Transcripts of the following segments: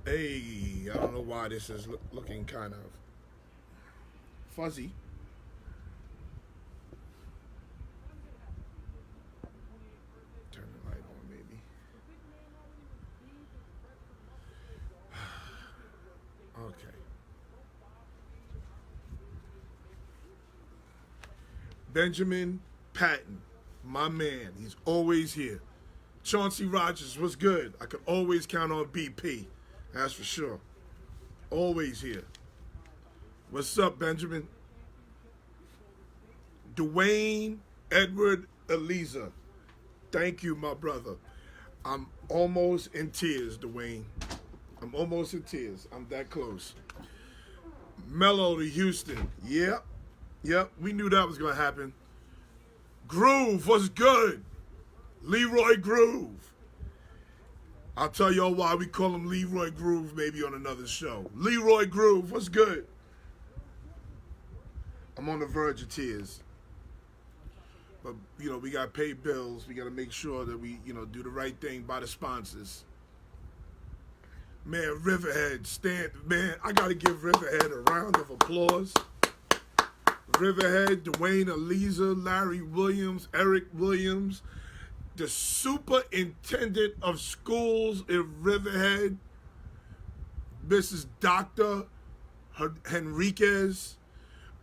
Hey, I don't know why this is looking kind of fuzzy. Turn the light on, maybe. Okay. Benjamin Patton, my man. He's always here. Chauncey Rogers, what's good? I can always count on BP. That's for sure. Always here. What's up, Benjamin? Dwayne Edward Eliza. Thank you, my brother. I'm almost in tears, Dwayne. I'm almost in tears. I'm that close. Mello to Houston. Yep. Yep. We knew that was going to happen. Groove was good. Leroy Groove. I'll tell y'all why we call him Leroy Groove maybe on another show. Leroy Groove, what's good? I'm on the verge of tears. But, we got to pay bills. We got to make sure that we, do the right thing by the sponsors. Man, Riverhead, man, I got to give Riverhead a round of applause. Riverhead, Dwayne Eliza, Larry Williams, Eric Williams, the superintendent of schools in Riverhead, Mrs. Dr. Henriquez,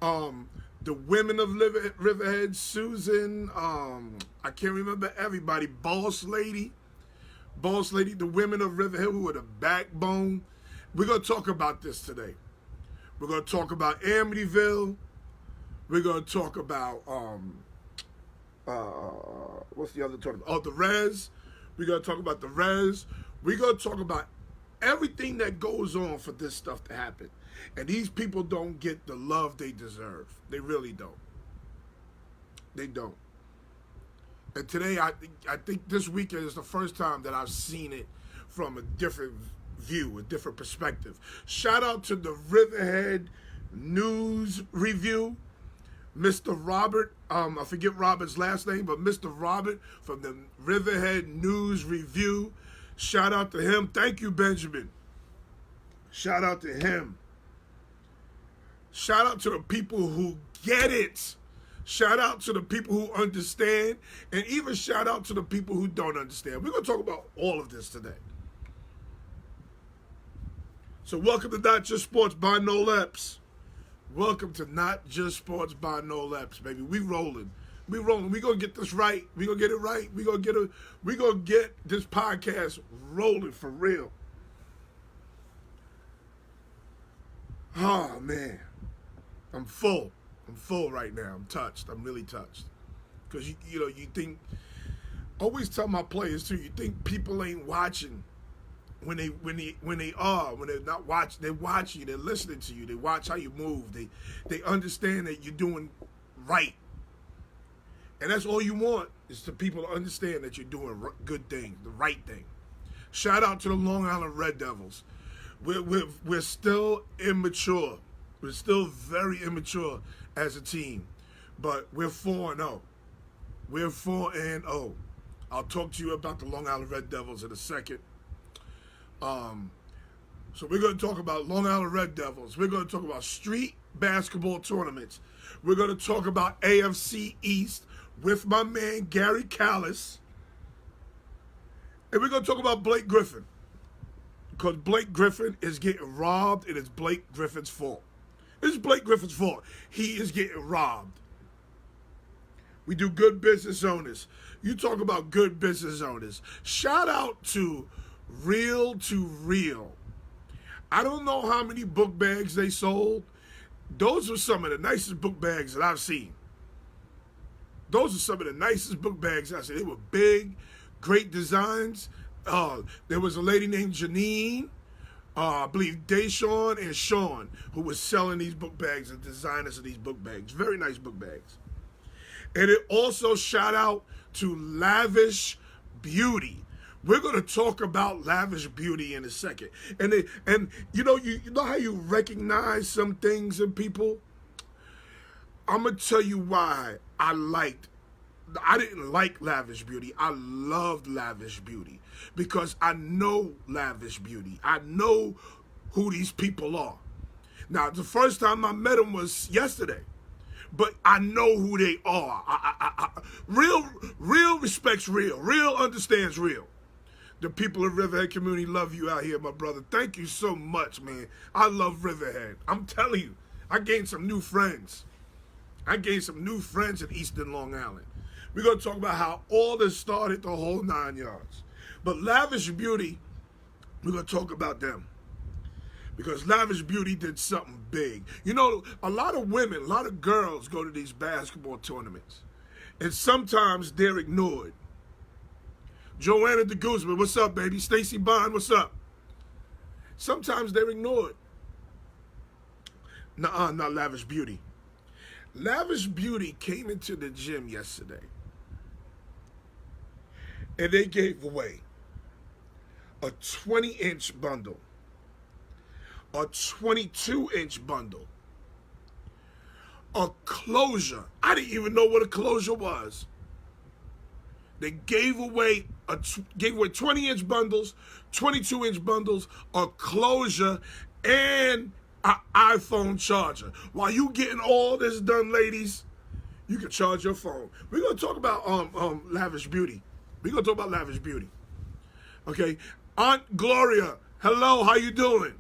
the women of Riverhead, Susan, I can't remember everybody, Boss Lady, the women of Riverhead who are the backbone. We're going to talk about this today. We're going to talk about Amityville. We're going to talk about, what's the other tournament? Oh, the Res. We're going to talk about the Res. We're going to talk about everything that goes on for this stuff to happen. And these people don't get the love they deserve. They really don't. They don't. And today, I think this weekend is the first time that I've seen it from a different view, a different perspective. Shout out to the Riverhead News Review. Mr. Robert, I forget Robert's last name, but Mr. Robert from the Riverhead News Review. Shout out to him. Thank you, Benjamin. Shout out to him. Shout out to the people who get it. Shout out to the people who understand. And even shout out to the people who don't understand. We're going to talk about all of this today. So welcome to Not Just Sports by No Leps. Welcome to Not Just Sports by No Leps, baby. We rolling. We rolling. We gonna get this right. We gonna get it right. We gonna get this podcast rolling for real. Oh man. I'm full. I'm full right now. I'm touched. I'm really touched. Because you think, always tell my players too, you think people ain't watching. When they're not watching, they watch you, they're listening to you, they watch how you move, they understand that you're doing right. And that's all you want, is for people to understand that you're doing good things, the right thing. Shout out to the Long Island Red Devils. We're still immature. We're still very immature as a team. But we're 4-0. We're 4-0. I'll talk to you about the Long Island Red Devils in a second. So we're going to talk about Long Island Red Devils. We're going to talk about street basketball tournaments. We're going to talk about AFC East with my man Gary Callis. And we're going to talk about Blake Griffin. Because Blake Griffin is getting robbed, and it's Blake Griffin's fault. It's Blake Griffin's fault. He is getting robbed. We do good business owners. You talk about good business owners. Shout out to Real to Real. I don't know how many book bags they sold. Those were some of the nicest book bags that I've seen. Those are some of the nicest book bags I've seen. They were big, great designs. There was a lady named Janine, I believe Deshawn and Sean, who was selling these book bags and designers of these book bags. Very nice book bags. And it also shout out to Lavish Beauty. We're going to talk about Lavish Beauty in a second. And you know how you recognize some things in people? I'm going to tell you why I liked I didn't like Lavish Beauty. I loved Lavish Beauty because I know Lavish Beauty. I know who these people are. Now, the first time I met them was yesterday, but I know who they are. Real respects real. Real understands real. The people of Riverhead community love you out here, my brother. Thank you so much, man. I love Riverhead. I'm telling you, I gained some new friends. I gained some new friends in Eastern Long Island. We're going to talk about how all this started, the whole 9 yards. But Lavish Beauty, we're going to talk about them. Because Lavish Beauty did something big. You know, a lot of women, a lot of girls go to these basketball tournaments. And sometimes they're ignored. Joanna de Guzman, what's up, baby? Stacy Bond, what's up? Sometimes they're ignored. Nuh-uh, not Lavish Beauty. Lavish Beauty came into the gym yesterday. And they gave away a 20-inch bundle, a 22-inch bundle, a closure. I didn't even know what a closure was. They gave away 20-inch bundles, 22-inch bundles, a closure, and an iPhone charger. While you getting all this done, ladies, you can charge your phone. We're gonna talk about Lavish Beauty. We're gonna talk about Lavish Beauty. Okay, Aunt Gloria, hello, how you doing?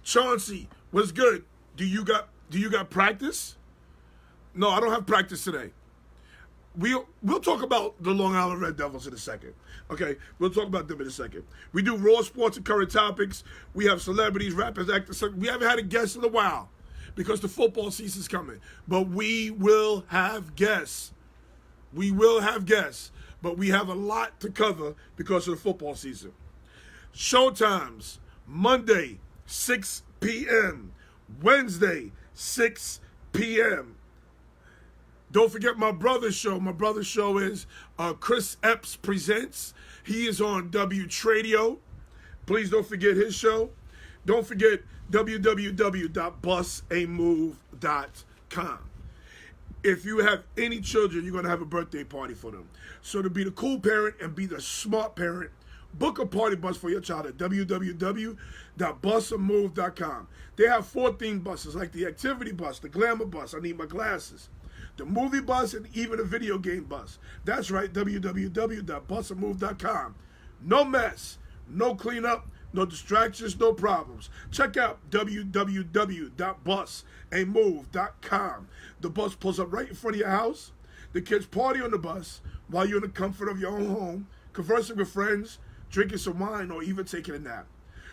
Chauncey, what's good? Do you got practice? No, I don't have practice today. We'll talk about the Long Island Red Devils in a second. Okay, we'll talk about them in a second. We do raw sports and current topics. We have celebrities, rappers, actors. We haven't had a guest in a while because the football season's coming. But we will have guests. We will have guests. But we have a lot to cover because of the football season. Showtimes, Monday, 6 p.m. Wednesday, 6 p.m. Don't forget my brother's show. My brother's show is Chris Epps Presents. He is on WTradio. Please don't forget his show. Don't forget www.busamove.com. If you have any children, you're going to have a birthday party for them. So to be the cool parent and be the smart parent, book a party bus for your child at www.busamove.com. They have 4 themed buses like the activity bus, the glamour bus, I need my glasses, the movie bus, and even a video game bus. That's right, www.busamove.com. No mess, no cleanup, no distractions, no problems. Check out www.busamove.com. The bus pulls up right in front of your house. The kids party on the bus while you're in the comfort of your own home, conversing with friends, drinking some wine, or even taking a nap.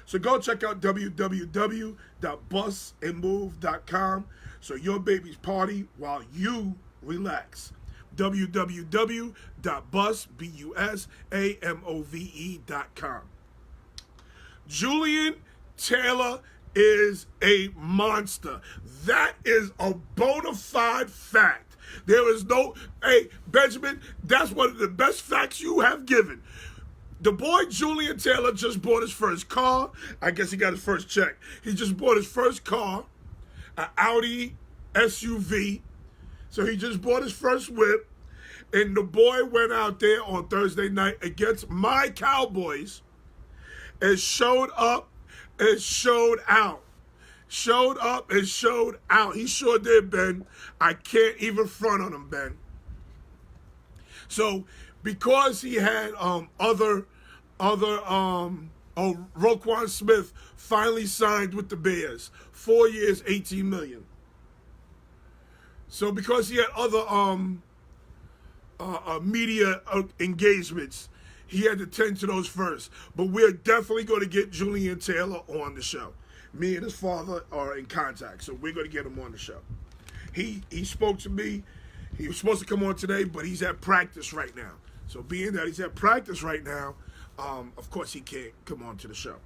So go check out www.busamove.com so your babies party while you relax. www.busamove.com. Julian Taylor is a monster. That is a bona fide fact. There is no, hey, Benjamin, that's one of the best facts you have given. The boy Julian Taylor just bought his first car. I guess he got his first check. He just bought his first car, an Audi SUV. So he just bought his first whip. And the boy went out there on Thursday night against my Cowboys and showed up and showed out. Showed up and showed out. He sure did, Ben. I can't even front on him, Ben. So because he had Roquan Smith finally signed with the Bears, 4 years, $18 million. So because he had other media engagements, he had to tend to those first. But we're definitely going to get Julian Taylor on the show. Me and his father are in contact, so we're going to get him on the show. He spoke to me. He was supposed to come on today, but he's at practice right now. So being that he's at practice right now, of course he can't come on to the show.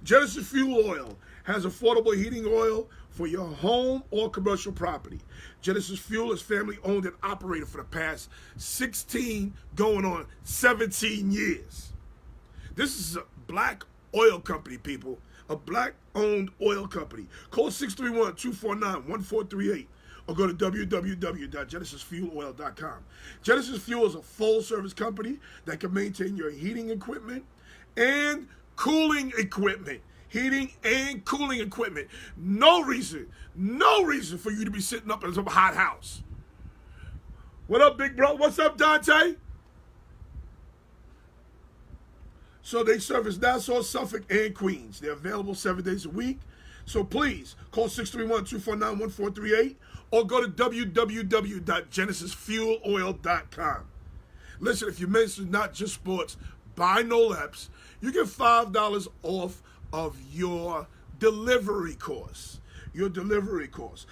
Genesis Fuel Oil has affordable heating oil for your home or commercial property. Genesis Fuel is family owned and operated for the past 16 going on 17 years. This is a black oil company, people. A black owned oil company. Call 631-249-1438 or go to www.genesisfueloil.com. Genesis Fuel is a full-service company that can maintain your heating equipment and cooling equipment. Heating and cooling equipment. No reason for you to be sitting up in some hot house. What up, big bro? What's up, Dante? So they service Nassau, Suffolk, and Queens. They're available 7 days a week. So please call 631-249-1438 or go to www.genesisfueloil.com. Listen, if you mention Not Just Sports by Noleps, you get $5 off of your delivery costs.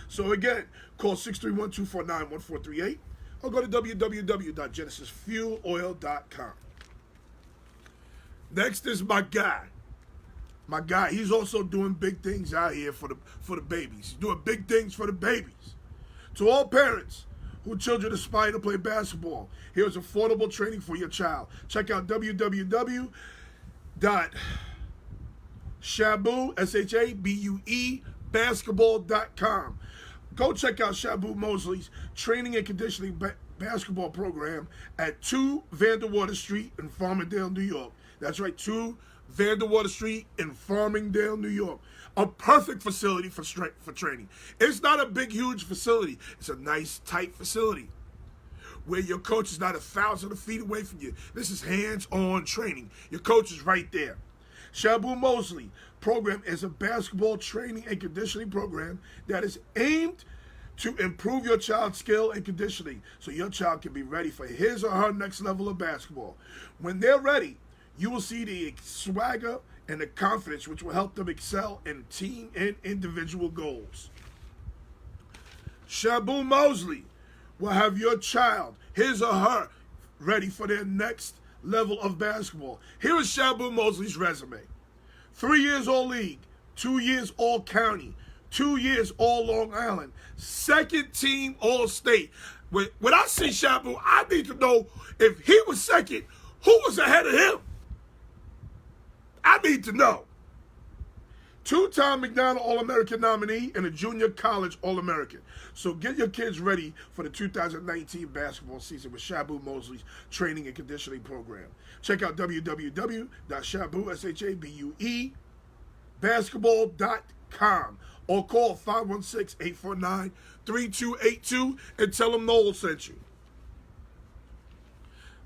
So again, call 631-249-1438 or go to www.genesisfueloil.com. Next is my guy. He's also doing big things out here for the babies. He's doing big things for the babies. To all parents whose children aspire to play basketball, here's affordable training for your child. Check out www.shabue, basketball.com. Go check out Shabu Mosley's training and conditioning basketball program at 2 Vanderwater Street in Farmingdale, New York. That's right, 2 Vanderwater Street in Farmingdale, New York. A perfect facility for training. It's not a big, huge facility. It's a nice, tight facility where your coach is not 1,000 feet away from you. This is hands-on training. Your coach is right there. Shabu Mosley program is a basketball training and conditioning program that is aimed to improve your child's skill and conditioning so your child can be ready for his or her next level of basketball. When they're ready, you will see the swagger and the confidence which will help them excel in team and individual goals. Shabu Mosley will have your child, his or her, ready for their next level of basketball. Here is Shabu Mosley's resume. 3 years All-League, 2 years All-County, 2 years All-Long Island, second team All-State. When I see Shabu, I need to know if he was second, who was ahead of him? I need to know. 2-time McDonald All-American nominee and a junior college All-American. So get your kids ready for the 2019 basketball season with Shabu Mosley's training and conditioning program. Check out www.shabue, basketball.com or call 516-849-3282 and tell them Noel sent you.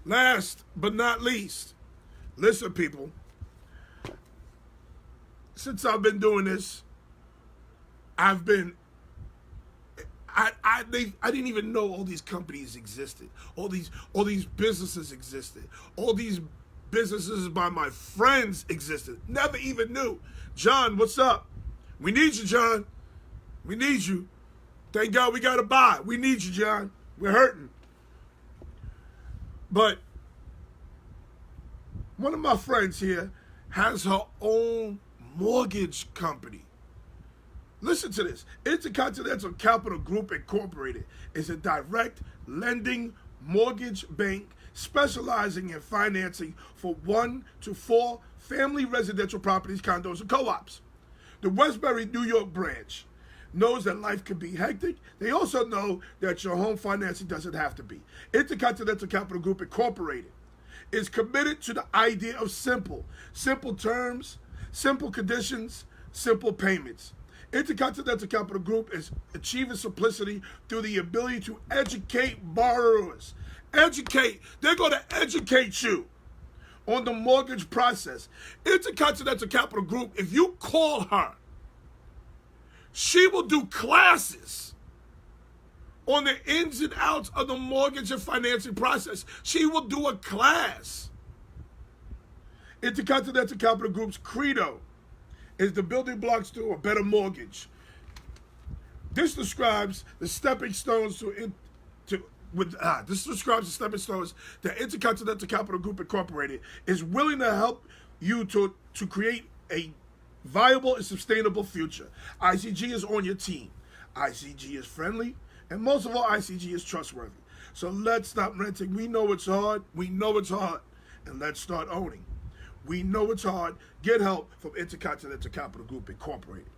Last but not least, listen, people. Since I've been doing this, I didn't even know all these companies existed. All these businesses existed. All these businesses by my friends existed. Never even knew. John, what's up? We need you, John. We need you. Thank God we got to buy. We need you, John. We're hurting. But one of my friends here has her own mortgage company. Listen to this. Intercontinental Capital Group Incorporated is a direct lending mortgage bank specializing in financing for 1 to 4 family residential properties, condos, and co-ops. The Westbury, New York branch knows that life can be hectic. They also know that your home financing doesn't have to be. Intercontinental Capital Group Incorporated is committed to the idea of simple terms, simple conditions, simple payments. Intercontinental Capital Group is achieving simplicity through the ability to educate borrowers. Educate. They're going to educate you on the mortgage process. Intercontinental Capital Group, if you call her, she will do classes on the ins and outs of the mortgage and financing process. She will do a class. Intercontinental Capital Group's credo is the building blocks to a better mortgage. This describes the stepping stones that Intercontinental Capital Group Incorporated is willing to help you to create a viable and sustainable future. ICG is on your team. ICG is friendly, and most of all, ICG is trustworthy. So let's stop renting. We know it's hard. And let's start owning. We know it's hard. Get help from Intercontinental Capital Group Incorporated.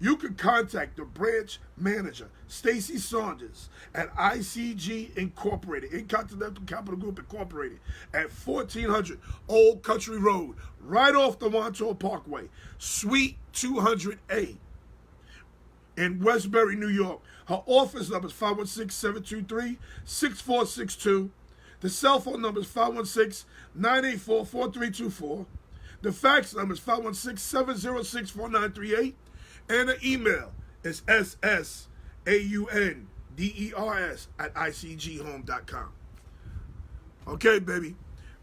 you can contact the branch manager, Stacy Saunders, at ICG Incorporated, Intercontinental Capital Group Incorporated, at 1400 Old Country Road, right off the Montauk Parkway, Suite 200A in Westbury, New York. Her office number is 516-723-6462. The cell phone number is 516-984-4324. The fax number is 516-706-4938. And the email is ssaunders@icghome.com. Okay, baby.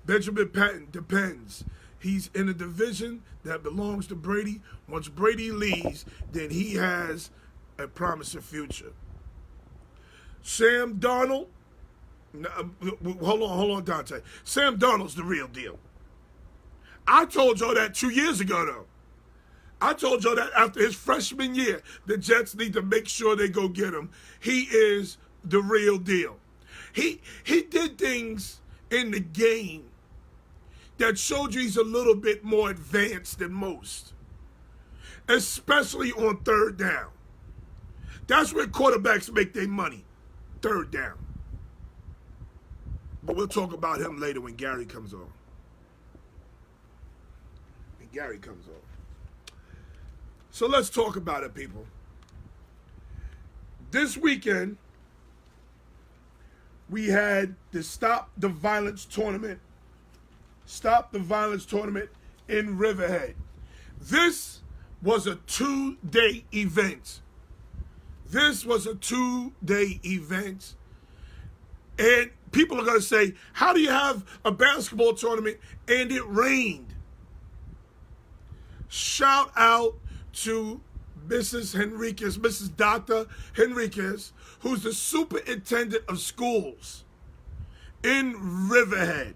Benjamin Patton depends. He's in a division that belongs to Brady. Once Brady leaves, then he has a promising future. Sam Darnold. Hold on, Dante. Sam Darnold's the real deal. I told y'all that 2 years ago, though. I told y'all that after his freshman year, the Jets need to make sure they go get him. He is the real deal. He did things in the game that showed you he's a little bit more advanced than most, especially on third down. That's where quarterbacks make their money, third down. But we'll talk about him later when Gary comes on. So let's talk about it, people. This weekend, we had the Stop the Violence tournament. Stop the Violence tournament in Riverhead. This was a 2-day event. And people are going to say, how do you have a basketball tournament and it rained? Shout out to Mrs. Dr. Henriquez, who's the superintendent of schools in Riverhead.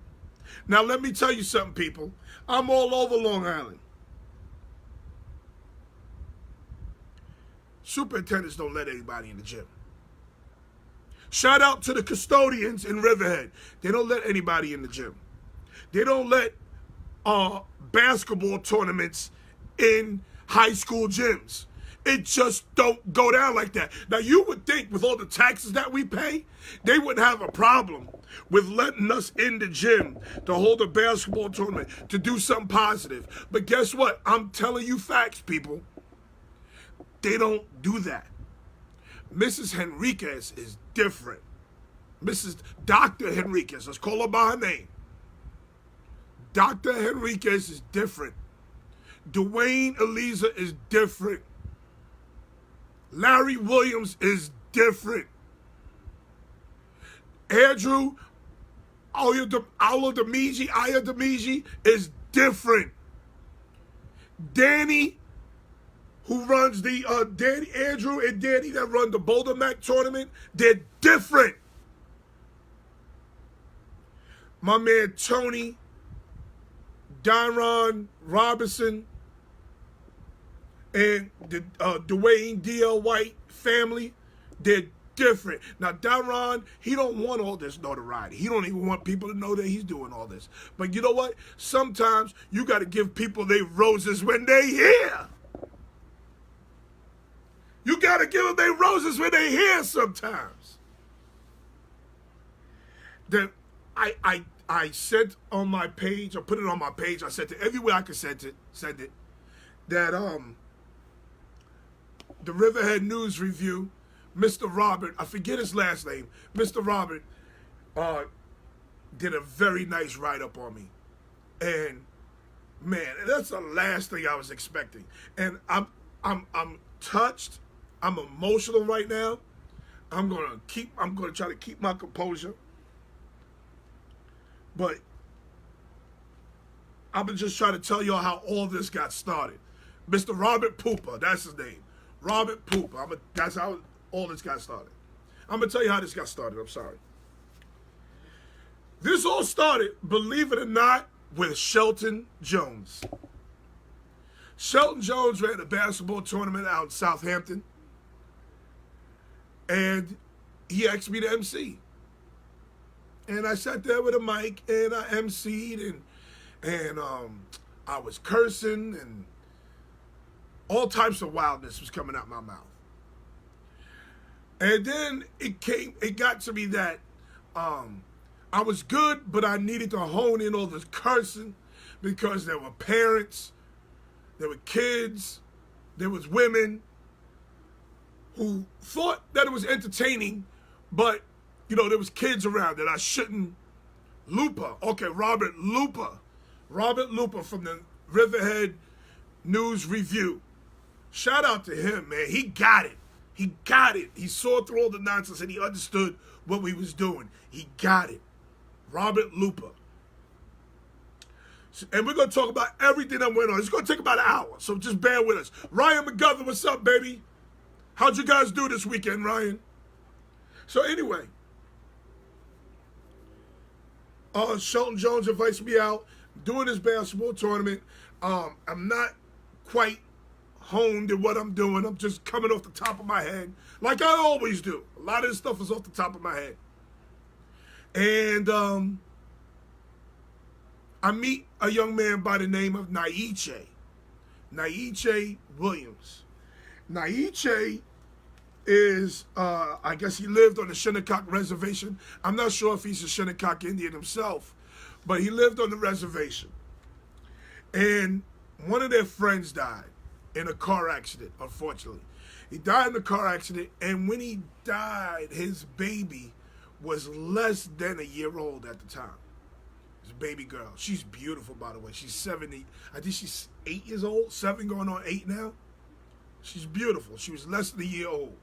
Now, let me tell you something, people. I'm all over Long Island. Superintendents don't let anybody in the gym. Shout out to the custodians in Riverhead. They don't let anybody in the gym. They don't let basketball tournaments in high school gyms. It just don't go down like that. Now, you would think with all the taxes that we pay, they wouldn't have a problem with letting us in the gym to hold a basketball tournament, to do something positive. But guess what? I'm telling you facts, people. They don't do that. Mrs. Henriquez is different. Mrs. Dr. Henriquez, let's call her by her name. Dr. Henriquez is different. Dwayne Eliza is different. Larry Williams is different. Andrew Ayademiji is different. Danny, who runs the Andrew and Danny that run the Boulder Mac tournament, they're different. My man Tony, Dyron Robinson, and the Dwayne D.L. White family, they're different. Now, Dyron, he don't want all this notoriety. He don't even want people to know that he's doing all this. But you know what? Sometimes you got to give people their roses when they're here. You got to give them their roses when they're here sometimes. Then I sent on my page, I put it on my page, I sent it everywhere I could send it, that the Riverhead News Review, Mr. Robert, I forget his last name, Mr. Robert, did a very nice write-up on me. And man, that's the last thing I was expecting. And I'm touched. I'm emotional right now. I'm gonna try to keep my composure. But I'm gonna just try to tell y'all how all this got started. Mr. Robert Pooper, that's his name. Robert Pooper. That's how all this got started. I'm gonna tell you how this got started. I'm sorry. This all started, believe it or not, with Shelton Jones. Shelton Jones ran a basketball tournament out in Southampton, and he asked me to MC. And I sat there with a mic, and I MC'd, and I was cursing and All types of wildness was coming out my mouth. And then it got to me that I was good, but I needed to hone in all this cursing because there were parents, there were kids, there was women who thought that it was entertaining, but, you know, there was kids around that I shouldn't. Lupa, okay, Robert Lupa from the Riverhead News Review. Shout out to him, man. He got it. He got it. He saw through all the nonsense and he understood what we was doing. He got it. Robert Lupa. And we're going to talk about everything that went on. It's going to take about an hour, so just bear with us. Ryan McGovern, what's up, baby? How'd you guys do this weekend, Ryan? So anyway, Shelton Jones invites me out, doing this basketball tournament. I'm not quite honed in what I'm doing. I'm just coming off the top of my head, like I always do. A lot of this stuff is off the top of my head. And I meet a young man by the name of Naiche Williams. Naiche is, I guess he lived on the Shinnecock Reservation. I'm not sure if he's a Shinnecock Indian himself, but he lived on the reservation. And one of their friends died in a car accident, unfortunately. He died in a car accident, and when he died, his baby was less than a year old at the time. His baby girl. She's beautiful, by the way. She's 70. I think she's 8 years old, 7 going on 8 now. She's beautiful. She was less than a year old.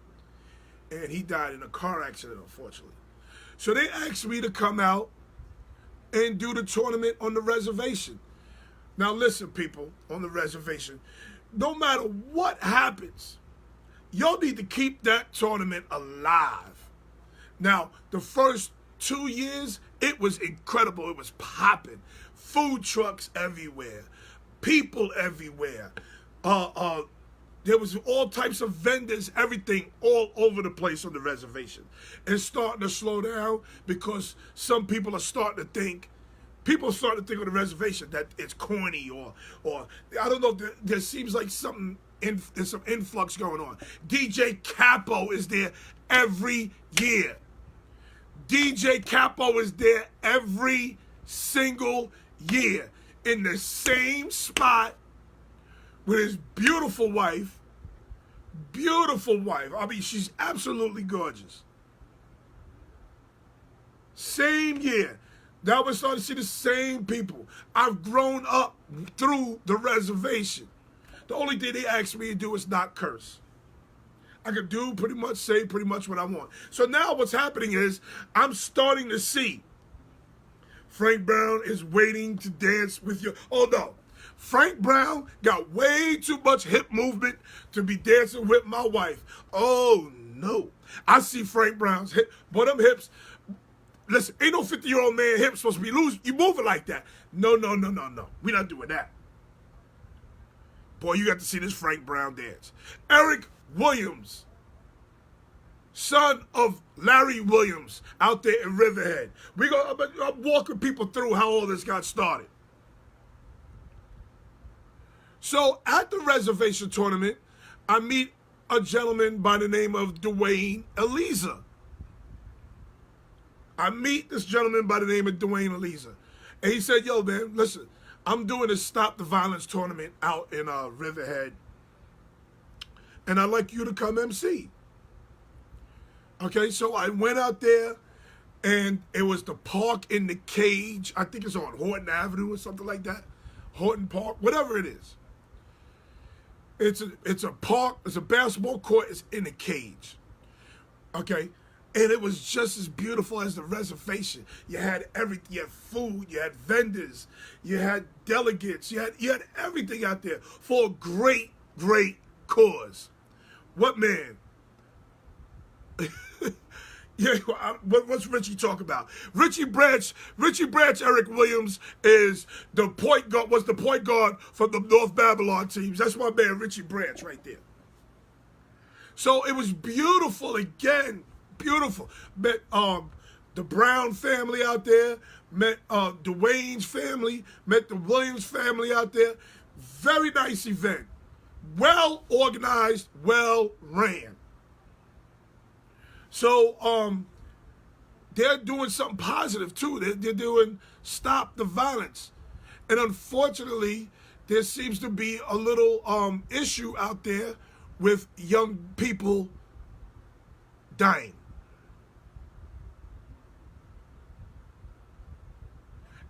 And he died in a car accident, unfortunately. So they asked me to come out and do the tournament on the reservation. Now listen, people on the reservation, no matter what happens, y'all need to keep that tournament alive. Now, the first 2 years, it was incredible. It was popping. Food trucks everywhere. People everywhere. There was all types of vendors, everything all over the place on the reservation. It's starting to slow down because some people are starting to think, on the reservation that it's corny or I don't know, there seems like there's some influx going on. DJ Capo is there every year. DJ Capo is there every single year in the same spot with his beautiful wife. I mean, she's absolutely gorgeous. Same year. Now we're starting to see the same people. I've grown up through the reservation. The only thing they ask me to do is not curse. I can say pretty much what I want. So now what's happening is I'm starting to see Frank Brown is waiting to dance with you. Oh no. Frank Brown got way too much hip movement to be dancing with my wife. Oh no. I see Frank Brown's hip, boy, them hips. Listen, ain't no 50-year-old man hip supposed to be loose. You moving like that. No. We're not doing that. Boy, you got to see this Frank Brown dance. Eric Williams, son of Larry Williams, out there in Riverhead. I'm walking people through how all this got started. So at the reservation tournament, I meet a gentleman by the name of Dwayne Eliza. And he said, yo, man, listen, I'm doing a Stop the Violence tournament out in Riverhead, and I'd like you to come MC. Okay, so I went out there, and it was the Park in the Cage. I think it's on Horton Avenue or something like that. Horton Park, whatever it is. It's a park, it's a basketball court, it's in a cage. Okay? And it was just as beautiful as the reservation. You had everything. You had food. You had vendors. You had delegates. You had everything out there for a great, great cause. What man? Yeah, what's Richie talk about? Richie Branch, Eric Williams is the point guard. Was the point guard for the North Babylon teams. That's my man, Richie Branch, right there. So it was beautiful again. Beautiful. Met the Brown family out there. Met Dwayne's family. Met the Williams family out there. Very nice event. well organized, well ran. So they're doing something positive too. They're doing stop the violence. And unfortunately, there seems to be a little issue out there with young people dying.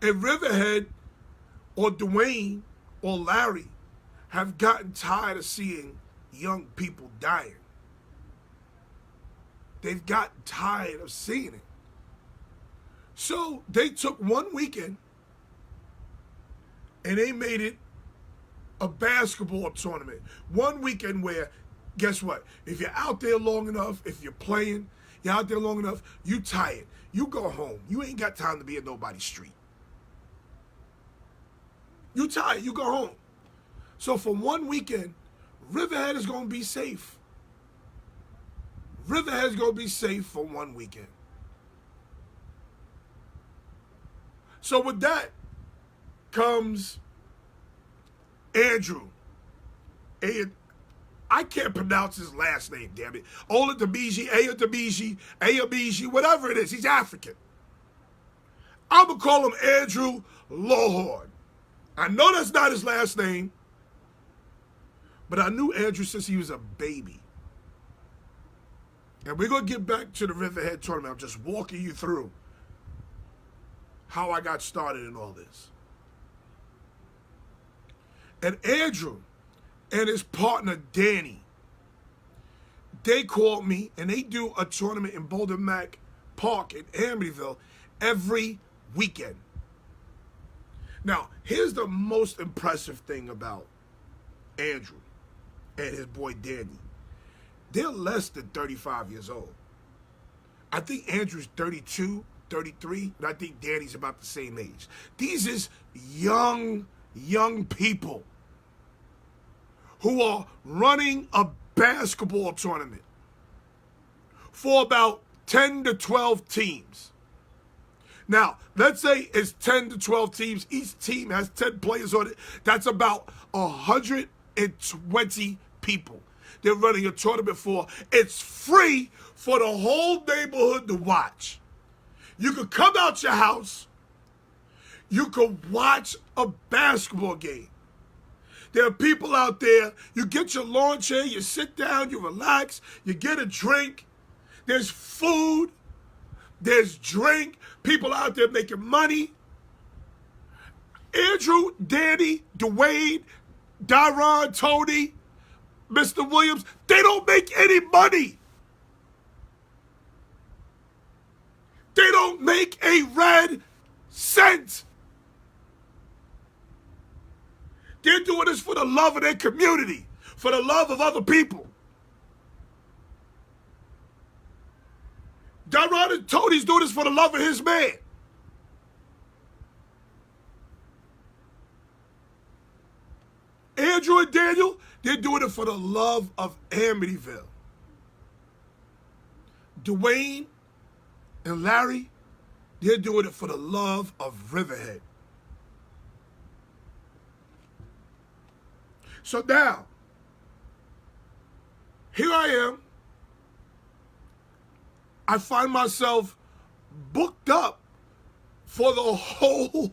And Riverhead or Dwayne or Larry have gotten tired of seeing young people dying. They've gotten tired of seeing it. So they took one weekend and they made it a basketball tournament. One weekend where, guess what? If you're out there long enough, if you're playing, you're out there long enough, you tired. You go home. You ain't got time to be in nobody's street. You tired, you go home. So for one weekend, Riverhead is going to be safe. Riverhead is going to be safe for one weekend. So with that comes Andrew. And I can't pronounce his last name, damn it. Ayadabiji, whatever it is. He's African. I'm going to call him Andrew Lawhorn. I know that's not his last name, but I knew Andrew since he was a baby. And we're going to get back to the Riverhead tournament. I'm just walking you through how I got started in all this. And Andrew and his partner Danny, they called me and they do a tournament in Boulder Mac Park in Amityville every weekend. Now, here's the most impressive thing about Andrew and his boy Danny. They're less than 35 years old. I think Andrew's 32, 33, and I think Danny's about the same age. These is young people who are running a basketball tournament for about 10 to 12 teams. Now, let's say it's 10 to 12 teams. Each team has 10 players on it. That's about 120 people they're running a tournament for. It's free for the whole neighborhood to watch. You could come out your house. You could watch a basketball game. There are people out there. You get your lawn chair. You sit down. You relax. You get a drink. There's food. There's drink. People out there making money. Andrew, Danny, Dwayne, Daron, Tony, Mr. Williams, they don't make any money. They don't make a red cent. They're doing this for the love of their community, for the love of other people. Daron and Tony's doing this for the love of his man. Andrew and Daniel, they're doing it for the love of Amityville. Dwayne and Larry, they're doing it for the love of Riverhead. So now, here I am. I find myself booked up for the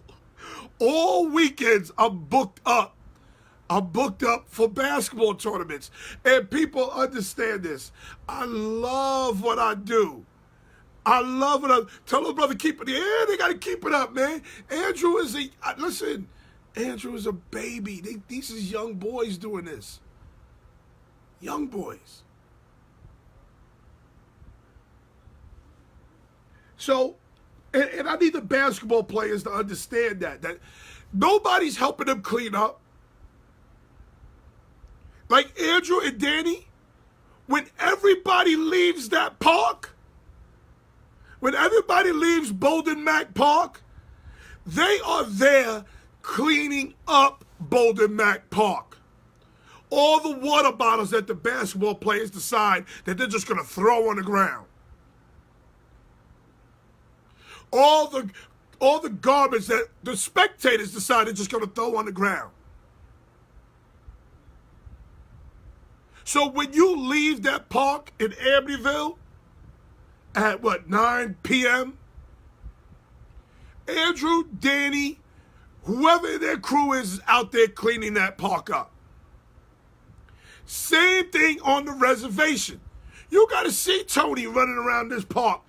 all weekends. I'm booked up. I'm booked up for basketball tournaments. And people understand this. I love what I do. I love it. Tell the brother, keep it. Yeah, they got to keep it up, man. Andrew is listen, Andrew is a baby. These is young boys doing this. Young boys. So, and I need the basketball players to understand that nobody's helping them clean up. Like Andrew and Danny, when everybody leaves that park, when everybody leaves Bolden Mac Park, they are there cleaning up Bolden Mac Park. All the water bottles that the basketball players decide that they're just going to throw on the ground. All the garbage that the spectators decide they're just going to throw on the ground. So when you leave that park in Amityville at what, 9 p.m., Andrew, Danny, whoever their crew is out there cleaning that park up. Same thing on the reservation. You got to see Tony running around this park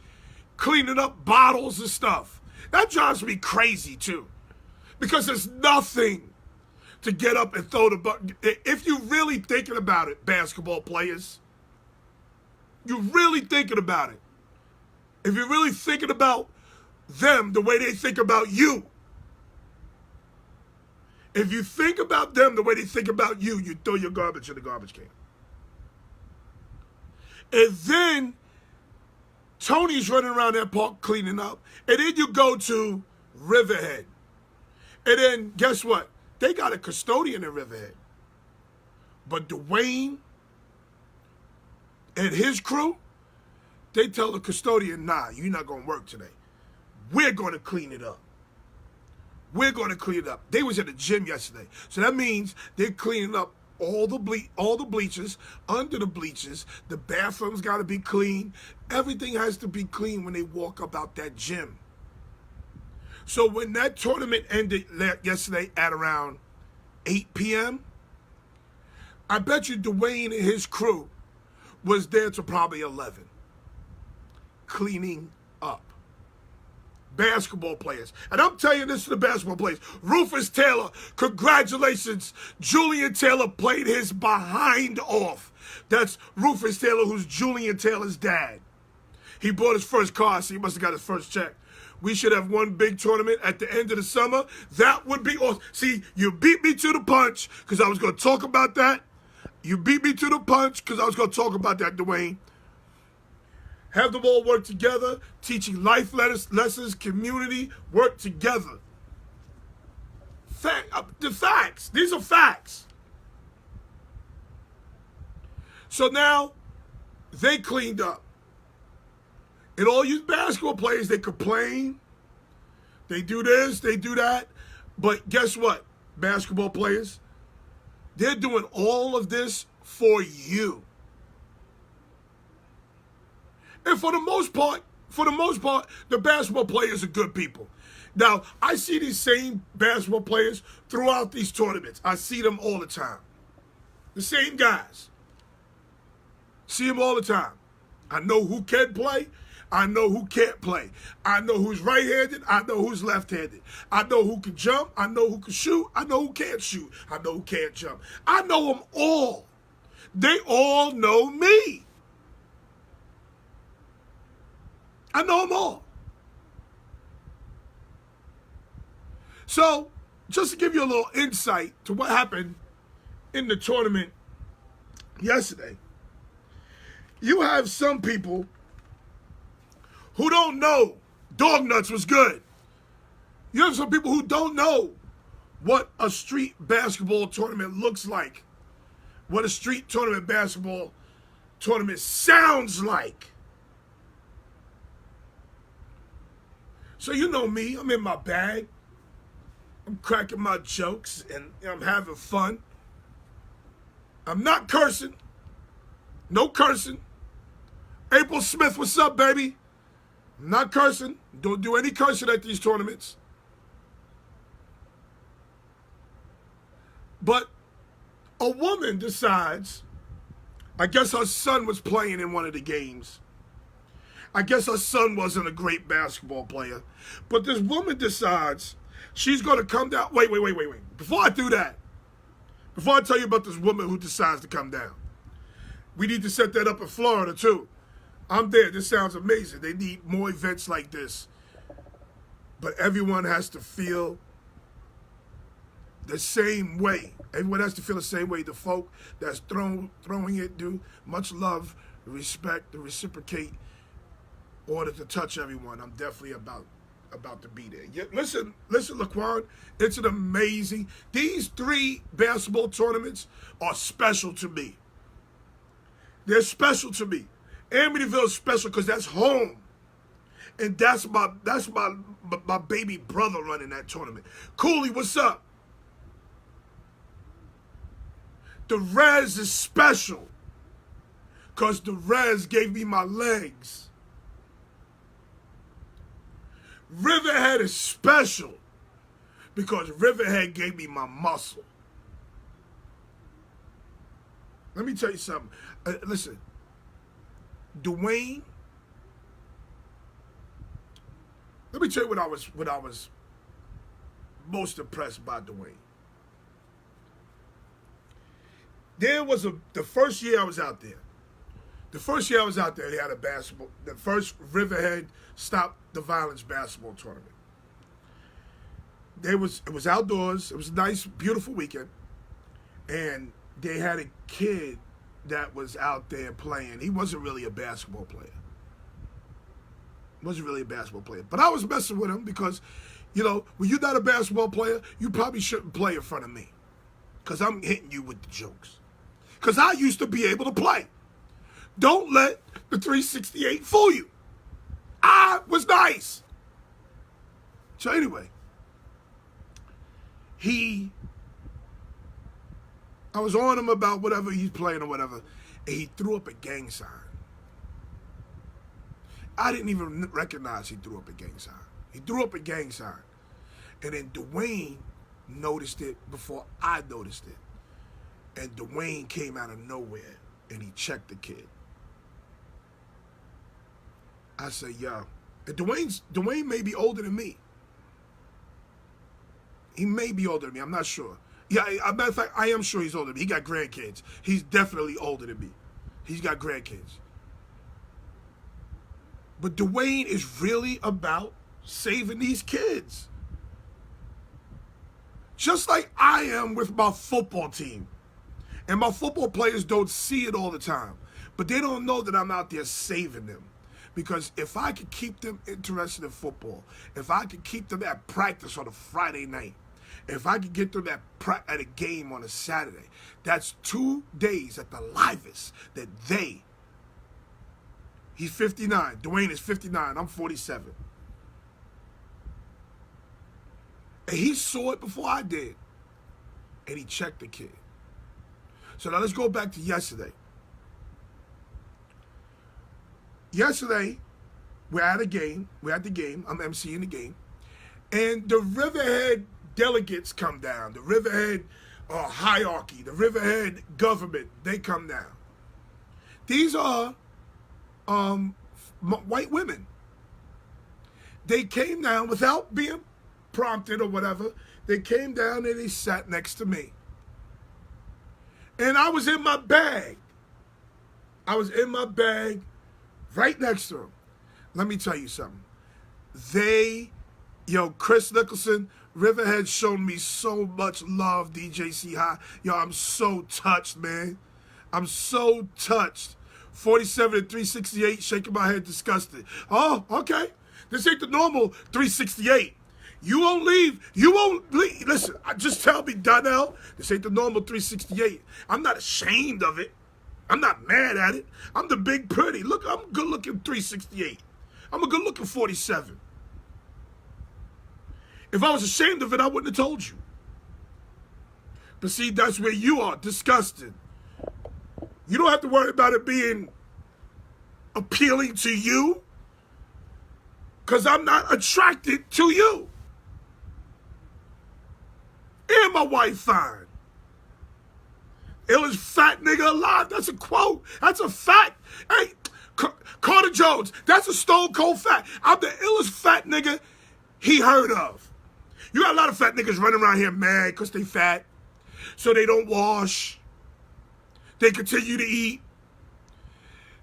cleaning up bottles and stuff. That drives me crazy too, because there's nothing to get up and throw the button. If you're really thinking about it, basketball players, you're really thinking about it. If you're really thinking about them the way they think about you, if you think about them the way they think about you, you throw your garbage in the garbage can. And then Tony's running around that park cleaning up. And then you go to Riverhead. And then guess what? They got a custodian in Riverhead. But Dwayne and his crew, they tell the custodian, nah, you're not going to work today. We're going to clean it up. We're going to clean it up. They was at the gym yesterday. So that means they're cleaning up all the bleachers, under the bleachers. The bathrooms got to be clean. Everything has to be clean when they walk up out that gym. So when that tournament ended yesterday at around 8 p.m., I bet you Dwayne and his crew was there till probably 11, cleaning up. Basketball players. And I'm telling you this to the basketball players. Rufus Taylor, congratulations. Julian Taylor played his behind off. That's Rufus Taylor, who's Julian Taylor's dad. He bought his first car, so he must have got his first check. We should have one big tournament at the end of the summer. That would be awesome. See, you beat me to the punch because I was going to talk about that. You beat me to the punch because I was going to talk about that, Dwayne. Have them all work together, teaching life lessons, community, work together. The facts. These are facts. So now, they cleaned up. And all you basketball players, they complain. They do this, they do that. But guess what, basketball players? They're doing all of this for you. And for the most part, the basketball players are good people. Now, I see these same basketball players throughout these tournaments. I see them all the time. The same guys. See them all the time. I know who can play. I know who can't play. I know who's right-handed. I know who's left-handed. I know who can jump. I know who can shoot. I know who can't shoot. I know who can't jump. I know them all. They all know me. I know them all. So, just to give you a little insight to what happened in the tournament yesterday, you have some people who don't know Dog Nuts was good. You have some people who don't know what a street basketball tournament looks like, what a street tournament basketball tournament sounds like. So you know me, I'm in my bag. I'm cracking my jokes and I'm having fun. I'm not cursing. No cursing. April Smith, what's up, baby? I'm not cursing. Don't do any cursing at these tournaments. But a woman decides, I guess her son was playing in one of the games. I guess her son wasn't a great basketball player. But this woman decides she's going to come down. Wait. Before I do that, before I tell you about this woman who decides to come down, we need to set that up in Florida too. I'm there. This sounds amazing. They need more events like this. But everyone has to feel the same way. Everyone has to feel the same way. The folk that's throwing it do much love, respect, to reciprocate, order to touch everyone. I'm definitely about to be there. Yeah, listen, Laquan, it's an amazing. These 3 basketball tournaments are special to me. They're special to me. Amityville's special because that's home. And that's my baby brother running that tournament. Cooley, what's up? The Res is special. because the Reds gave me my legs. Riverhead is special because Riverhead gave me my muscle. Let me tell you something. Listen, Dwayne. Let me tell you what I was most impressed by Dwayne. There was the first year I was out there. The first year I was out there, they had a basketball. The first Riverhead Stop the Violence basketball tournament. It was outdoors. It was a nice, beautiful weekend, and they had a kid that was out there playing. He wasn't really a basketball player. But I was messing with him because, you know, when you're not a basketball player, you probably shouldn't play in front of me because I'm hitting you with the jokes. Because I used to be able to play. Don't let the 368 fool you. I was nice. So anyway, I was on him about whatever he's playing or whatever, and he threw up a gang sign. I didn't even recognize he threw up a gang sign. He threw up a gang sign. And then Dwayne noticed it before I noticed it. And Dwayne came out of nowhere and he checked the kid. I said, yo. And Dwayne may be older than me. He may be older than me. I'm not sure. Yeah, as a matter of fact, I am sure he's older than me. He got grandkids. He's definitely older than me. He's got grandkids. But Dwayne is really about saving these kids. Just like I am with my football team. And my football players don't see it all the time. But they don't know that I'm out there saving them. Because if I could keep them interested in football, if I could keep them at practice on a Friday night, if I could get them at a game on a Saturday, that's 2 days at the livest that he's 59. Dwayne is 59. I'm 47. And he saw it before I did. And he checked the kid. So now let's go back to yesterday. Yesterday, we're at a game. We're at the game. I'm emceeing the game. And the Riverhead delegates come down. The Riverhead hierarchy, the Riverhead government, they come down. These are white women. They came down without being prompted or whatever. They came down and they sat next to me. And I was in my bag. I was in my bag right next to them. Let me tell you something. Chris Nicholson, Riverhead showed me so much love, DJ C High. Yo, I'm so touched, man. I'm so touched. 47 and 368, shaking my head disgusted. Oh, okay. This ain't the normal 368. You won't leave. Listen, just tell me, Donnell, this ain't the normal 368. I'm not ashamed of it. I'm not mad at it. I'm the big pretty. Look, I'm a good-looking 368. I'm a good-looking 47. If I was ashamed of it, I wouldn't have told you. But see, that's where you are, disgusted. You don't have to worry about it being appealing to you because I'm not attracted to you. And my wife fine. Illest fat nigga alive. That's a quote. That's a fact. Hey, Carter Jones, that's a stone cold fact. I'm the illest fat nigga he heard of. You got a lot of fat niggas running around here mad because they fat. So they don't wash. They continue to eat.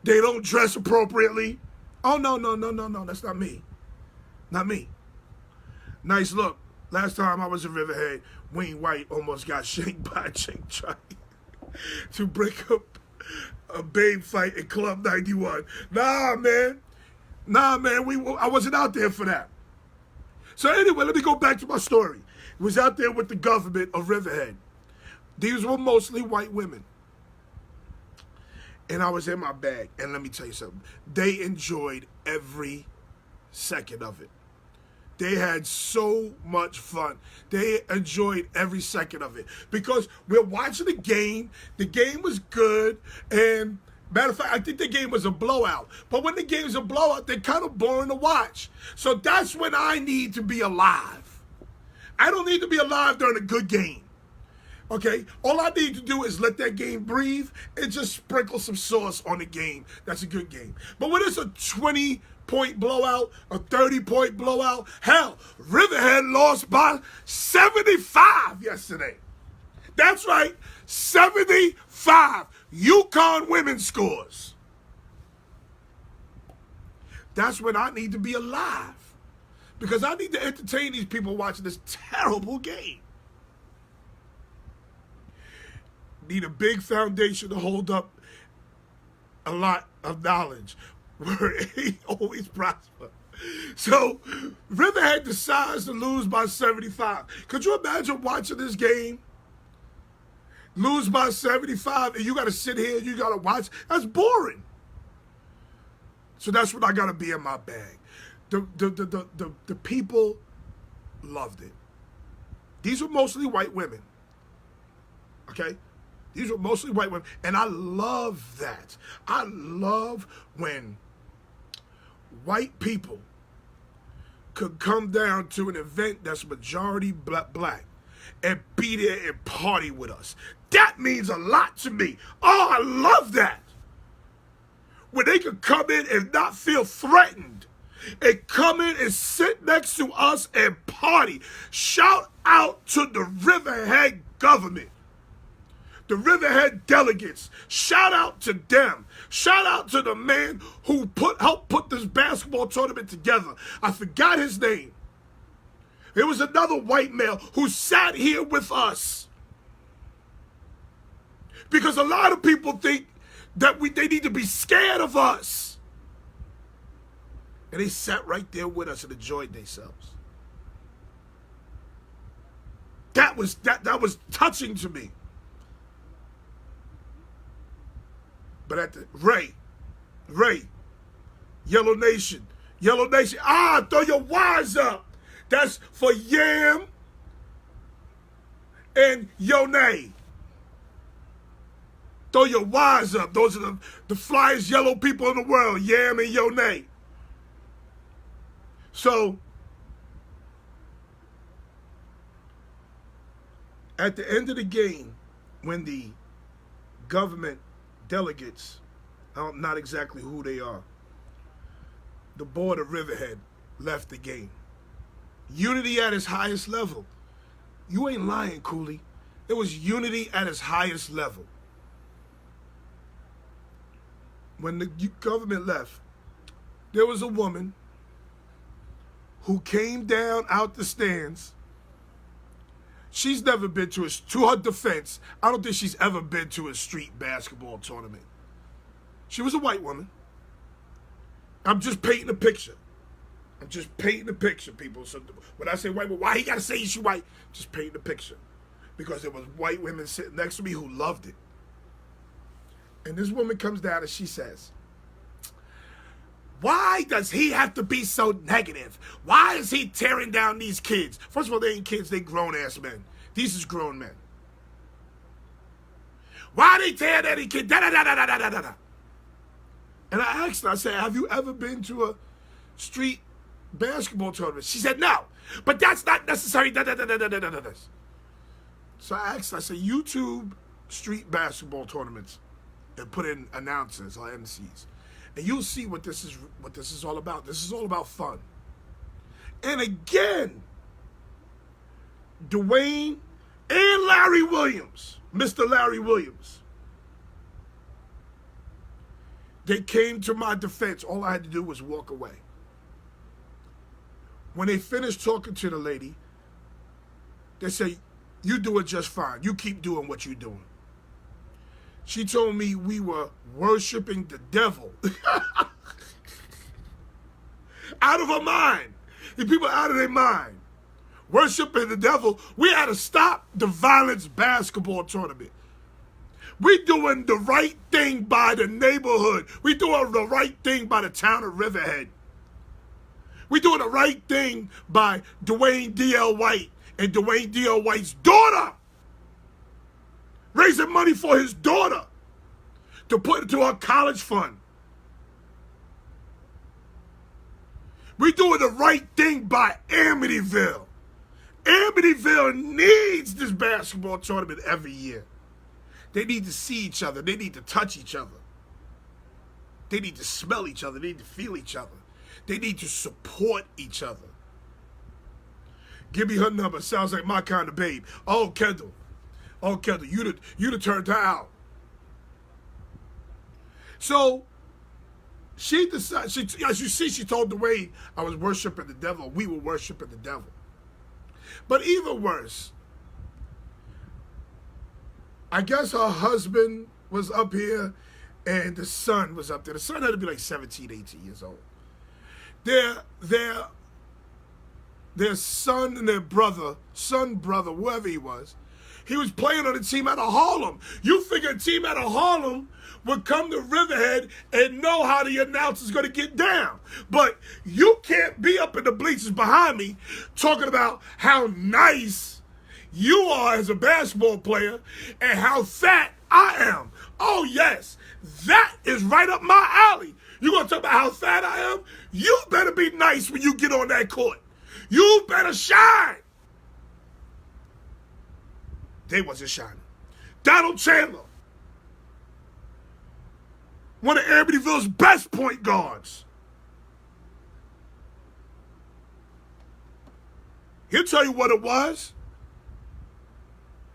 They don't dress appropriately. Oh, no. That's not me. Not me. Nice look. Last time I was in Riverhead, Wayne White almost got shanked by a chick trying to break up a babe fight in Club 91. Nah, man. I wasn't out there for that. So anyway, let me go back to my story. It was out there with the government of Riverhead. These were mostly white women. And I was in my bag. And let me tell you something. They enjoyed every second of it. They had so much fun. They enjoyed every second of it. Because we're watching the game. The game was good. And Matter of fact, I think the game was a blowout. But when the game's a blowout, they're kind of boring to watch. So that's when I need to be alive. I don't need to be alive during a good game. Okay? All I need to do is let that game breathe and just sprinkle some sauce on the game. That's a good game. But when it's a 20-point blowout, a 30-point blowout, hell, Riverhead lost by 75 yesterday. That's right, 75. UConn women scores. That's when I need to be alive. Because I need to entertain these people watching this terrible game. Need a big foundation to hold up a lot of knowledge where it ain't always prosper. So, Riverhead decides to lose by 75. Could you imagine watching this game? Lose by 75 and you got to sit here and you got to watch. That's boring. So that's what I got to be in my bag. The people loved it. These were mostly white women. Okay? These were mostly white women. And I love that. I love when white people could come down to an event that's majority black and be there and party with us. That means a lot to me. Oh, I love that. When they could come in and not feel threatened and come in and sit next to us and party. Shout out to the Riverhead government. The Riverhead delegates. Shout out to them. Shout out to the man who helped put this basketball tournament together. I forgot his name. There was another white male who sat here with us. Because a lot of people think that they need to be scared of us. And they sat right there with us and enjoyed themselves. That was touching to me. But at the Ray, Yellow Nation, throw your wires up. That's for Yam and Yonay. Throw your wires up. Those are the flyest yellow people in the world, Yam and Yonay. So, at the end of the game, when the government delegates, I'm not exactly who they are, the board of Riverhead left the game. Unity at its highest level. You ain't lying, Cooley. It was unity at its highest level. When the government left, there was a woman who came down out the stands. She's never been to her defense, I don't think she's ever been to a street basketball tournament. She was a white woman. I'm just painting a picture. I'm just painting a picture, people. So when I say white, well, why he gotta say she's white? Just painting a picture. Because there was white women sitting next to me who loved it. And this woman comes down and she says, why does he have to be so negative? Why is he tearing down these kids? First of all, they ain't kids, they grown-ass men. These is grown men. Why they tear down these kids? Da-da-da-da-da-da-da-da. And I asked her, I said, have you ever been to a street basketball tournament? She said, no, but that's not necessary. Da-da-da-da-da-da-da. So I asked her, I said, YouTube street basketball tournaments and put in announcers or MCs. And you'll see what this is all about. This is all about fun. And again, Dwayne and Larry Williams, Mr. Larry Williams, they came to my defense. All I had to do was walk away. When they finished talking to the lady, they say, you do it just fine. You keep doing what you're doing. She told me we were worshiping the devil. Out of our mind. The people out of their mind. Worshiping the devil. We had to stop the violence basketball tournament. We doing the right thing by the neighborhood. We doing the right thing by the town of Riverhead. We doing the right thing by Dwayne D.L. White and Dwayne D.L. White's daughter. Raising money for his daughter. to put into our college fund. We're doing the right thing by Amityville. Amityville needs this basketball tournament every year. They need to see each other. They need to touch each other. They need to smell each other. They need to feel each other. They need to support each other. Give me her number. Sounds like my kind of babe. Oh, Kendall. Oh, Kendall, you'd have turned her out. So, she decided, as you see, she told Dwayne, I was worshiping the devil. We were worshiping the devil. But even worse, I guess her husband was up here and the son was up there. The son had to be like 17, 18 years old. Their son and their brother, whoever he was playing on a team out of Harlem. You figure a team out of Harlem would come to Riverhead and know how the announcer's going to get down. But you can't be up in the bleachers behind me talking about how nice you are as a basketball player and how fat I am. Oh, yes, that is right up my alley. You going to talk about how fat I am? You better be nice when you get on that court. You better shine. They wasn't shining. Donald Chandler, one of Amityville's best point guards. He'll tell you what it was.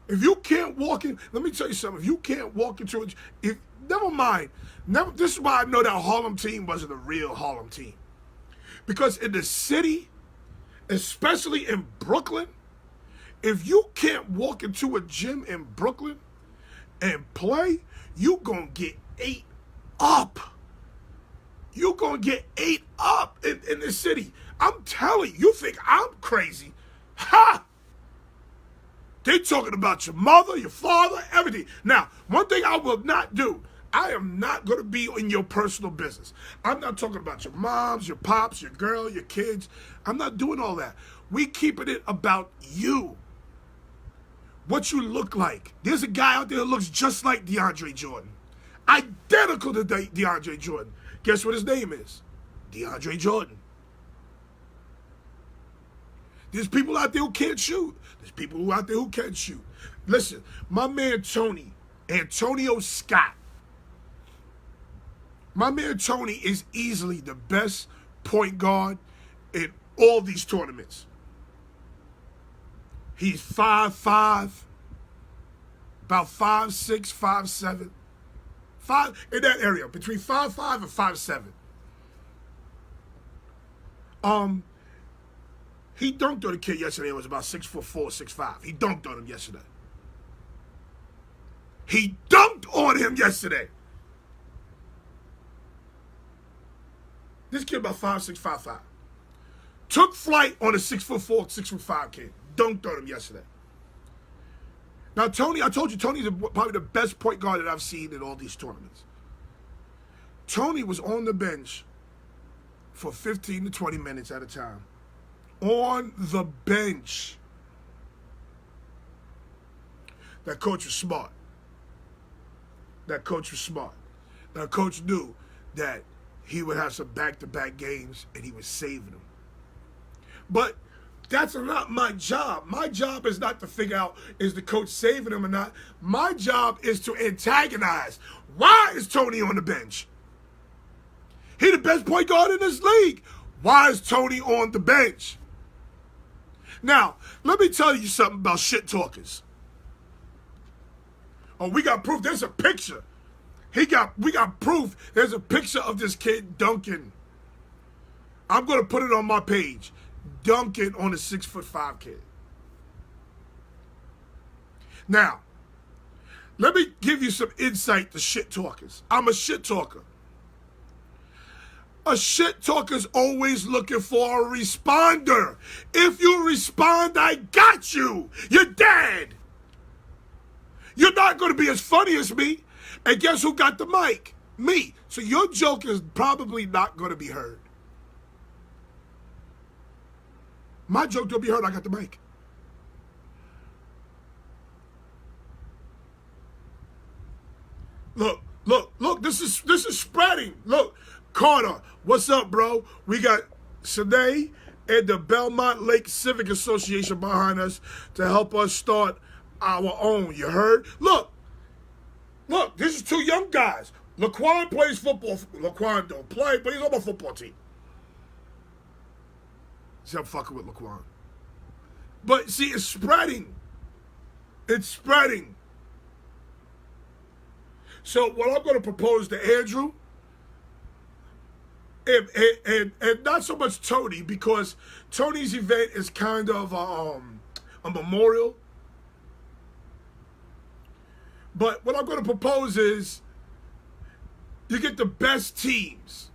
If you can't walk in, let me tell you something. If you can't walk into it, never mind. This is why I know that Harlem team wasn't a real Harlem team. Because in the city, especially in Brooklyn, if you can't walk into a gym in Brooklyn and play, you gonna get ate up. You gonna get ate up in the city. I'm telling you, you think I'm crazy. Ha! They talking about your mother, your father, everything. Now, one thing I will not do, I am not going to be in your personal business. I'm not talking about your moms, your pops, your girl, your kids. I'm not doing all that. We keeping it about you. What you look like. There's a guy out there who looks just like DeAndre Jordan. Identical to DeAndre Jordan. Guess what his name is? DeAndre Jordan. There's people out there who can't shoot. There's people who out there who can shoot. Listen, my man Tony, Antonio Scott. My man Tony is easily the best point guard in all these tournaments. He's 5'5", about 5'6", 5'7", 5 in that area, between 5'5" and 5'7". He dunked on a kid yesterday. It was about 6'4", 6'5". He dunked on him yesterday. He dunked on him yesterday. This kid about 5'6", 5'5". Took flight on a 6'4", 6'5" kid. Dunked on him yesterday. Now, Tony, I told you, Tony's probably the best point guard that I've seen in all these tournaments. Tony was on the bench for 15 to 20 minutes at a time. On the bench. That coach was smart. That coach was smart. That coach knew that he would have some back-to-back games and he was saving them. But that's not my job. My job is not to figure out is the coach saving him or not. My job is to antagonize. Why is Tony on the bench? He the best point guard in this league. Why is Tony on the bench? Now, let me tell you something about shit talkers. Oh, we got proof. There's a picture. We got proof. There's a picture of this kid dunking. I'm going to put it on my page. Dunking on a 6'5" kid. Now, let me give you some insight to shit talkers. I'm a shit talker. A shit talker's always looking for a responder. If you respond, I got you. You're dead. You're not going to be as funny as me. And guess who got the mic? Me. So your joke is probably not going to be heard. My joke don't be heard. I got the mic. Look. Look, this is spreading. Look, Carter, what's up, bro? We got Sade and the Belmont Lake Civic Association behind us to help us start our own. You heard? Look, this is two young guys. Laquan plays football. Laquan don't play, but he's on my football team. See, I'm fucking with Laquan. But see, it's spreading. It's spreading. So what I'm going to propose to Andrew, and not so much Tony, because Tony's event is kind of a memorial. But what I'm going to propose is you get the best teams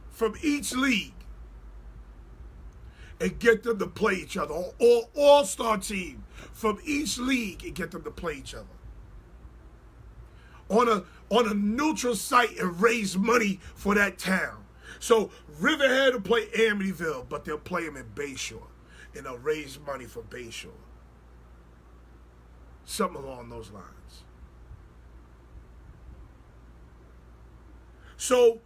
from each league and get them to play each other. Or all-star team from each league and get them to play each other. On a neutral site and raise money for that town. So Riverhead will play Amityville, but they'll play them in Bayshore. And they'll raise money for Bayshore. Something along those lines. So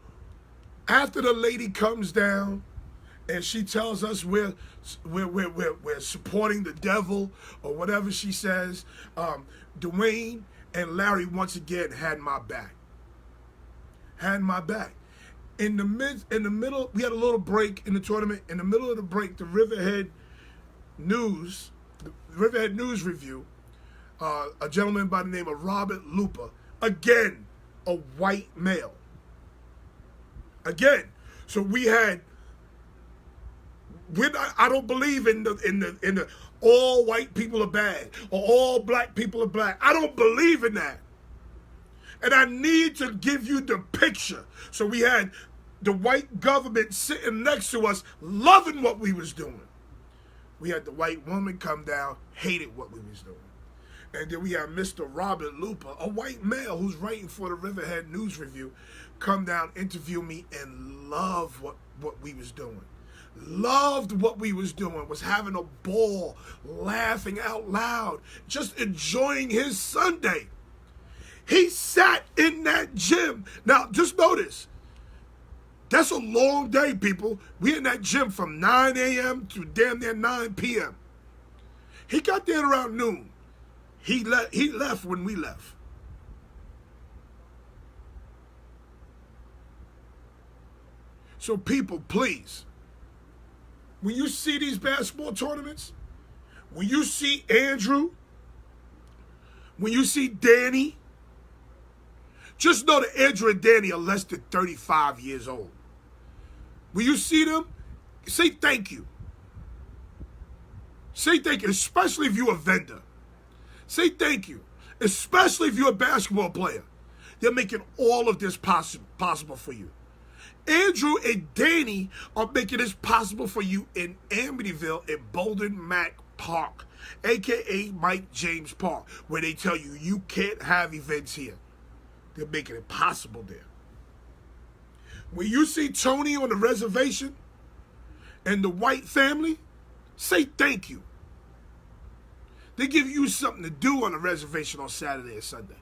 after the lady comes down and she tells us we're supporting the devil or whatever she says, Dwayne and Larry once again had my back. Had my back. In the middle, we had a little break in the tournament. In the middle of the break, the Riverhead News Review, a gentleman by the name of Robert Lupa, again, a white male. Again, so we had. I don't believe in the all white people are bad or all black people are black. I don't believe in that. And I need to give you the picture. So we had the white government sitting next to us, loving what we was doing. We had the white woman come down, hated what we was doing. And then we had Mr. Robert Lupa, a white male who's writing for the Riverhead News Review, come down, interview me, and love what we was doing. Loved what we was doing, was having a ball, laughing out loud, just enjoying his Sunday. He sat in that gym. Now, just notice, that's a long day, people. We in that gym from 9 a.m. to damn near 9 p.m. He got there around noon. He left when we left. So people, please, when you see these basketball tournaments, when you see Andrew, when you see Danny, just know that Andrew and Danny are less than 35 years old. When you see them, say thank you. Say thank you, especially if you're a vendor. Say thank you, especially if you're a basketball player. They're making all of this possible for you. Andrew and Danny are making this possible for you in Amityville in Bolden Mac Park, a.k.a. Mike James Park, where they tell you you can't have events here. They're making it possible there. When you see Tony on the reservation and the white family, say thank you. They give you something to do on the reservation on Saturday and Sunday.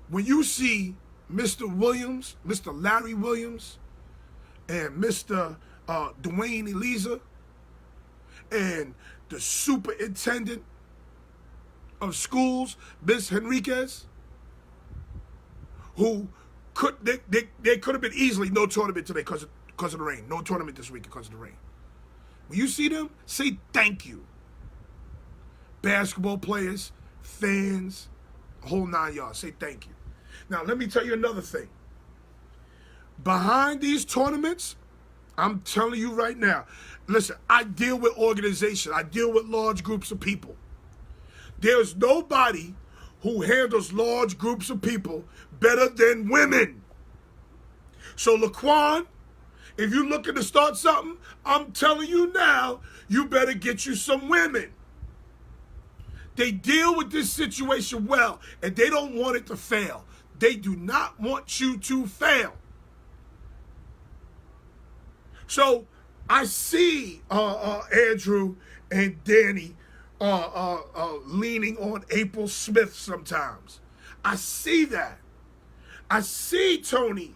When you see Mr. Williams, Mr. Larry Williams, and Mr. Dwayne Eliza, and the superintendent of schools, Ms. Henriquez, who they could have been easily no tournament today because of the rain. No tournament this week because of the rain. When you see them, say thank you. Basketball players, fans, the whole 9 yards, say thank you. Now, let me tell you another thing. Behind these tournaments, I'm telling you right now, listen, I deal with organizations. I deal with large groups of people. There's nobody who handles large groups of people better than women. So, Laquan, if you're looking to start something, I'm telling you now, you better get you some women. They deal with this situation well, and they don't want it to fail. They do not want you to fail. So I see Andrew and Danny leaning on April Smith sometimes. I see that. I see Tony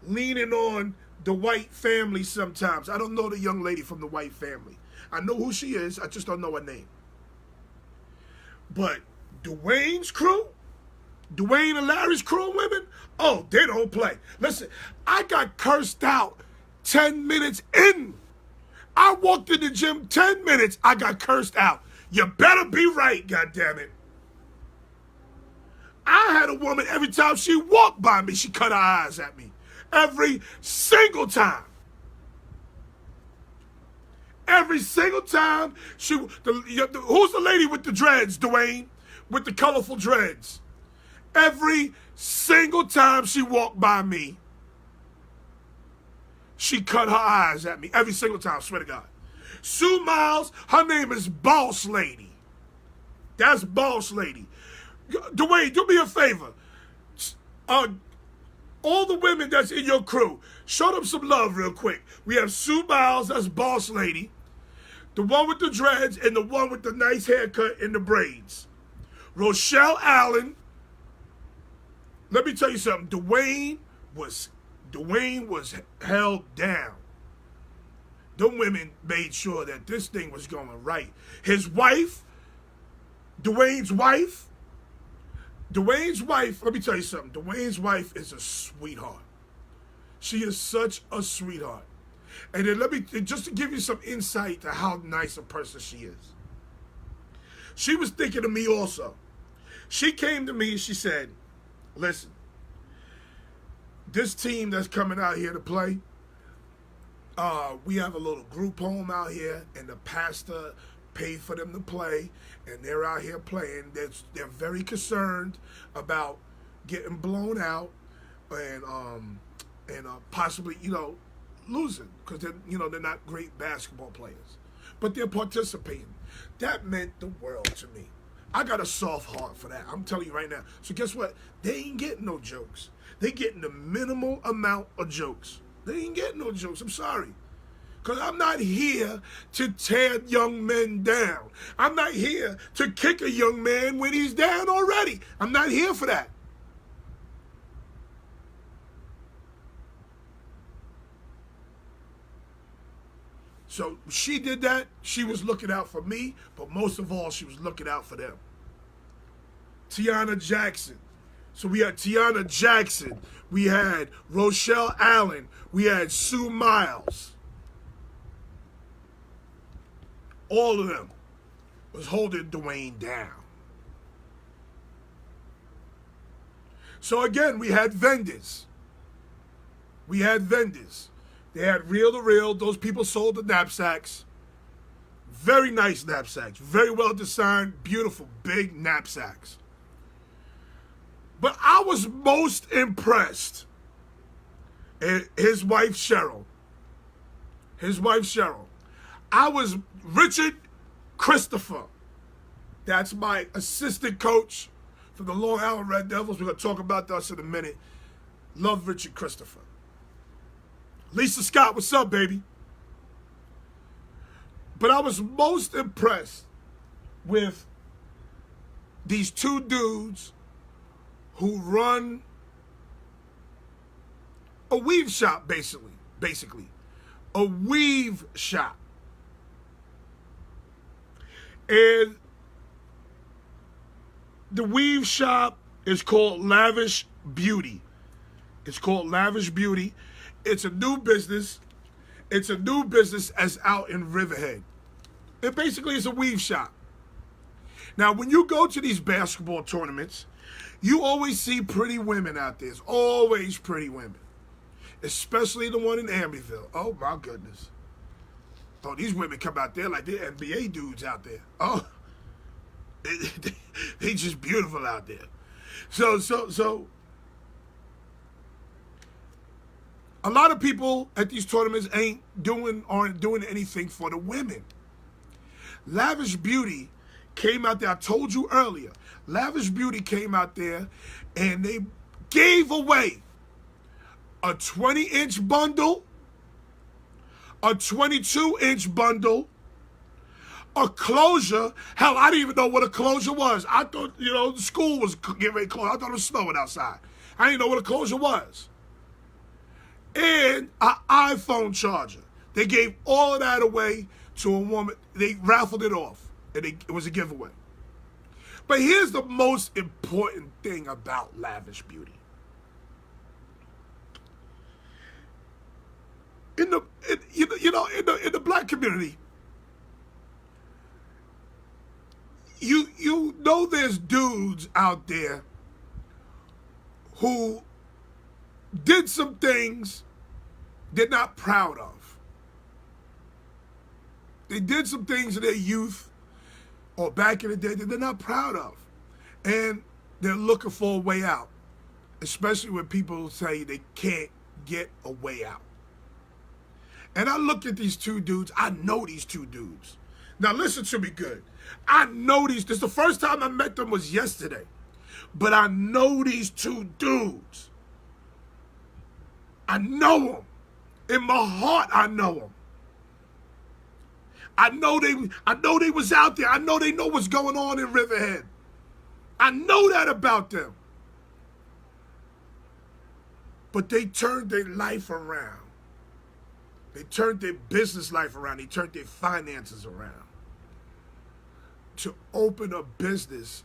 leaning on the White family sometimes. I don't know the young lady from the White family. I know who she is. I just don't know her name. But Dwayne's crew, Dwayne and Larry's crew of women, oh, they don't play. Listen, I got cursed out 10 minutes in. I walked in the gym 10 minutes, I got cursed out. You better be right, goddammit. I had a woman, every time she walked by me, she cut her eyes at me. Every single time. Every single time. Who's the lady with the dreads, Dwayne? With the colorful dreads. Every single time she walked by me, she cut her eyes at me. Every single time, I swear to God. Sue Miles, her name is Boss Lady. That's Boss Lady. Dwayne, do me a favor. All the women that's in your crew, show them some love real quick. We have Sue Miles, that's Boss Lady. The one with the dreads and the one with the nice haircut and the braids. Rochelle Allen. Let me tell you something. Dwayne was held down. Them women made sure that this thing was going right. His wife, Dwayne's wife, let me tell you something. Dwayne's wife is a sweetheart. She is such a sweetheart. And then just to give you some insight to how nice a person she is. She was thinking of me also. She came to me and she said, listen, this team that's coming out here to play, we have a little group home out here, and the pastor paid for them to play, and they're out here playing. They're very concerned about getting blown out and possibly, losing because they're not great basketball players, but they're participating. That meant the world to me. I got a soft heart for that. I'm telling you right now. So guess what? They ain't getting no jokes. They getting the minimal amount of jokes. They ain't getting no jokes. I'm sorry. Because I'm not here to tear young men down. I'm not here to kick a young man when he's down already. I'm not here for that. So she did that. She was looking out for me, but most of all, she was looking out for them. Tiana Jackson. So we had Tiana Jackson. We had Rochelle Allen. We had Sue Miles. All of them was holding Dwayne down. So again, we had vendors. They had reel to reel. Those people sold the knapsacks. Very nice knapsacks. Very well designed, beautiful, big knapsacks. But I was most impressed. His wife, Cheryl. I was Richard Christopher. That's my assistant coach for the Long Island Red Devils. We're going to talk about that in a minute. Love Richard Christopher. Lisa Scott, what's up, baby? But I was most impressed with these two dudes who run a weave shop, basically. A weave shop. And the weave shop is called Lavish Beauty. It's a new business. It's a new business as out in Riverhead. It basically is a weave shop. Now, when you go to these basketball tournaments, you always see pretty women out there. It's always pretty women. Especially the one in Amityville. Oh, my goodness. Oh, these women come out there like they're NBA dudes out there. Oh, they just beautiful out there. So, a lot of people at these tournaments aren't doing anything for the women. Lavish Beauty came out there. I told you earlier. Lavish Beauty came out there and they gave away a 20-inch bundle, a 22-inch bundle, A closure? Hell, I didn't even know what a closure was. I thought, the school was getting ready to close. I thought it was snowing outside. I didn't know what a closure was. And an iPhone charger. They gave all of that away to a woman. They raffled it off, and it was a giveaway. But here's the most important thing about Lavish Beauty. In the black community, you know there's dudes out there who did some things they're not proud of. They did some things in their youth or back in the day that they're not proud of. And they're looking for a way out, especially when people say they can't get a way out. And I look at these two dudes. I know these two dudes. Now listen to me good. I know this is the first time I met them was yesterday. But I know these two dudes. I know them. In my heart, I know them. I know they was out there. I know they know what's going on in Riverhead. I know that about them. But they turned their life around. They turned their business life around. They turned their finances around to open a business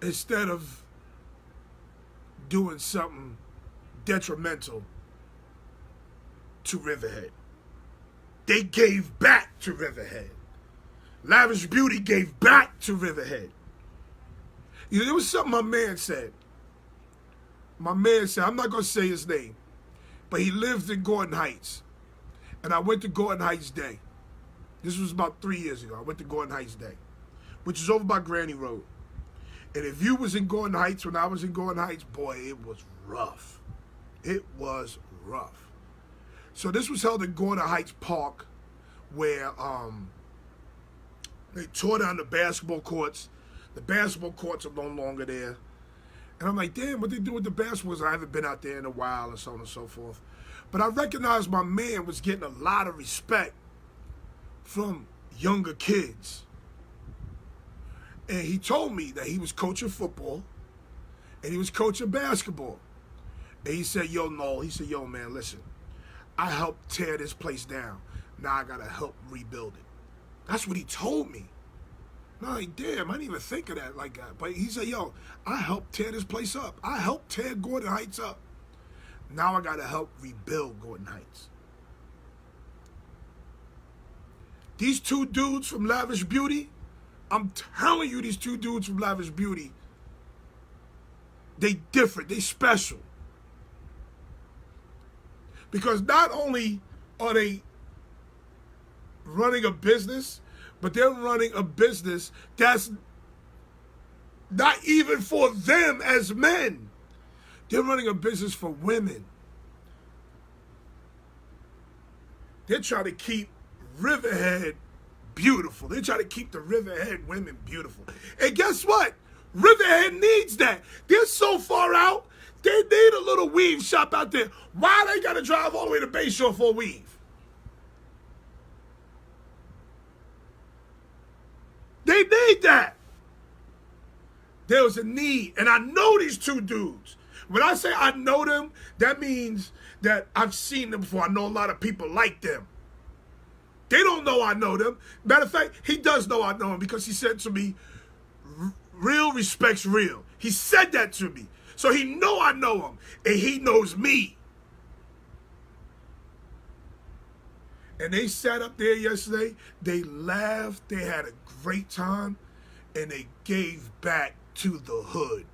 instead of doing something detrimental to Riverhead. They gave back to Riverhead. Lavish Beauty gave back to Riverhead. There was something my man said. My man said, I'm not going to say his name, but he lives in Gordon Heights. And I went to Gordon Heights Day. This was about 3 years ago. I went to Gordon Heights Day, which is over by Granny Road. And if you was in Gordon Heights when I was in Gordon Heights, boy, it was rough. It was rough. So this was held in Gordon Heights Park, where they tore down the basketball courts. The basketball courts are no longer there. And I'm like, damn, what they do with the basketballs? I haven't been out there in a while and so on and so forth. But I recognized my man was getting a lot of respect from younger kids. And he told me that he was coaching football and he was coaching basketball. And he said, yo, Noel, he said, yo, man, listen, I helped tear this place down. Now I got to help rebuild it. That's what he told me. And I'm like, damn, I didn't even think of that like that. But he said, yo, I helped tear this place up. I helped tear Gordon Heights up. Now I got to help rebuild Gordon Heights. These two dudes from Lavish Beauty, I'm telling you, these two dudes from Lavish Beauty, they different, they special. Because not only are they running a business, but they're running a business that's not even for them as men. They're running a business for women. They're trying to keep Riverhead beautiful. They're trying to keep the Riverhead women beautiful. And guess what? Riverhead needs that. They're so far out, they need a little weave shop out there. Why they got to drive all the way to Bayshore for a weave? They need that. There was a need. And I know these two dudes. When I say I know them, that means that I've seen them before. I know a lot of people like them. They don't know I know them. Matter of fact, he does know I know him because he said to me, real respect's real. He said that to me. So he know I know him, and he knows me. And they sat up there yesterday. They laughed. They had a great time, and they gave back to the hood.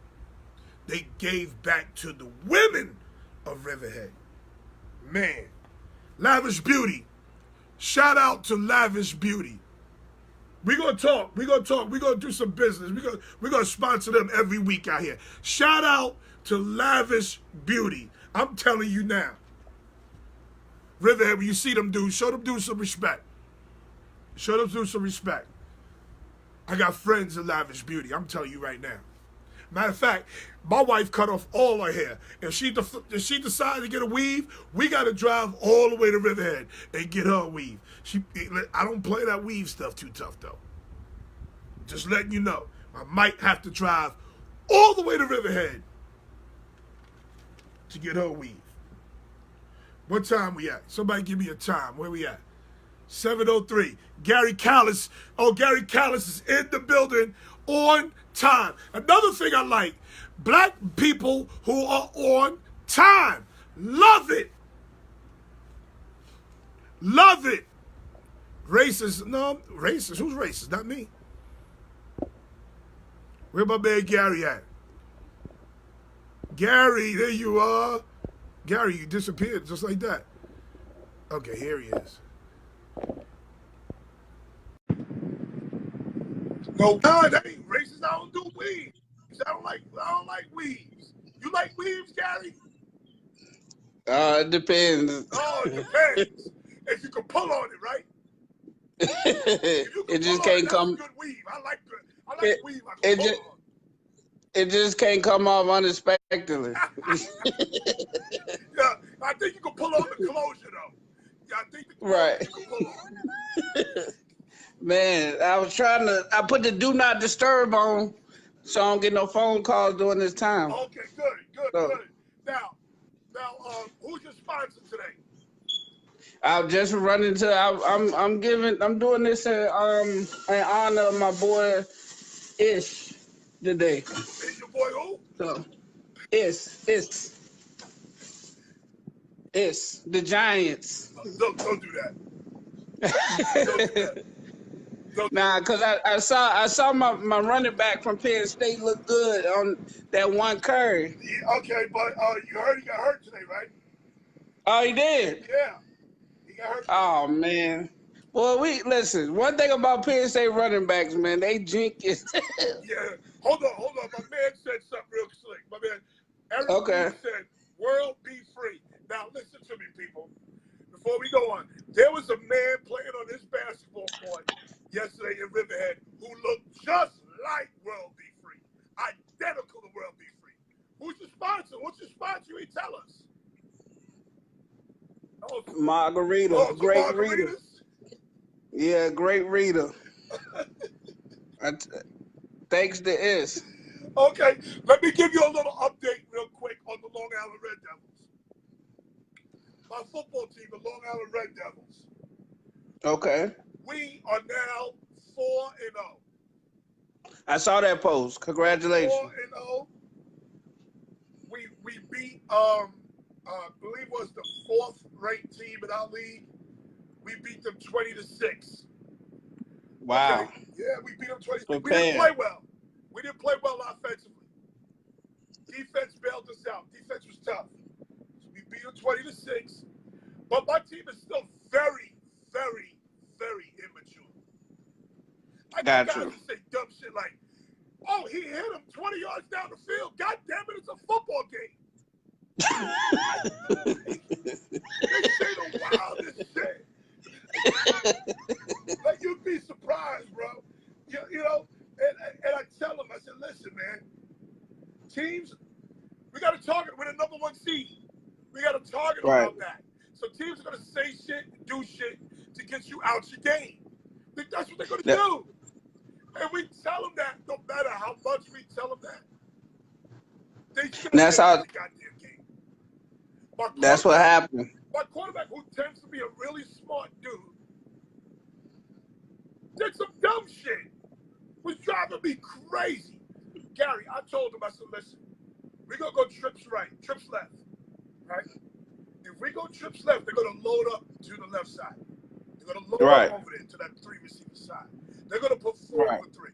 They gave back to the women of Riverhead. Man, Lavish Beauty. Shout out to Lavish Beauty. We're going to talk. We're going to talk. We're going to do some business. We're going to sponsor them every week out here. Shout out to Lavish Beauty. I'm telling you now. Riverhead, when you see them dudes, show them dudes some respect. Show them dudes some respect. I got friends in Lavish Beauty. I'm telling you right now. Matter of fact, my wife cut off all her hair. If she decides to get a weave, we got to drive all the way to Riverhead and get her a weave. I don't play that weave stuff too tough though. Just letting you know, I might have to drive all the way to Riverhead to get her a weave. What time we at? Somebody give me a time. Where we at? 7:03. Gary Callis. Oh, Gary Callis is in the building on time. Another thing I like, black people who are on time. Love it. Love it. Racist. No, racist. Who's racist? Not me. Where my man Gary at? Gary, there you are. Gary, you disappeared just like that. Okay, here he is. No, that ain't racist. I don't do weaves. I don't like weaves. You like weaves, Gary? It depends. Oh, it depends. If you can pull on it, right? It just can't come. Good weave. I like weave. It just can't come off unexpectedly. Yeah, I think you can pull on the closure though. Yeah, I think right. You can pull on. Man, I put the do not disturb on so I don't get no phone calls during this time. Okay, good. Now, who's your sponsor today? I'm just running to. I'm doing this in honor of my boy Ish today. Is your boy who? So, Ish the Giants. Don't do that. Don't do that. Nah, cause I saw my running back from Penn State look good on that one curry. Yeah, okay, but you heard he got hurt today, right? Oh, he did? Yeah. He got hurt. Oh man. Well, listen. One thing about Penn State running backs, man, they jink it. Yeah. Hold on. My man said something real slick. My man Eric said, "World be free." Now listen to me, people. Before we go on, there was a man playing on this basketball court yesterday in Riverhead who looked just like World Be Free. Identical to World Be Free. Who's your sponsor? What's your sponsor? You tell us. Margarita. Oh, great reader. Yeah, great reader. Thanks to S. Okay, let me give you a little update real quick on the Long Island Red Devils. My football team, the Long Island Red Devils. Okay. We are now 4-0. I saw that post. Congratulations. 4-0. We beat I believe it was the 4th ranked team in our league. We beat them 20-6. Wow. Okay? Yeah, we beat them 20-6. Prepare. We didn't play well. We didn't play well offensively. Defense bailed us out. Defense was tough. So we beat them 20-6. But my team is still very, very, very immature. I got guys who say dumb shit like, "Oh, he hit him 20 yards down the field. God damn it, it's a football game." They say the wildest shit. Like, you'd be surprised, bro. You know, and I tell them, I said, "Listen, man, teams, we got to target. We're the number 1 seed. We got to target about that. So teams are going to say shit, do shit to get you out your game. That's what they're going to do. And we tell them that no matter how much we tell them that. They should have the goddamn game. That's what happened. My quarterback, who tends to be a really smart dude, did some dumb shit. Was driving me crazy. Gary, I told him, I said, "Listen, we're going to go trips right, trips left, right? If we go trips left, they're going to load up to the left side. They're going to load up over there to that 3 receiver side. They're going to put 4 for 3.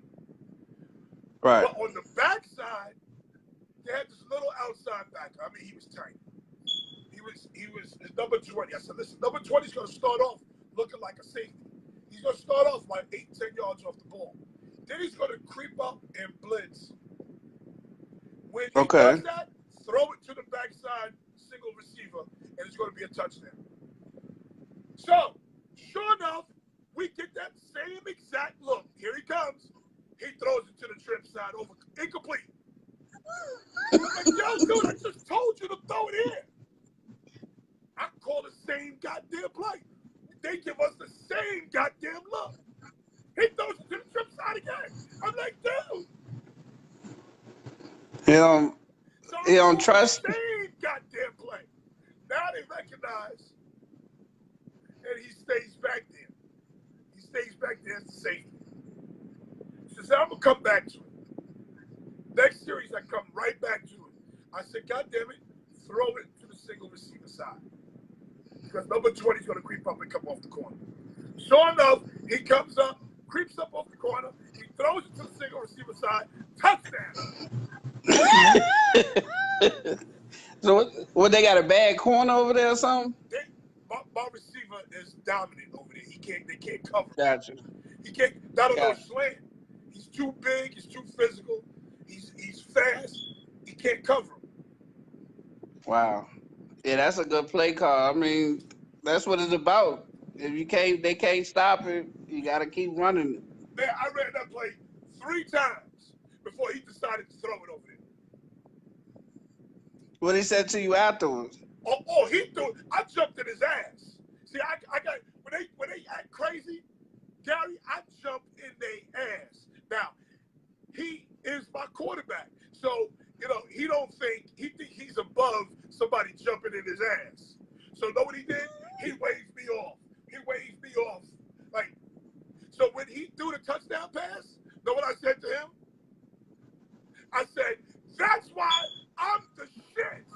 Right. But on the back side, they had this little outside backer. I mean, he was tiny. He was number 20. I said, "Listen, number 20 is going to start off looking like a safety. He's going to start off like 8-10 yards off the ball. Then he's going to creep up and blitz. When he does that, throw it to the backside, single receiver, and it's going to be a touchdown." So, sure enough, we get that same exact look. Here he comes. He throws it to the trip side over, incomplete. I'm like, yo, dude, I just told you to throw it in. I call the same goddamn play. They give us the same goddamn look. He throws it to the trip side again. I'm like, dude. You So don't I'm trust. the same goddamn play. Now they recognize, and he stays back there. He stays back there as the safety. He says, I'm going to come back to it. Next series, I come right back to it. I said, God damn it, throw it to the single receiver side. Because number 20 is going to creep up and come off the corner. Sure enough, he comes up, creeps up off the corner, he throws it to the single receiver side, touchdown. So what? They got a bad corner over there or something? My receiver is dominant over there. They can't cover him. Gotcha. He can't. Not on no Gotcha. slant. He's too big. He's too physical. He's fast. He can't cover him. Wow. Yeah, that's a good play call. I mean, that's what it's about. If they can't stop it. You got to keep running it. Man, I ran that play 3 times before he decided to throw it over there. What he said to you afterwards? Oh, he threw it. I jumped in his ass. See, I got when they act crazy, Gary, I jump in their ass. Now, he is my quarterback, so he don't think he's above somebody jumping in his ass. So know what he did? He waved me off. Like, so when he threw the touchdown pass, know what I said to him? I said, that's why I'm the shit.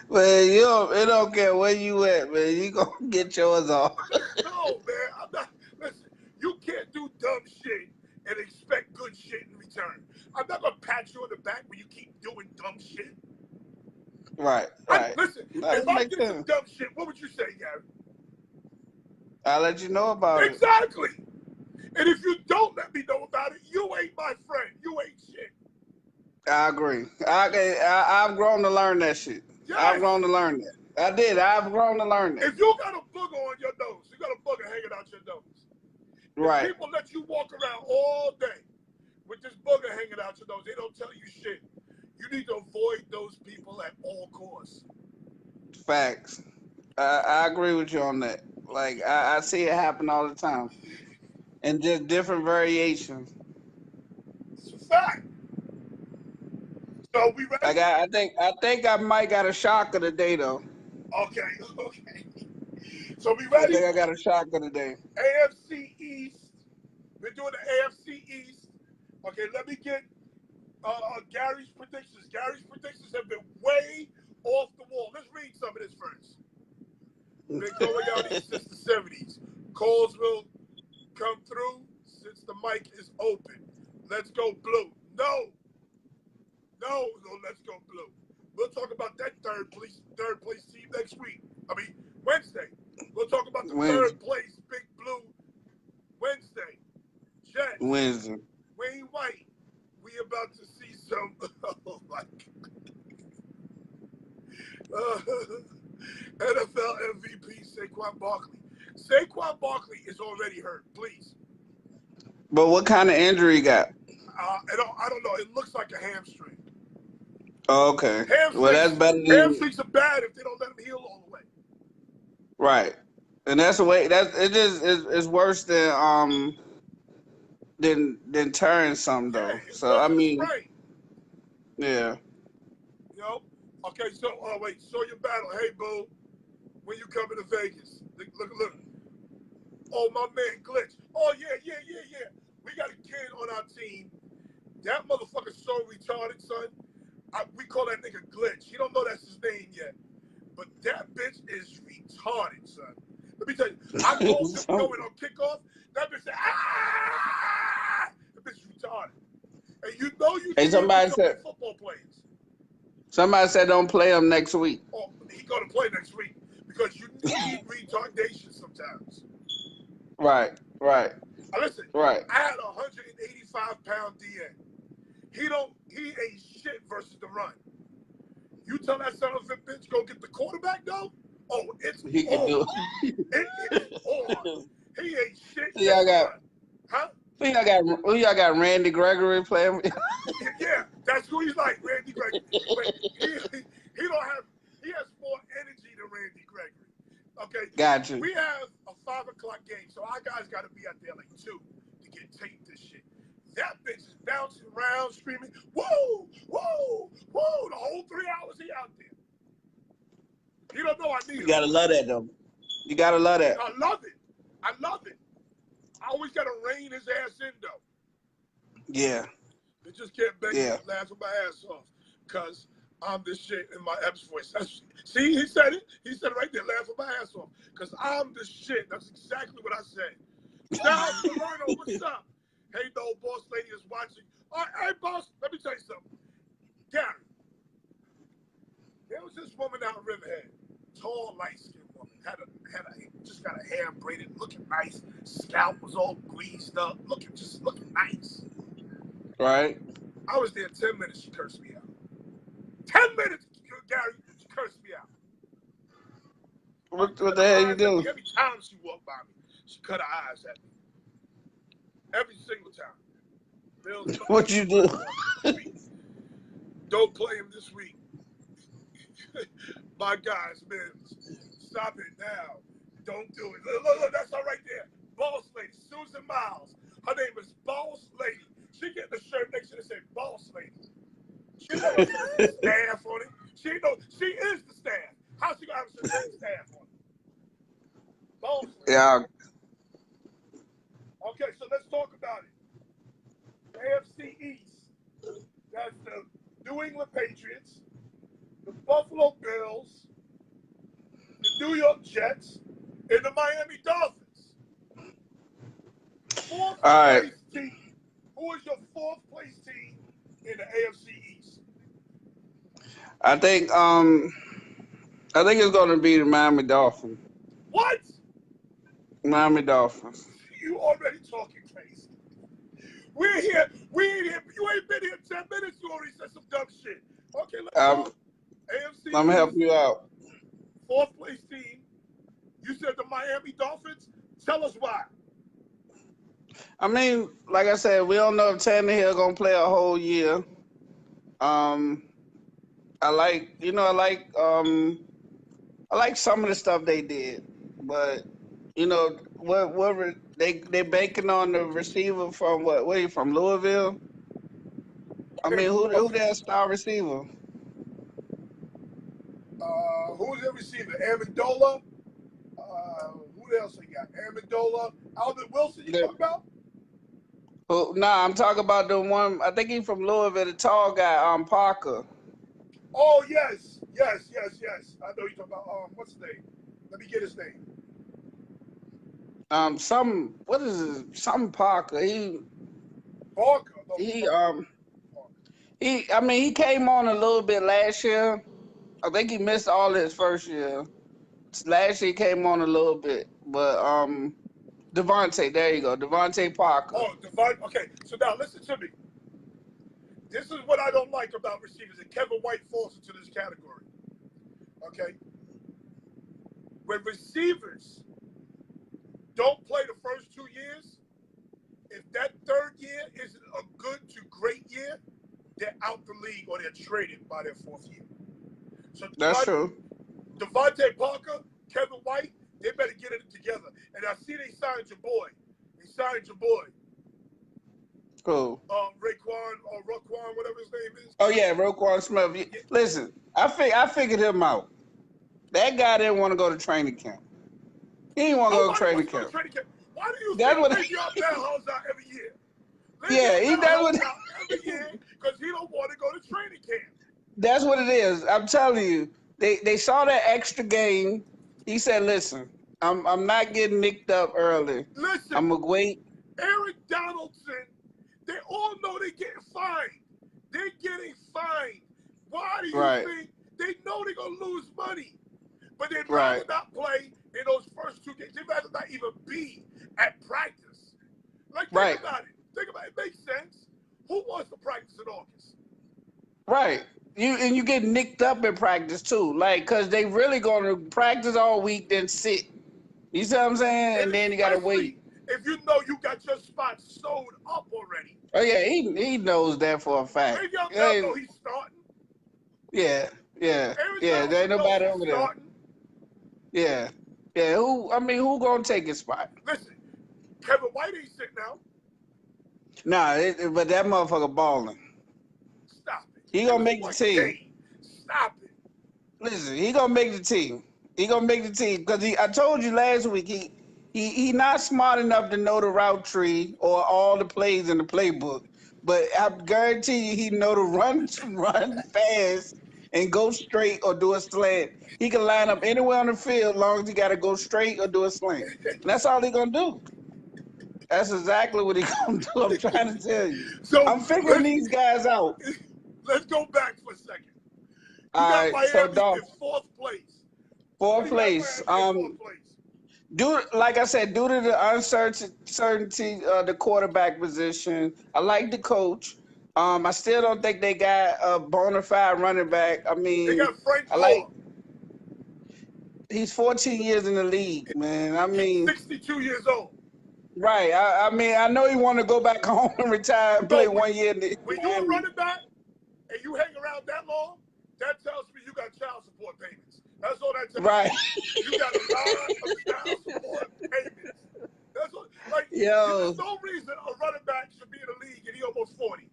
Man, it don't care where you at, man. You gonna get yours off. No, man, I'm not. Listen, you can't do dumb shit and expect good shit in return. I'm not gonna pat you on the back when you keep doing dumb shit. Right. Listen, No, if I did some dumb shit, what would you say, Gary? I'll let you know about it. Exactly. And if you don't let me know about it, you ain't my friend. You ain't shit. I agree. I've grown to learn that shit. Yes. I've grown to learn that. I did. I've grown to learn that. If you got a booger on your nose, you got a booger hanging out your nose. Right. If people let you walk around all day with this booger hanging out your nose, they don't tell you shit. You need to avoid those people at all costs. Facts. I agree with you on that. Like I see it happen all the time, and just different variations. It's a fact. So we ready? I think I might got a shocker today though. Okay. So we ready? I think I got a shocker today. AFC East. We're doing the AFC East. Okay, let me get Gary's predictions. Gary's predictions have been way off the wall. Let's read some of this first. Been going out east since the 70s. Calls will come through since the mic is open. Let's go blue. No, let's go blue. We'll talk about that third place team next week. Wednesday. We'll talk about the third place Big Blue Wednesday. Jets. Wednesday. Wayne White. We about to see some. Oh my God. NFL MVP Saquon Barkley. Saquon Barkley is already hurt. Please. But what kind of injury he got? I don't know. It looks like a hamstring. Oh, okay. Well, that's better than hamstrings are bad if they don't let them heal all the way. Right, and that's the way. It's worse than tearing something though. Yeah, so I mean, right. Yeah. Okay. So wait. Show your battle. Hey, boo. When you coming to Vegas? Look. Oh, my man, Glitch. Oh yeah. We got a kid on our team. That motherfucker's so retarded, son. We call that nigga Glitch. He don't know that's his name yet. But that bitch is retarded, son. Let me tell you, I told him going on kickoff, that bitch said, ah! That bitch is retarded. And you know you Hey, somebody said football players. Somebody said don't play him next week. Oh, he's going to play next week because you need retardation sometimes. Right. Now listen, right. I had a 185-pound DN. He ain't shit versus the run. You tell that son of a bitch go get the quarterback though? Oh, it's he on. Can do It is on. He ain't shit. See, I got Who y'all got? Randy Gregory playing? Yeah, that's who he's like, Randy Gregory. But he don't have. He has more energy than Randy Gregory. Okay. Gotcha. We have a 5 o'clock game, so our guys got to be out there like 2 to get taped this shit. That bitch is bouncing around, screaming, "Woo, woo, woo!" The whole 3 hours he out there. He don't know I need him. You gotta love that though. You gotta love that. I love it. I love it. I always gotta rein his ass in though. Yeah. They just can't beg Yeah. me to laugh my ass off because I'm the shit in my Epps voice. See, he said it. He said it right there, laughing my ass off because I'm the shit. That's exactly what I said. Now, Salerno, what's up? Hey, no, boss lady is watching. All right, hey, boss, let me tell you something. Gary, there was this woman out in Riverhead, tall, light-skinned woman, just got her hair braided, looking nice. Scalp was all greased up, looking nice. Right. I was there 10 minutes. She cursed me out. 10 minutes, Gary. She cursed me out. What the hell you doing? Every time she walked by me, she cut her eyes at me. Every single time. Bills, What you do? Don't play him this week. My guys, man, stop it now. Don't do it. Look, that's all right there. Boss lady, Susan Miles. Her name is Boss Lady. She get the shirt next to it and say Boss Lady. She knows the staff on it. She is the staff. How she gonna have some staff on it? Boss Lady. Yeah. Okay, so let's talk about it. AFC East. That's the New England Patriots, the Buffalo Bills, the New York Jets, and the Miami Dolphins. Fourth place team. Who is your 4th place team in the AFC East? I think it's gonna be the Miami Dolphins. What? Miami Dolphins. You already talking crazy. We're here. We ain't here. You ain't been here 10 minutes. You already said some dumb shit. Okay, let's go. AFC. I'm gonna help you out. 4th place team. You said the Miami Dolphins. Tell us why. I mean, like I said, we don't know if Tannehill gonna play a whole year. I like some of the stuff they did, but what they banking on the receiver from what? Where you from? Louisville? I mean, who their star receiver? Who's their receiver? Amendola. Who else they got? Amendola. Albert Wilson. You talking about? Nah, I'm talking about the one. I think he's from Louisville. The tall guy, Parker. Oh yes. I know you're talking about. What's his name? Let me get his name. What is his? Some Parker. Parker. He came on a little bit last year. I think he missed all his first year. Last year he came on a little bit, but Devontae, there you go, Devontae Parker. Oh, Devontae. Okay, so now listen to me. This is what I don't like about receivers, and Kevin White falls into this category. Okay, when receivers don't play the first 2 years, if that 3rd year isn't a good to great year, they're out the league or they're traded by their 4th year. So that's true. Devontae Parker, Kevin White, they better get it together. And I see they signed your boy. Cool. Raquan or Raquan, whatever his name is. Oh yeah, Roquan Smith. Yeah. Listen, I figured him out. That guy didn't want to go to training camp. He didn't want to go to training camp. Why do you think Le'Veon Bell holds out every year? He does every year because he don't want to go to training camp. That's what it is. I'm telling you. They saw that extra game. He said, "Listen, I'm not getting nicked up early. Listen, I'm gonna wait." Eric Donaldson, they all know they're getting fined. They're getting fined. Why do you think they know they're gonna lose money? But they'd rather not play in those first 2 games. They'd rather not even be at practice. Like think about it. It makes sense. Who wants to practice in August? Right. You get nicked up in practice too, like, cause they really gonna practice all week, then sit. You see what I'm saying? And then you gotta wait. if you know you got your spot sold up already. Oh yeah, he knows that for a fact. Maybe I'll Hey, know he's starting. yeah, yeah, Aaron yeah. There Donaldson ain't knows nobody he's over there. starting. Yeah, yeah. Who gonna take his spot? Listen, Kevin White ain't sitting out. Nah, but that motherfucker balling. Stop it. He It gonna was make the one team. game. Stop it. Listen, he gonna make the team. He gonna make the team because I told you last week he not smart enough to know the route tree or all the plays in the playbook. But I guarantee you he know to run fast and go straight or do a slant. He can line up anywhere on the field as long as he got to go straight or do a slant. And that's all he gonna do. That's exactly what he gonna do. I'm trying to tell you. So I'm figuring these guys out. let's go back for a second. You All got right, so Miami dog, in fourth place. fourth What do you got place. Miami in fourth place? Like I said, due to the uncertainty of the quarterback position, I like the coach. I still don't think they got a bona fide running back. I They mean, got Frank I like Gore. he's 14 years in the league, man. I He's mean, 62 years old. right. I mean, I know he want to go back home and retire and play No, 1 year. when you're a running back and you hang around that long, that tells me you got child support payments. That's all that tells Right. me. You got a lot of child support payments. That's what, like, Yo, there's no reason a running back should be in the league and he almost 40.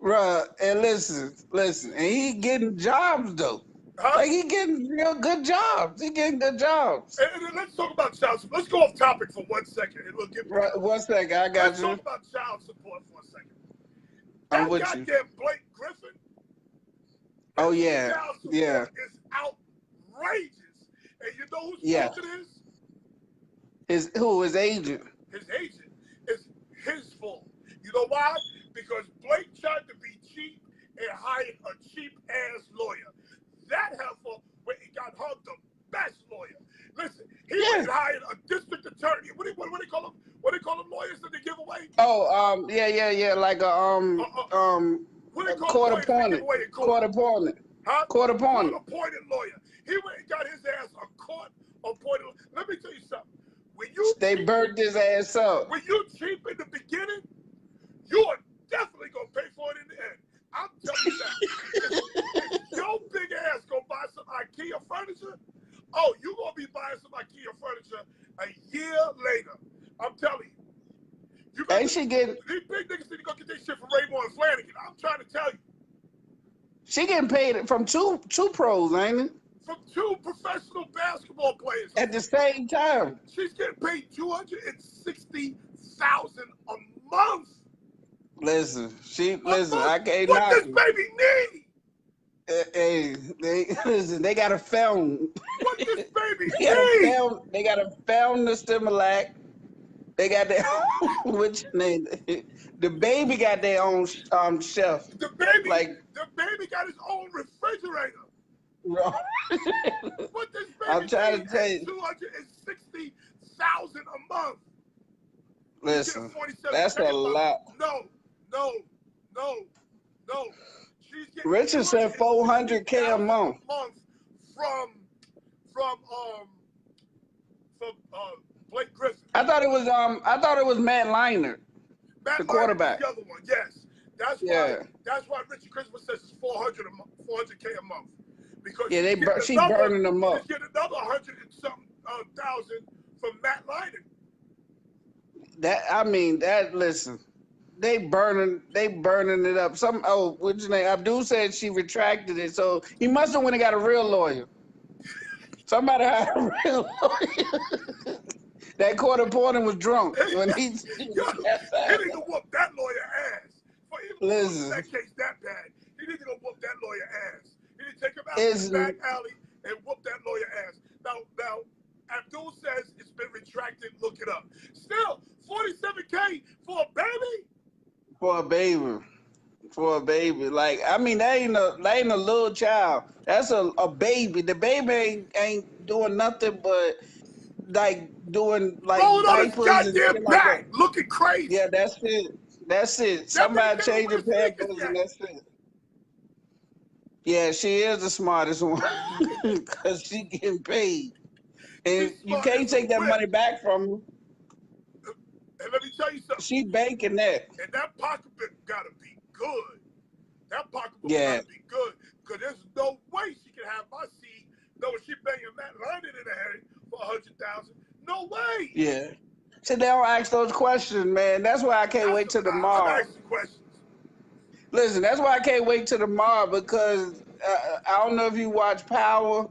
bruh, and listen, and he getting jobs though. Huh? Like he getting real good jobs. He getting good jobs. And then let's talk about child support. Let's go off topic for 1 second and we'll get back. Right, 1 second, I got Let's you. talk about child support for a second. I'm That with you. goddamn Blake Griffin. Oh yeah, Child support yeah, is outrageous. And you know whose yeah. fault it is? His agent. His agent. It's his fault. You know why? Because Blake tried to be cheap and hired a cheap ass lawyer. That heifer, when he got her the best lawyer. Listen, he went and hired a district attorney. What do they call them? What do they call them lawyers that they give away? Oh, yeah, like a What do they call court lawyers that give appointed. away in court? Court appointed. Huh? Court appointed. Court appointed lawyer. He went and got his ass a court appointed. Let me tell you something. When you They burnt his ass up. when you cheap in the beginning, you are definitely gonna pay for it in the end. I'm telling you that. If your big ass gonna buy some IKEA furniture, oh, you gonna be buying some IKEA furniture a year later. I'm telling you. You Ain't she getting? These big niggas need to go get their shit from Raymond and Flanagan. I'm trying to tell you. She getting paid from two pros, ain't it? From 2 professional basketball players. At the same time. She's getting paid $260,000 a month. Listen, Listen, I can't what knock this it. baby need? Hey, they got a film. What this baby They got a need? film. They got a film the Stimulac. They got their own, which name? The baby got their own chef. The baby got his own refrigerator. What this baby I'm trying to need tell is you. $260,000 a month. Listen, She's getting that's a lot. No. She's getting Richard said $400K a month. from Blake Griffin. I thought it was Matt Leinart, the quarterback. The other one, yes. That's why Richard Christmas says it's $400K a month. Because she burning them up. She's getting another 100 and something thousand from Matt Leinart. Listen, they burning it up. What's his name? Abdul said she retracted it, so he must have went and got a real lawyer. Somebody had a real lawyer. That court appointed was drunk when he need to whoop that lawyer ass. For even that case that bad, he need to go whoop that lawyer ass. He need to take him out to the back alley and whoop that lawyer ass. Now, Abdul says it's been retracted. Look it up. Still, $47K for a baby. For a baby. Like, I mean, that ain't a little child. That's a baby. The baby ain't doing nothing but like doing like rolling on his diapers and goddamn shit back, like that. looking crazy. Yeah, that's it. Somebody change the pampers and that's it. Yeah, she is the smartest one because she getting paid. And you can't take that money back from her. And let me tell you something. She banking that. And that pocketbook gotta be good. That pocketbook Yeah. gotta be good. Because there's no way she can have my seed knowing she banging Matt London in the head for $100,000. No way. Yeah. So they don't ask those questions, man. That's why I can't wait till I'm tomorrow. asking questions. Listen, that's why I can't wait till tomorrow because I don't know if you watch Power.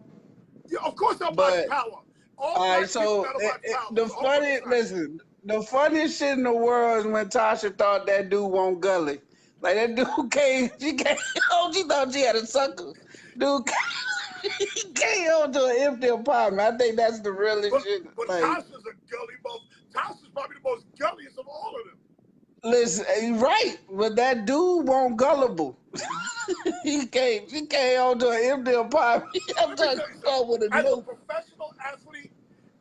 Yeah, of course I watch But Power. All all right, black people so gotta watch Power. the funniest shit in the world is when Tasha thought that dude won't gully. Like that dude came, she thought she had a sucker. Dude he came on to an empty apartment. I think that's the realest shit. But Like, Tasha's a gully most. Tasha's probably the most gulliest of all of them. listen, right, but that dude won't gullible. She came on to an empty apartment. I'm Let me talking tell you about with a something. As a no. professional athlete,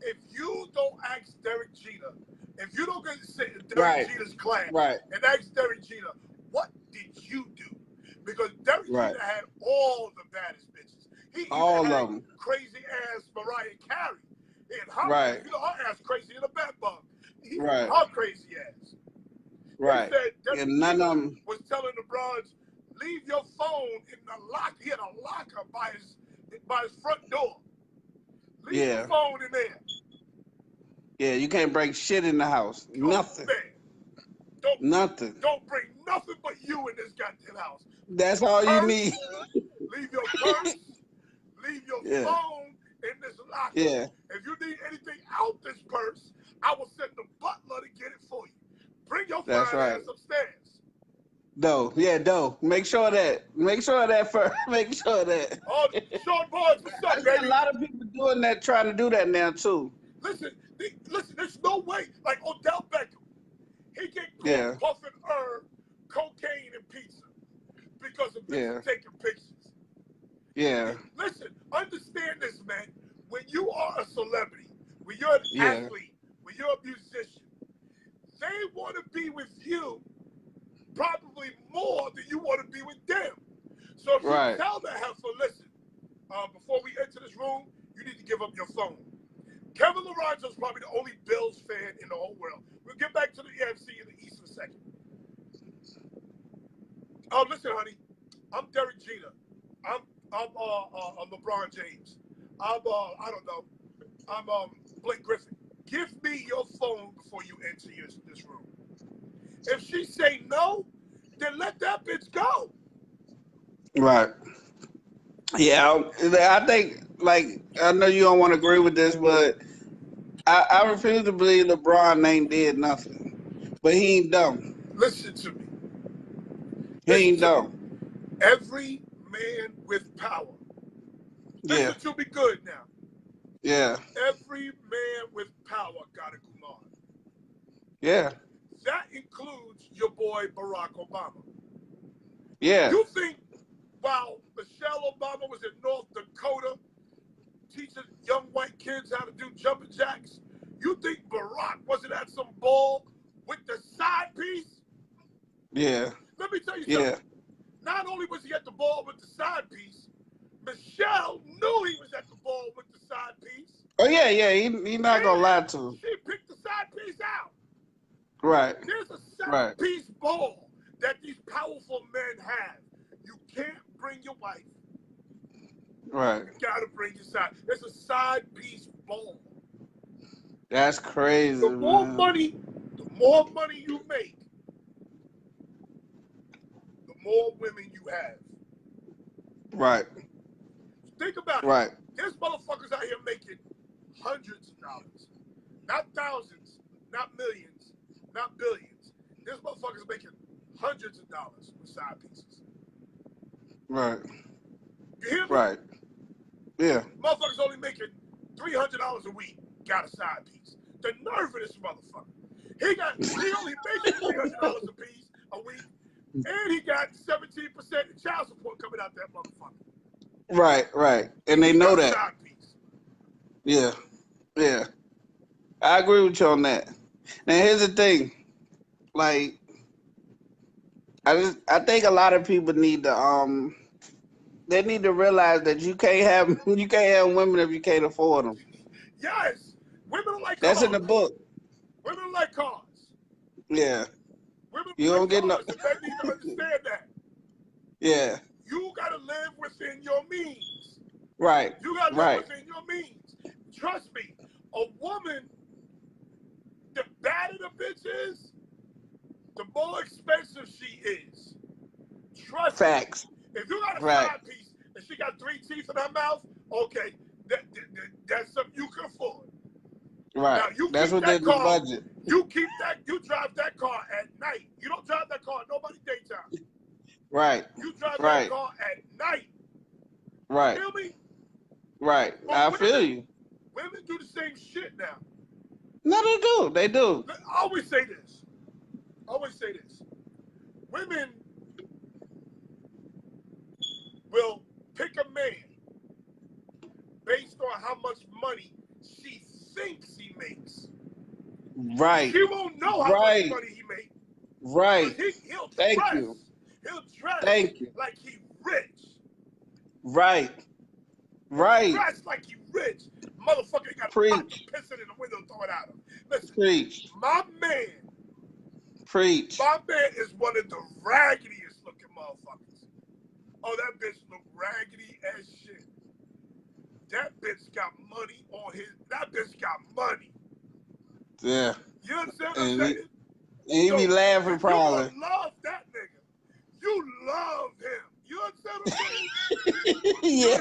if you don't ask Derek Jeter, if you don't get to sit in Derek Right. Jeter's class Right. and ask Derek Jeter, what did you do? Because Derek Right. Jeter had all the baddest bitches. He even All had of them. crazy ass Mariah Carey. And her, Right. you know, her ass crazy in a bed bug. He Right. her crazy ass. Right. They said Derek And none Jeter of them. was telling the bros, leave your phone in the locker. He had a locker by his front door. Leave Yeah. your phone in there. Yeah, you can't bring shit in the house. Nothing. Man, Nothing. Don't bring nothing but you in this goddamn house. That's all you Purse, need. Leave your purse. Leave your Yeah. phone in this locker. Yeah. If you need anything out this purse, I will send the butler to get it for you. Bring your That's fine right. ass upstairs. Dough. Yeah, dough. Make sure of that first. Make sure of that. Oh, Sean Barnes, what's I up, see baby? a lot of people doing that, trying to do that now too. Listen, there's no way. Like Odell Beckham, he get caught Yeah. puffing herb, cocaine, and pizza because of bitches taking pictures. Yeah. Listen, understand this, man. When you are a celebrity, when you're an athlete, when you're a musician, they want to be with you probably more than you want to be with them. So if you tell the heifer, listen, before we enter this room, you need to give up your phone. Kevin Lorenzo's probably the only Bills fan in the whole world. We'll get back to the AFC in the East in a second. Listen, honey, I'm Derek Jeter. I'm LeBron James. I don't know. I'm Blake Griffin. Give me your phone before you enter this room. If she say no, then let that bitch go. Right. Yeah, I think, like, I know you don't want to agree with this, but I refuse to believe LeBron ain't did nothing. But he ain't dumb. Listen to me. He ain't dumb. Every man with power. Listen to me good now. Yeah. Every man with power got a Kumar. Yeah. That includes your boy Barack Obama. Yeah. You think while Michelle Obama was in North Dakota teaching young white kids how to do jumping jacks, you think Barack wasn't at some ball with the side piece? Yeah. Let me tell you something. Yeah. Not only was he at the ball with the side piece, Michelle knew he was at the ball with the side piece. Oh, yeah. He not going to lie to him. She picked the side piece out. Right. There's a side piece ball that these powerful men have. You can't bring your wife. Right. You gotta bring your side. There's a side piece ball. That's crazy. The more money you make, the more women you have. Right. Think about it. Right. There's motherfuckers out here making hundreds of dollars. Not thousands, not millions, not billions. There's motherfuckers making hundreds of dollars with side pieces. Right. You hear me? Right. Yeah. Motherfuckers only making $300 a week, got a side piece. The nerve of this motherfucker. He only making $300 a piece a week, and he got 17% in child support coming out that motherfucker. Right. And they know that. Side piece. Yeah. I agree with you on that. Now here's the thing. Like, I think a lot of people need to they need to realize that you can't have women if you can't afford them. Yes. Women are like That's cars. in the book. Women are like cars. Yeah. Women You like don't get no. us, and they need to understand that. Yeah. You gotta live within your means. Right. You gotta live Right. within your means. Trust me, a woman, the badder the bitch is, the more expensive she is. Trust me. Facts. If you got a Right. side piece and she got 3 teeth in her mouth, okay, that's something you can afford. Right. Now you That's keep within that the car. budget. You drive that car at night. You don't drive that car at nobody's daytime. Right. You drive that Right. car at night. Right. Feel me? Right. But I feel you. women do the same shit now. No, they do. They do. I always say this. Women will pick a man based on how much money she thinks he makes. Right. She won't know how much money he makes. Right. He'll Thank dress. you. He'll dress Thank you. like he rich. Right. Right. Dress like he rich. Motherfucker got a pot Preach. to piss it in the window and throw it at him. Listen, Preach. my man is one of the raggediest looking motherfuckers. Oh, that bitch look raggedy as shit. That bitch got money on his. That bitch got money. Yeah. You understand what I'm saying? And he be laughing if probably. You love that nigga. You love him. You understand what I'm saying? Yeah.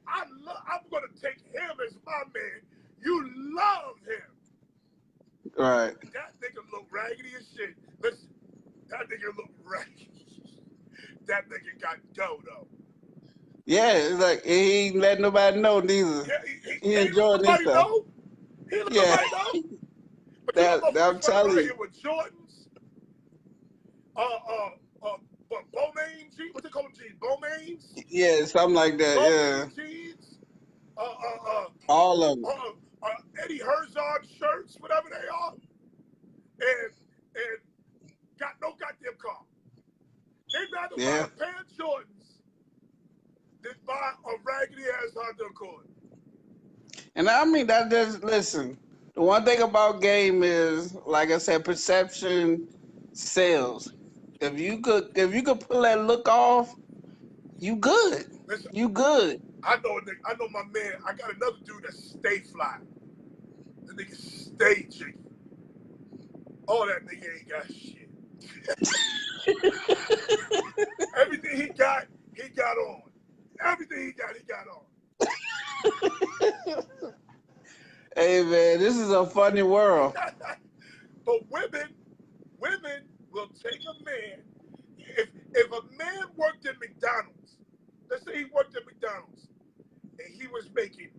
I'm gonna take him as my man. You love him. Right. That nigga look raggedy as shit. Listen, that nigga look raggedy. That nigga got dough though. Yeah, it's like he ain't letting nobody know neither. Yeah, He enjoying this stuff. He let Yeah. nobody know. But you I'm telling you. here with Jordans, Bowman jeans, what they call them jeans? Bowmans? Yeah, something like that. Bowman Yeah. jeans, All of them. Eddie Herzog shirts, whatever they are, and got no goddamn car. They'd rather buy a pair of Jordans than buy a raggedy ass Honda Accord. And I mean that just listen. The one thing about game is, like I said, perception sells. If you could pull that look off, you good. Listen, you good. I know my man. I got another dude that stay fly. The nigga stay jiggy. Oh, that nigga ain't got shit. Everything he got on. Everything he got on. Hey man, this is a funny world. But women will take a man. If a man worked at McDonald's, let's say he worked at McDonald's, and he was making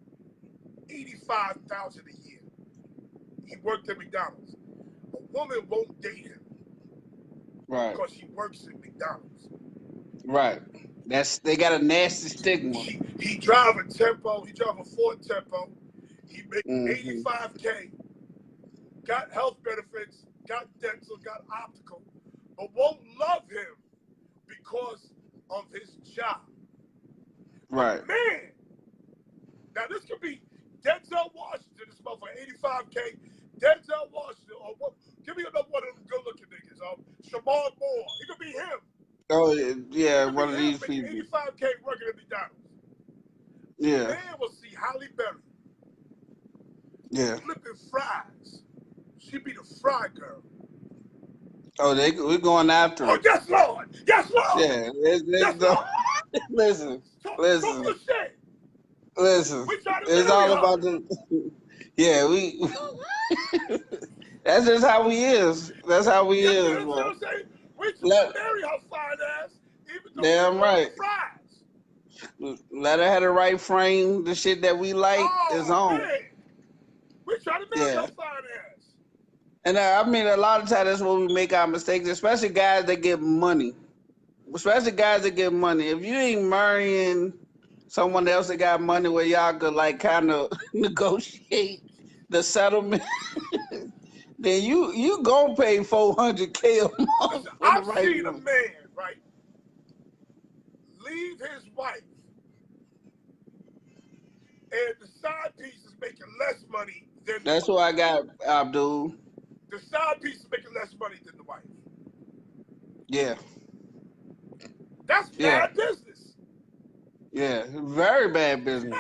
$85,000 a year. He worked at McDonald's. A woman won't date him, right? Because he works at McDonald's. Right. They got a nasty stigma. He drive a Tempo. He drive a Ford Tempo. He make $85K. Got health benefits. Got dental. Got optical. But won't love him because of his job. Right. But man, now this could be Denzel Washington. This motherfucker, $85K. Denzel Washington. Or what? Give me another one of them good-looking niggas. Shamar Moore. He could be him. Oh yeah, one of these people. $85K working at McDonald's. Yeah. Man will see Halle Berry. Yeah. Flipping fries. She be the fry girl. Oh, we're going after her. Oh, yes, Lord. Yes, Lord. Yeah. Yes, Lord. Listen. Talk Listen. shit. Listen. It's all about the. Yeah, we. That's just how he is. That's how he is. You know what I'm saying? We just marry her fine ass, even though damn right. Fries. Let her have the right frame. The shit that we like is on. Man. We try to marry her fine ass. And I mean, a lot of times that's where we make our mistakes, especially guys that get money. If you ain't marrying someone else that got money where y'all could like kind of negotiate the settlement, then you gonna pay $400K a month. I've seen a man, right, leave his wife, and the side piece is making less money than. That's what I got, Abdul. The side piece is making less money than the wife. Yeah. That's bad business. Yeah. Very bad business.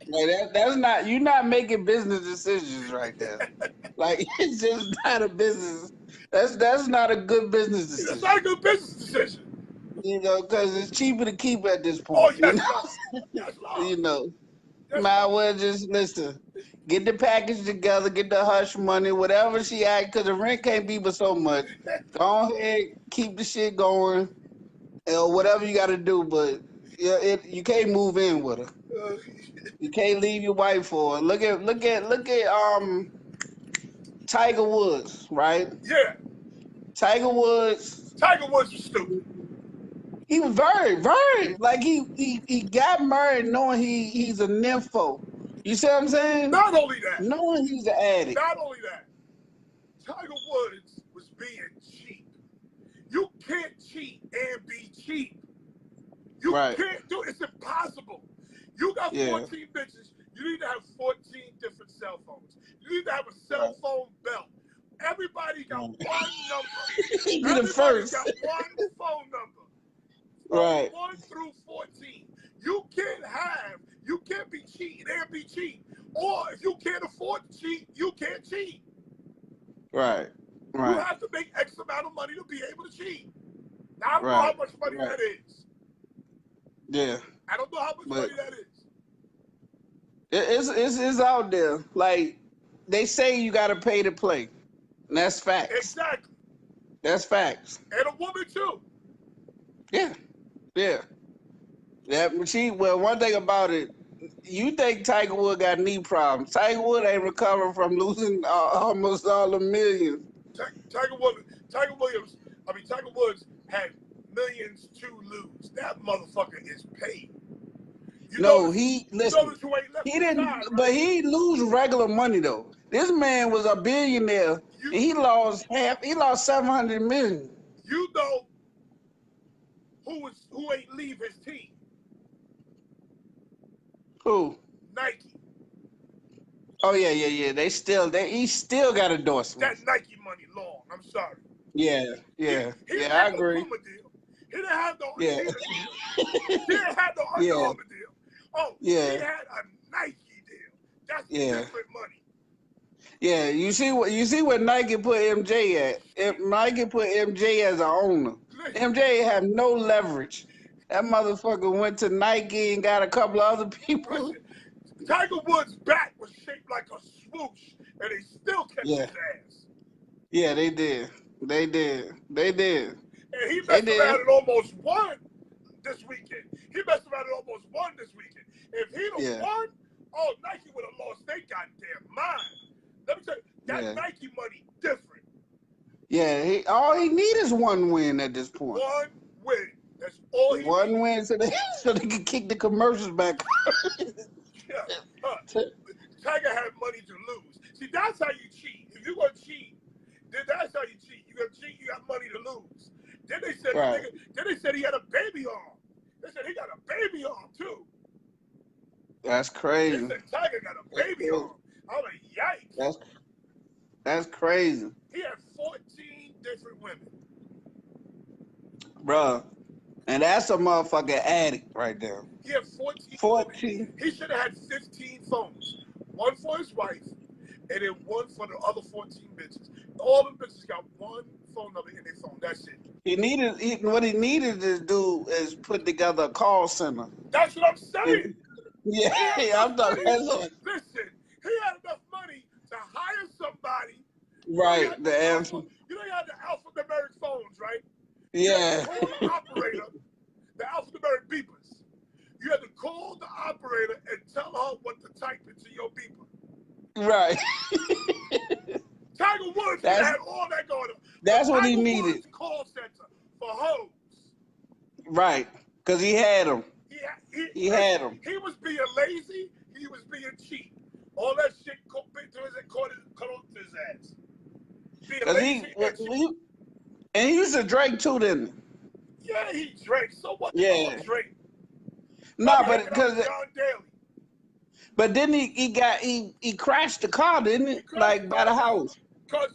Like that's not, you're not making business decisions right there. Like it's just not a business. That's not a good business decision. That's not a good business decision. You know, because it's cheaper to keep at this point. Oh, yes, You know, Lord. Yes, Lord. you know. Yes, Might Lord. well just listen. Get the package together, get the hush money, whatever she act, because the rent can't be but so much. Go ahead, keep the shit going, or whatever you got to do. But yeah, you can't move in with her. You can't leave your wife for her. Look at Tiger Woods, right? Yeah. Tiger Woods. Tiger Woods was stupid. He was very like he got married knowing he's a nympho. You see what I'm saying? Not only that. Knowing he's an addict. Not only that. Tiger Woods was being cheap. You can't cheat and be cheap. You can't do it. It's impossible. You got 14 bitches. You need to have 14 different cell phones. You need to have a cell phone belt. Everybody got one number. He be the first. Got one phone number. Right. 1 through 14. You can't be cheating and be cheap. Or if you can't afford to cheat, you can't cheat. Right. You have to make X amount of money to be able to cheat. Now, I don't know how much money that is. Yeah. I don't know how much money that is. It's out there. Like, they say you got to pay to play. And that's facts. Exactly. That's facts. And a woman, too. Yeah. Yeah. Well, one thing about it, you think Tiger Woods got knee problems. Tiger Woods ain't recovering from losing almost all the millions. Tiger Woods had millions to lose. That motherfucker is paid. He didn't, right? But he lose regular money though. This man was a billionaire, and he lost 700 million. You know who ain't leave his team? Who? Nike. Oh yeah. He still got endorsements. That Nike money long. I'm sorry. Yeah. I agree. Deal. He didn't have no Adidas deal. He didn't have no Under Armour deal. Oh, he had a Nike deal. That's different money. Yeah, you see what Nike put MJ at. If Nike put MJ as an owner. MJ had no leverage. That motherfucker went to Nike and got a couple of other people. Listen, Tiger Woods' back was shaped like a swoosh, and they still kept his ass. Yeah, they did. And he messed around and almost won this weekend. If he'd have won, Nike would have lost their goddamn mind. Let me tell you, that Nike money different. Yeah, all he need is one win at this point. One win. That's all he needs. One win so they can kick the commercials back. Tiger had money to lose. See, that's how you cheat. If you're going to cheat, then that's how you cheat. You're going to cheat, you got money to lose. Then they said he had a baby arm. They said he got a baby arm, too. That's crazy. They said Tiger got a baby arm. I was like, yikes. That's crazy. He had 14 different women. Bruh. And that's a motherfucking addict right there. He had 14. He should have had 15 phones. One for his wife, and then one for the other 14 bitches. All the bitches got one phone number in their phone. That's it. What he needed to do is put together a call center. That's what I'm saying. I'm talking. Listen, he had enough money to hire somebody. Right. You had the alphanumeric phones, right? Yeah. Call the operator, the alphanumeric beepers. You had to call the operator and tell her what to type into your beeper. Right. Tiger Woods had all that going on. That's what he needed. Woods call center for hoes. Right. Because he had them. He had them. He was being lazy. He was being cheap. All that shit caught on to his ass. Being lazy and he used to drink too, didn't he? Yeah, he drank. So what? Yeah. Drink. No, but then he crashed the car, didn't he? Like by the house. Because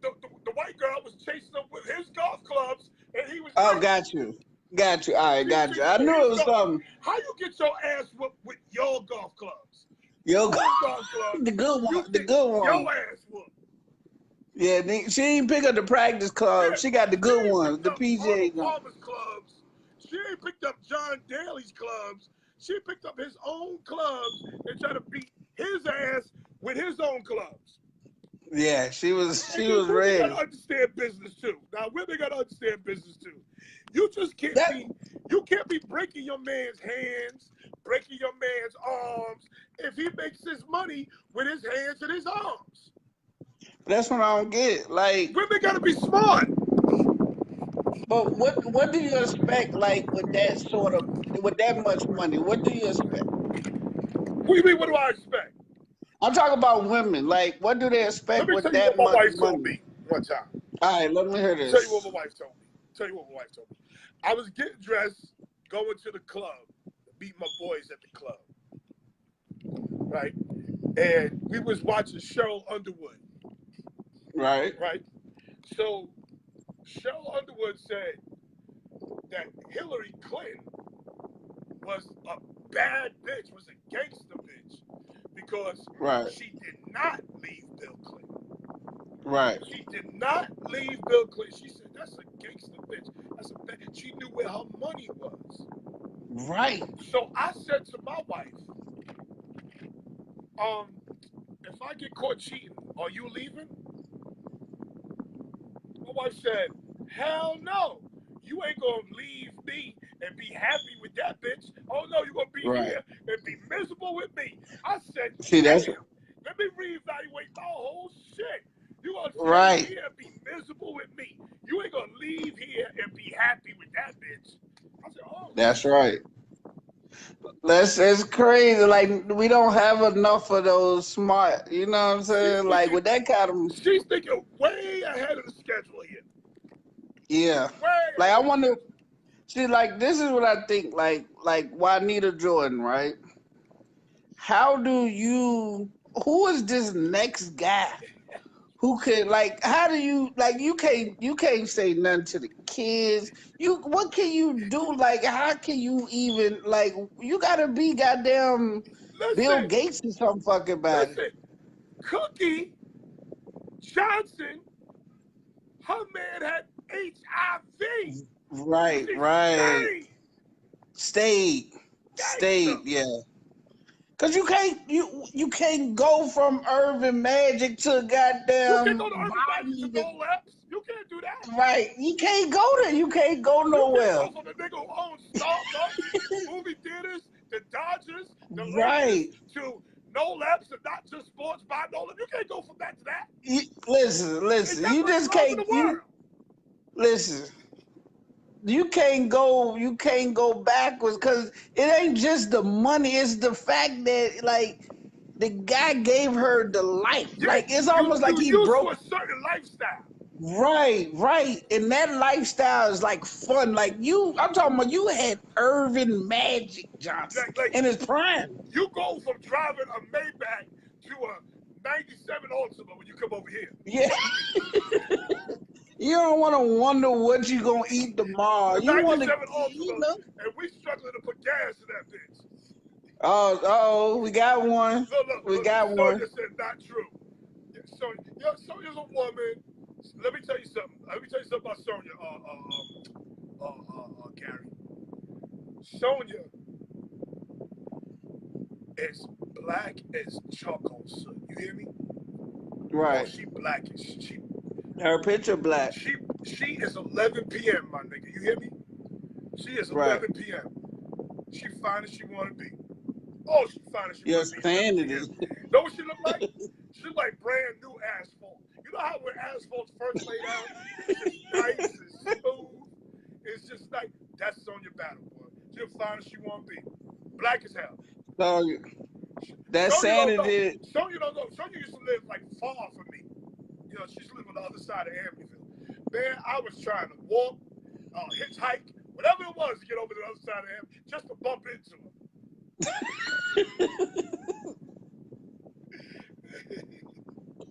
the white girl was chasing him with his golf clubs, and he was Oh, racing. got you. All right, got you. I So knew it was something. how you get your ass whooped with your golf clubs? Yo, Golf clubs, the good one. The get good one. your ass whooped. Yeah, she ain't pick up the practice club. Yeah, she got the good ones, the PGA Arnold Palmer's clubs. She ain't picked up John Daly's clubs. She picked up his own clubs and tried to beat his ass with his own clubs. Yeah, she was women ready. gotta understand business too. Now women gotta understand business too. You just can't be breaking your man's hands, breaking your man's arms if he makes his money with his hands and his arms. That's what I don't get. Like, women gotta be smart. But what do you expect? Like with that much money, what do you expect? What do you mean? What do I expect? I'm talking about women. Like, what do they expect with that much money? Let me tell you what my wife told me one time. All right, let me hear this. Tell you what my wife told me. I was getting dressed, going to the club, meet my boys at the club, right? And we was watching Cheryl Underwood. Right. So Cheryl Underwood said that Hillary Clinton was a bad bitch, was a gangster bitch, because she did not leave Bill Clinton. Right. She did not leave Bill Clinton. She said, that's a gangster bitch. That's a bad. She knew where her money was. Right. So I said to my wife, if I get caught cheating, are you leaving? My wife said, hell no. You ain't gonna leave me and be happy with that bitch. Oh no, you're gonna be here and be miserable with me. I said, let me reevaluate my whole shit. You gonna stay here and be miserable with me. You ain't gonna leave here and be happy with that bitch. I said, oh. That's right. It's crazy. Like, we don't have enough of those smart, you know what I'm saying? Like, with that kind of... She's thinking way ahead of the schedule here. Yeah. Like, I wonder... See, like, this is what I think. Like Juanita Jordan, right? How do you... Who is this next guy who could, like, how do you... Like, you can't say nothing to the kids. What can you do? Like, how can you even... Like, you gotta be goddamn Bill Gates or some fucking body. Listen, Cookie Johnson, her man had HIV. Right. Stayed, yeah. Cause you can't go from Urban Magic to goddamn. You can't go to Urban Magic to No Laps. You can't do that. Right. You can't go there. You can't go nowhere. You can't go from the nigga who owns Starbucks, movie theaters, the Dodgers, the Lakers, to No Laps and Not Just Sports by No Laps. You can't go from that to that. Listen. You just can't. Listen. You can't go backwards, because it ain't just the money. It's the fact that, like, the guy gave her the life. Yeah, like, it's almost like he broke a certain lifestyle. Right. And that lifestyle is like fun. Like, I'm talking about, you had Irvin Magic Johnson in his prime. You go from driving a Maybach to a 97 Ultima when you come over here. Yeah. You don't want to wonder what you gonna eat tomorrow. You want to, and we struggling to put gas in that bitch. Oh, we got one. We got one. Sonya said not true. Sonya's a woman. Let me tell you something. About Sonya, Gary. Sonya is black as charcoal soot. You hear me? Right. Oh, she blackish. Her picture black. She is 11 p.m., my nigga. You hear me? She is 11 p.m. She fine as she want to be. Oh, she fine as she want to be. Sanity. Know what she look like? She look like brand new asphalt. You know how when asphalt's first laid out, it's just nice and smooth. It's just like, that's Sonya Battle, boy. She's fine as she want to be. Black as hell. So, that's sanity. Sonya don't know. Sonya used to live like far from me. You know, she used to live on the other side of Amityville. Man, I was trying to walk, hitchhike, whatever it was to get over to the other side of Amityville, just to bump into her.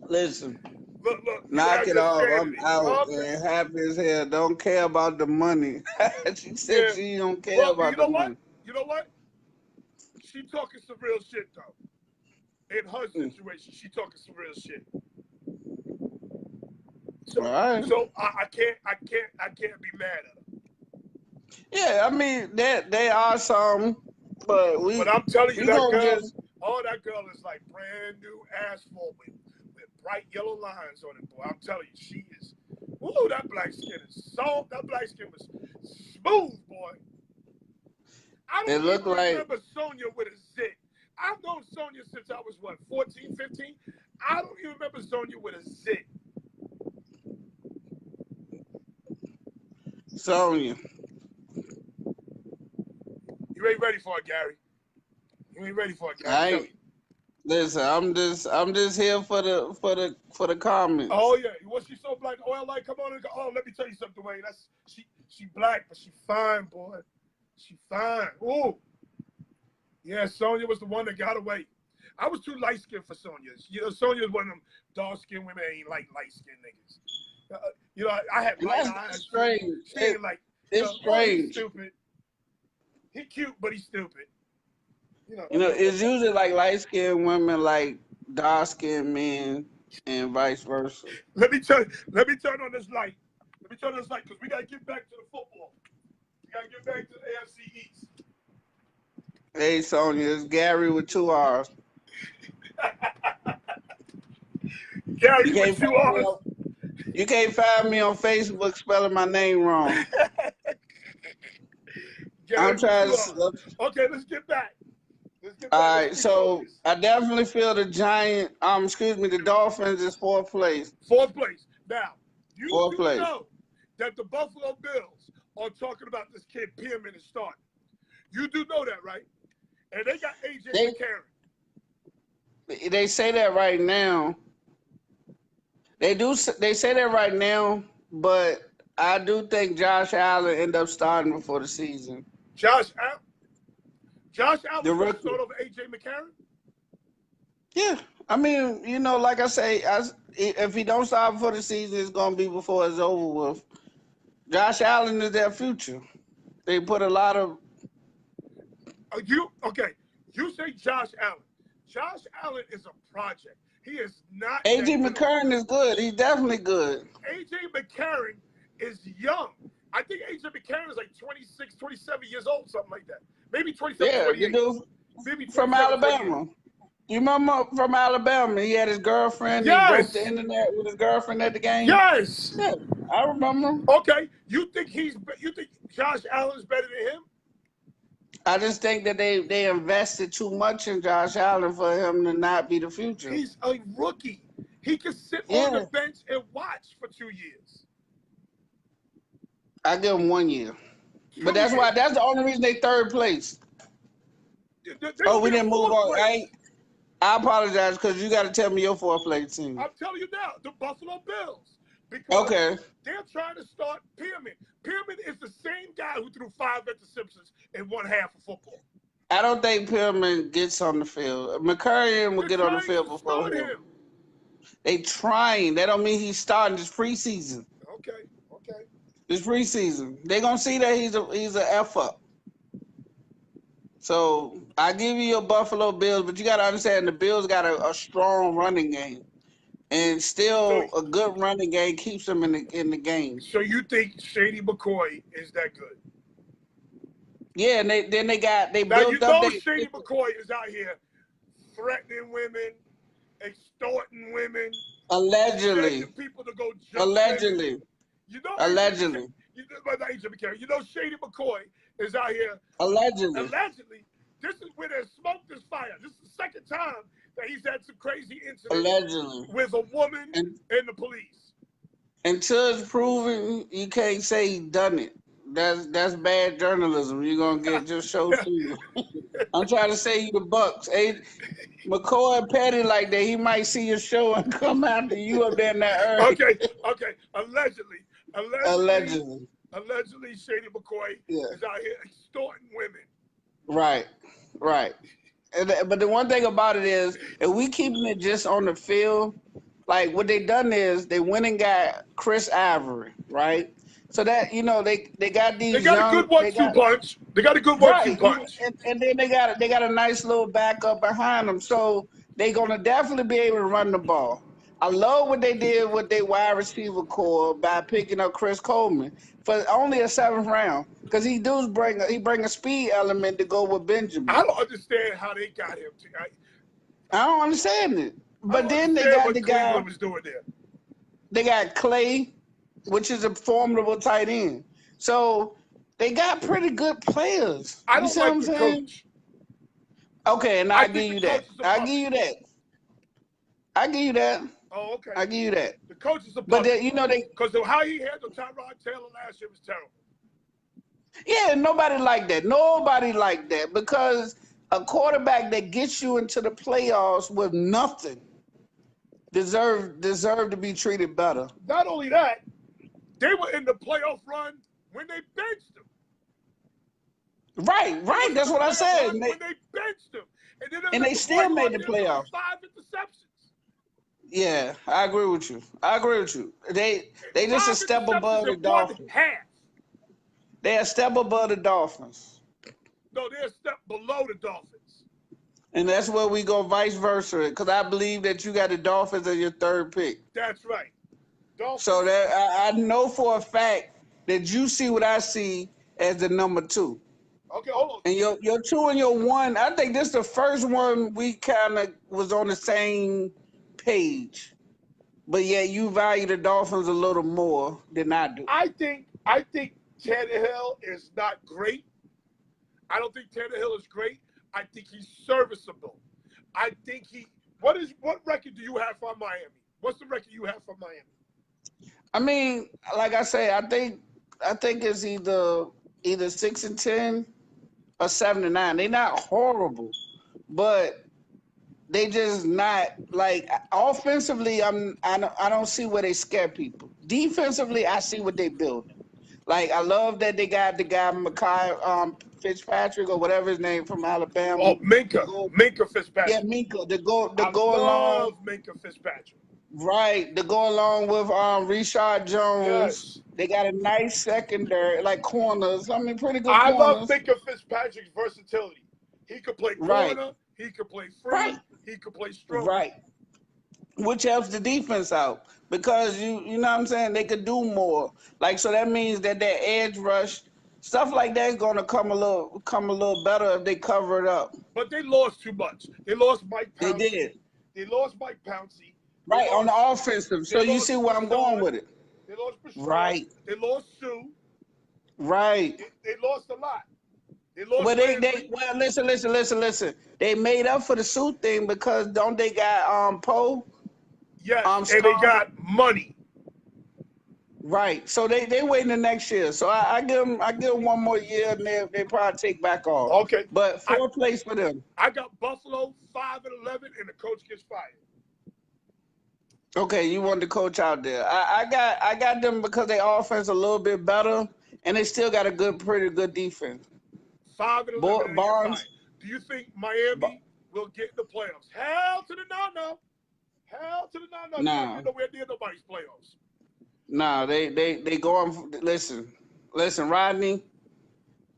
Listen, look. You Knock have it your off. I'm sanity. out Okay. and happy as hell. Don't care about the money. She said Yeah. she don't care Well, you about the know what? money. You know what? She talking some real shit though. In her Mm. situation, she talking some real shit. All So, right. so I can't be mad at her. Yeah, I mean they are some, but But I'm telling you, we that gonna girl, just that girl is like brand new asphalt with bright yellow lines on it, boy. I'm telling you, she is. Ooh, that black skin is soft. That black skin was smooth, boy. I it don't look even like remember Sonya with a zit. I've known Sonya since I was, what, 14, 15? I don't even remember Sonya with a zit. Sonya. You ain't ready for it, Gary. You ain't ready for it, Gary. I'm I telling ain't you. listen. I'm just here for the Oh comments. yeah, was she so black? Oil light, come on and go. Oh, let me tell you something, Dwayne. That's she black, but she fine, boy. She fine. Ooh, yeah. Sonya was the one that got away. I was too light skinned for Sonya. You know, Sonya was one of them dark skinned women that ain't like light skinned niggas. You know, I had And light that's eyes too. strange. She ain't like, It's oh, he's strange. stupid. He cute, but he's stupid. You know, it's usually like light skinned women like dark skinned men and vice versa. Let me turn on this light. Let me turn on this light because we gotta get back to the football. We gotta get back to the AFC East. Hey Sonya, it's Gary with two R's. Gary You with can't two find me R's. on you can't find me on Facebook spelling my name wrong. Gary I'm with trying two to. R's. Okay, let's get back. All Let's right, so refocus. I definitely feel the Dolphins is fourth place. Fourth place. Now, you Fourth do place. know that the Buffalo Bills are talking about this kid Pearman is starting. You do know that, right? And they got AJ They they say that right now. They say that right now, but I do think Josh Allen end up starting before the season. Josh Allen. Josh The Allen's going to rookie. start over AJ McCarron. Yeah, I mean, like I say, if he don't start before the season, it's gonna be before it's over with. Josh Allen is their future. They put a lot of You say Josh Allen. Josh Allen is a project. He is not AJ that good of a McCarron is quarterback. good. He's definitely good. AJ McCarron is young. I think AJ McCarron is like 26, 27 years old, something like that. Maybe 27, Yeah, the 28. dude Maybe from 27, 28. Alabama. You remember from Alabama? He had his girlfriend. He broke the Yes. internet with his girlfriend at the game. Yes. Yeah, I remember. Okay. You think Josh Allen's better than him? I just think that they invested too much in Josh Allen for him to not be the future. He's a rookie. He can sit on the Yeah, bench and watch for 2 years. I give him 1 year, but 2 years. that's the only reason they third place. They're Oh, gonna we be in didn't move fourth on. place. I apologize because you got to tell me your fourth place team. I'm telling you now, the Buffalo Bills. Because Okay. they're trying to start Pearman. Pearman is the same guy who threw 5 interceptions in one half of football. I don't think Pillman gets on the field. McCurry will They're get on the trying field to before start him. him. They trying. That don't mean he's starting this preseason. Okay. This preseason, they gonna see that he's a F up. So I give you your Buffalo Bills, but you gotta understand the Bills got a strong running game, and So, still a good running game keeps them in the game. so you think Shady McCoy is that good? Yeah, and they Now you built up know they Shady McCoy is out here threatening women, extorting women, allegedly, begging people to go jump women. allegedly, You know allegedly, You know Shady McCoy is out here allegedly, allegedly. This is where there's smoke, there's fire. This is the second time that he's had some crazy incidents allegedly, with a woman and and the police. until it's proven, you can't say he done it. That's bad journalism. You're gonna get just show to you. I'm trying to say you the Bucks. Hey, McCoy petty like that. He might see your show and come after you up there in that early. Okay. Allegedly, Allegedly. Shady McCoy Yeah. is out here extorting women. Right. But the one thing about it is, if we keeping it just on the field, like what they done is they went and got Chris Ivory, right? So that they got They these got a young good they 1-2 got punch. They got a good 1-2 right, punch. and then they got a nice little backup behind them, so they gonna definitely be able to run the ball. I love what they did with their wide receiver core by picking up Chris Coleman for only a 7th round because he bring a speed element to go with Benjamin. I don't understand how they got him. I don't understand it, I but don't then they understand got what the guy. Cleveland was doing there. They got Clay, which is a formidable tight end. So they got pretty good players. I You don't see what like I'm the saying? coach. Okay, and I I think give the you coach that. is a I give puppet. you that. I give you that. Oh, okay. I give you that. The coach is a But puppet. they Because how he handled Tyrod Taylor last year was terrible. yeah, nobody like that. Nobody like that because a quarterback that gets you into the playoffs with nothing deserve to be treated better. Not only that, they were in the playoff run when they benched him. Right. They was in That's the what I playoff said. run when they benched him. And then they And let they the boy still go made out the there and throw playoffs. 5 interceptions. Yeah, I agree with you. They just a 5 step interceptions above the in one Dolphins. half. They a step above the Dolphins. No, they're a step below the Dolphins. And that's where we go vice versa. Because I believe that you got the Dolphins as your 3rd pick. That's right. Dolphins. So that I know for a fact that you see what I see as the number 2. Okay, hold on. And your 2 and your 1, I think this is the first one we kind of was on the same page. But yeah, you value the Dolphins a little more than I do. I think Tannehill is not great. I don't think Tannehill is great. I think he's serviceable. I think what record do you have for Miami? What's the record you have for Miami? I mean, like I say, I think it's either 6-10 or 7-9. They're not horrible, but they just not like offensively. I don't see where they scare people. Defensively, I see what they building. Like I love that they got the guy Mekhi Fitzpatrick or whatever his name from Alabama. Oh, Minka Yeah, Fitzpatrick. Minka to I go along. love Minka Fitzpatrick. Right, to go along with Reshad Jones. Yes. They got a nice secondary, like corners. I mean, pretty good I love corners. Minka Fitzpatrick's versatility. He could play Right, corner. He could play right, free. He could play stroke. right. Which helps the defense out because you know what I'm saying. They could do more. Like so that means that their edge rush stuff like that is going to come a little better if they cover it up. But they lost too much. They lost Mike They Pouncey. did. They lost Mike Pouncey. Right on the offensive. So you see where I'm going with it. They lost Brashard. Right. They lost Sue. Right. They lost a lot. They lost. Well, well listen. They made up for the suit thing because don't they got Poe? Yes, and they got money. Right. So they waiting the next year. So I give them one more year and they probably take back off. Okay. But 4th place for them. I got Buffalo 5-11 and the coach gets fired. Okay, you want the coach out there. I got them because their offense a little bit better and they still got a pretty good defense. 5-11. Barnes. Do you think Miami will get in the playoffs? Hell to the no. Hell to the no. Nah. They're nowhere near nobody's playoffs. Nah, they going. Listen, Rodney.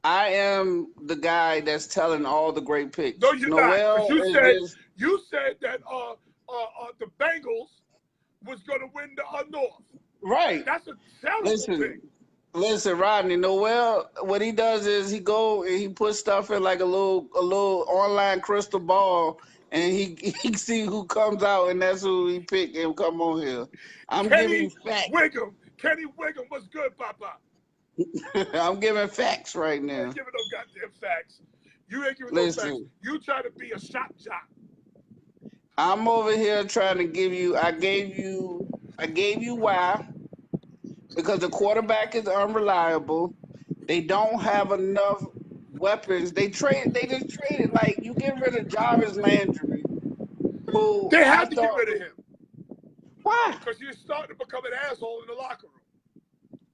I am the guy that's telling all the great picks. No, you're not. You said that the Bengals was going to win the North. Right. That's a terrible thing. Listen, Rodney. Noel, what he does is he puts stuff in like a little online crystal ball, and he see who comes out, and that's who he pick and come on here. I'm giving you facts. Kenny Wiggum was good, Papa. I'm giving facts right now. You ain't giving no goddamn facts. You ain't giving no facts. You try to be a shot jock. I'm over here trying to give you. I gave you why. Because the quarterback is unreliable. They don't have enough weapons. They just traded like you get rid of Jarvis Landry. Who they had to get rid of him. Why? Because he's starting to become an asshole in the locker room.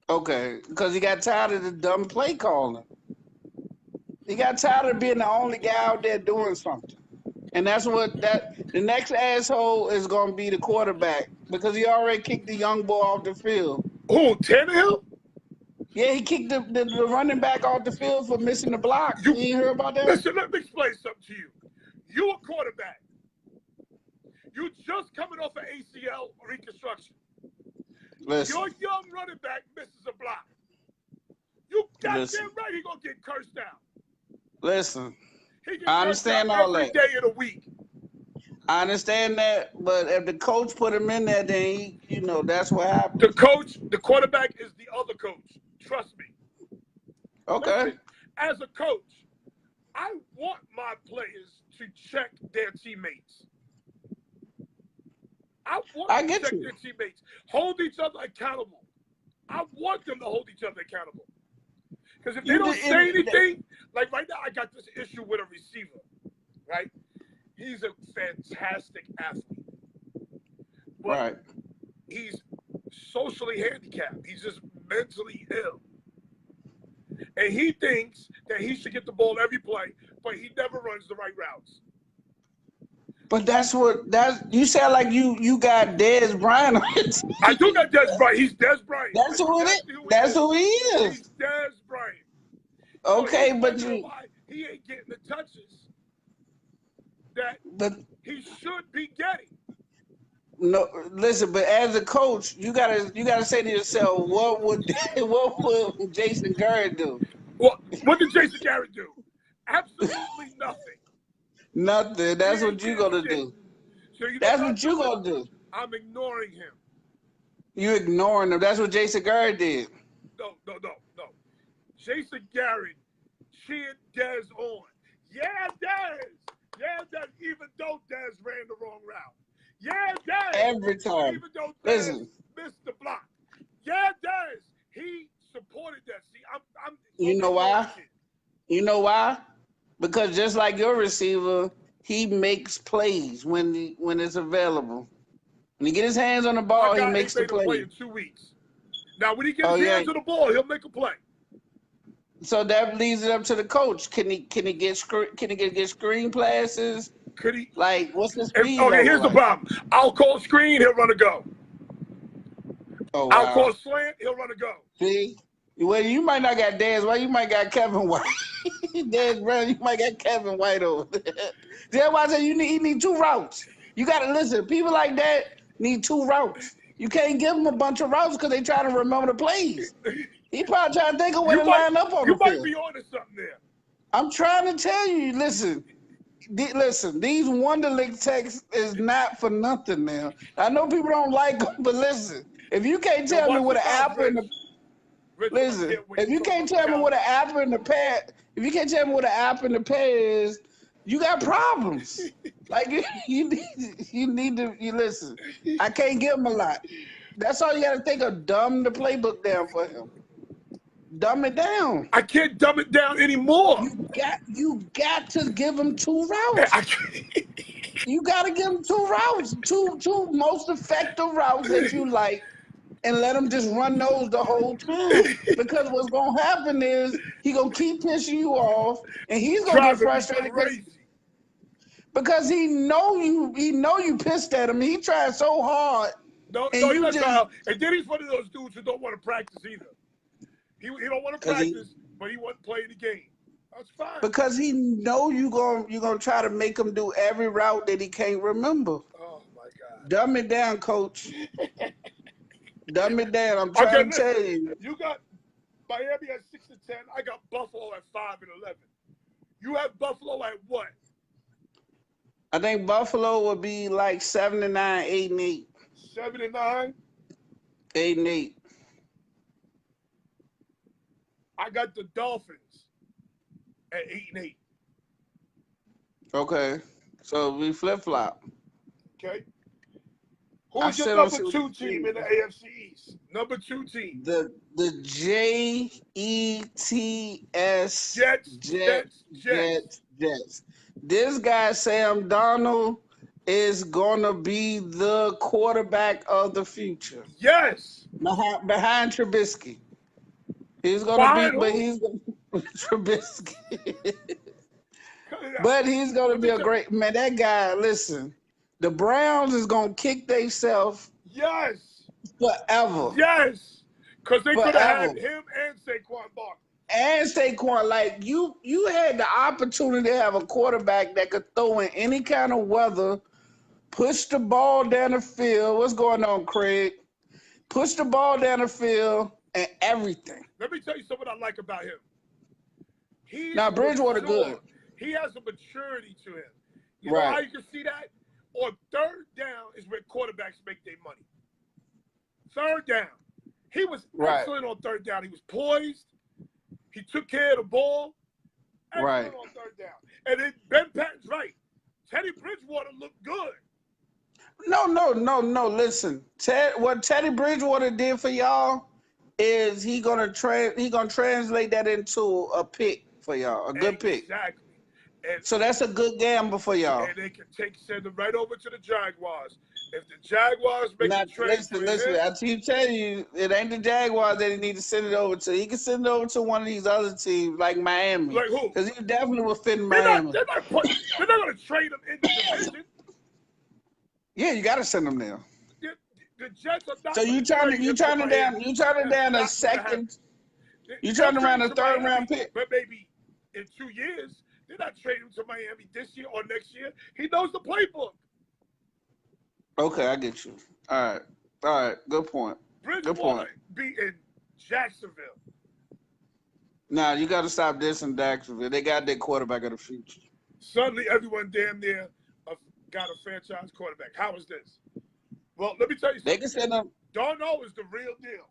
Okay, because he got tired of the dumb play calling. He got tired of being the only guy out there doing something. And that's what the next asshole is gonna be the quarterback because he already kicked the young boy off the field. Who, Tannehill? Yeah, he kicked the running back off the field for missing the block. You ain't heard about that? Listen, let me explain something to you. You a quarterback. You just coming off an ACL reconstruction. Listen. Your young running back misses a block. You goddamn right he gonna get cursed out. Listen, He get I understand cursed out all every that. day of the week. I understand that, but if the coach put him in there, then he, you know, that's what happened. The coach, the quarterback is the other coach. Trust me. Okay. Listen, as a coach, I want my players to check their teammates. I want them to check their teammates. Hold each other accountable. I want them to hold each other accountable. Because if they don't say anything, like right now, I got this issue with a receiver, right? He's a fantastic athlete. But he's socially handicapped. He's just mentally ill. And he thinks that he should get the ball every play, but he never runs the right routes. But you sound like you got Dez Bryant on your team. I do got Dez Bryant. He's Dez Bryant. That's who it is. That's who he is. He's Dez Bryant. Okay, so but you why he ain't getting the touches that he should be getting. No, listen, but as a coach, you gotta say to yourself, what would Jason Garrett do? What did Jason Garrett do? Absolutely nothing. Nothing. That's what you're gonna do. So that's what you're gonna do. I'm ignoring him. You ignoring him. That's what Jason Garrett did. No. Jason Garrett cheered Dez on. Yeah, Dez. Yeah, Dez. Even though Dez ran the wrong route. Yeah, Dez. Every time. Even though Dez missed the block. Yeah, Dez. He supported that. See, I'm you know why? You know why? Because just like your receiver, he makes plays when it's available. When he get his hands on the ball, he makes the play. In 2 weeks. Now, when he gets his hands on the ball, he'll make a play. So that leads it up to the coach. Can he get screen passes? Could he? Like, what's the speed? Okay, here's the problem. I'll call screen, he'll run a go. Oh, wow. I'll call slant, he'll run a go. See? Well, you might not got Dez White. You might got Kevin White. Dez Brown, you might got Kevin White over there. That's why I say you need 2 routes. You got to listen. People like that need 2 routes. You can't give them a bunch of routes because they try to remember the plays. He probably trying to think of where to line up on the field. You might be onto something there. I'm trying to tell you, listen, these Wonderlic texts is not for nothing now. I know people don't like them, but listen, if you can't tell me what an apple in the listen, if you can't tell me what an apple in the pear, if you can't tell me what an apple in the pear is, you got problems. Like you need to listen. I can't give him a lot. That's all you got to think of. Dumb the playbook down for him. Dumb it down. I can't dumb it down anymore. You got to give him 2 routes. You got to give him 2 routes, two most effective routes that you like, and let him just run those the whole time. Because what's gonna happen is he gonna keep pissing you off, and he's gonna get frustrated because he know you pissed at him. He tried so hard. No, he doesn't try. And then he's one of those dudes who don't want to practice either. He don't want to practice, but he wants to play the game. That's fine. Because he know you gonna try to make him do every route that he can't remember. Oh my God. Dumb it down, coach. Dumb it down. I'm trying to tell you. You got Miami at 6-10. I got Buffalo at 5-11. You have Buffalo at what? I think Buffalo would be like 7-9, 8-8. 7-9? 8-8. I got the Dolphins at 8-8. Okay. So we flip-flop. Okay. Who's your number 2 team in the AFC East? Number 2 team. The Jets. Jets. This guy, Sam Darnold, is gonna be the quarterback of the future. Yes. Behind Trubisky. He's gonna be, but he's gonna Trubisky. But he's gonna Let be me a tell great man. That guy, listen, the Browns is gonna kick themselves yes, forever. yes, because they could have Forever. had him and Saquon Barkley. And Saquon, like you had the opportunity to have a quarterback that could throw in any kind of weather, push the ball down the field. What's going on, Craig? Push the ball down the field and everything. Let me tell you something I like about him. He's Now Bridgewater mature. good. He has a maturity to him. You know Right. how you can see that? On third down is where quarterbacks make their money. Third down. He was excellent on third down. He was poised. He took care of the ball. Excellent on third down. And then Ben Patton's right. Teddy Bridgewater looked good. No. Listen, what Teddy Bridgewater did for y'all is he gonna translate that into a pick for y'all, a good pick. Exactly. And So that's a good gamble for y'all. and they can send him right over to the Jaguars. If the Jaguars make a trade Listen. I keep telling you, it ain't the Jaguars that he need to send it over to. He can send it over to one of these other teams like Miami. Like who? Because he definitely will fit in They're Miami. not going to trade him in the division. Yeah, you got to send him there. The Jets are not. So you turning down a second. You turning around a third round pick. But maybe in 2 years, they're not trading him to Miami this year or next year. He knows the playbook. Okay, I get you. All right. Good point. Bridgewater be in Jacksonville. Nah, you got to stop this in Jacksonville. They got their quarterback of the future. Suddenly, everyone damn near got a franchise quarterback. How is this? Well, let me tell you something. They can send him. Darno is the real deal.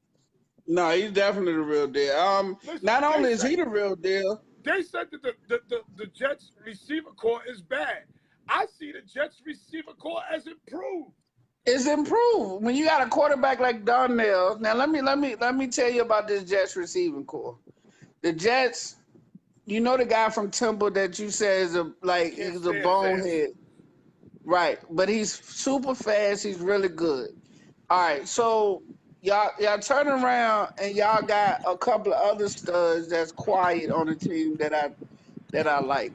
No, he's definitely the real deal. Listen, not only is he the real deal. They said that the Jets receiver core is bad. I see the Jets receiver core as improved. It's improved when you got a quarterback like Darnell. Now let me tell you about this Jets receiving core. The Jets, you know the guy from Temple that you said is he's a bonehead, right? But he's super fast. He's really good. All right, so y'all turn around and y'all got a couple of other studs that's quiet on the team that I like.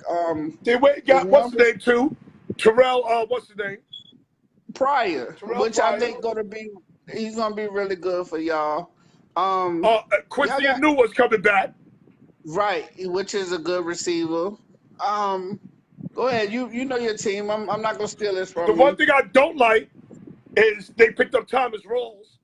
They got what's the name too? Terrell. What's the name? Pryor, which Pryor. I think he's gonna be really good for y'all. Quincy Anua's coming back. Right, which is a good receiver. Go ahead. You know your team. I'm not gonna steal this from you. The one thing I don't like is they picked up Thomas Rawls.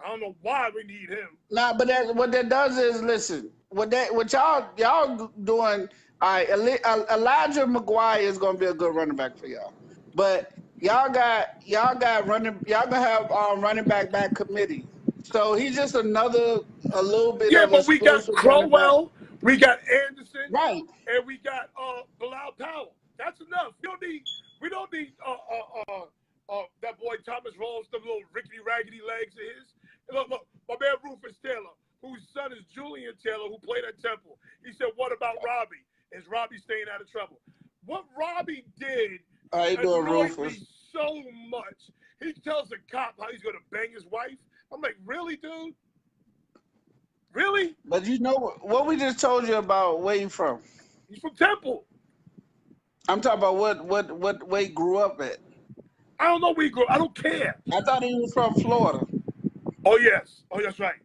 I don't know why we need him. Nah, but what that does is listen. What y'all doing? All right, Elijah McGuire is gonna be a good running back for y'all. But y'all gonna have running back committee. So he's just a little bit. Yeah, of but we got Crowell, we got Anderson, right, and we got Bilal Powell. That's enough. We don't need that boy Thomas Rawls, the little rickety raggedy legs of his. Look, my man Rufus Taylor, whose son is Julian Taylor, who played at Temple. He said, "What about Robbie? Is Robbie staying out of trouble?" What Robbie did annoyed me so much. He tells the cop how he's gonna bang his wife. I'm like, really, dude? Really? But you know what we just told you about where you from? He's from Temple. I'm talking about what where he grew up at. I don't know where he grew up. I don't care. I thought he was from Florida. Oh, yes. Oh, that's right.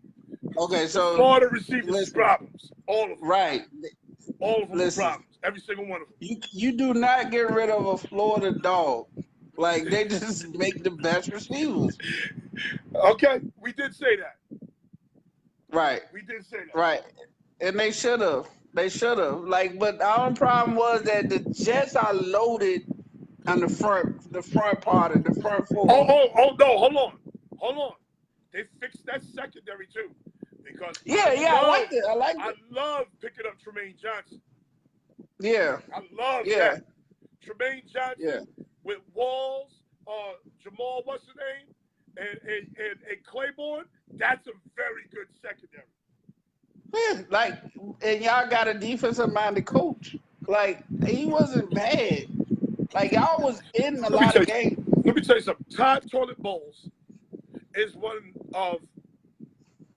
Okay, so Florida receivers problems. All of them. Right. All of them problems. Every single one of them. You do not get rid of a Florida dog. Like, they just make the best receivers. Okay, we did say that. Right. We did say that. Right. And they should have. They should have. Like, but our only problem was that the Jets are loaded on the front part of the front four. Oh, no, hold on. They fixed that secondary too. Because I liked it. I love picking up Tremaine Johnson. Yeah. I love that. Tremaine Johnson with Walls, Jamal, what's his name? And Claiborne, that's a very good secondary. Yeah, and y'all got a defensive-minded coach. Like, he wasn't bad. Like, y'all was in a lot of games. Let me tell you something. Todd Toilet Bowles is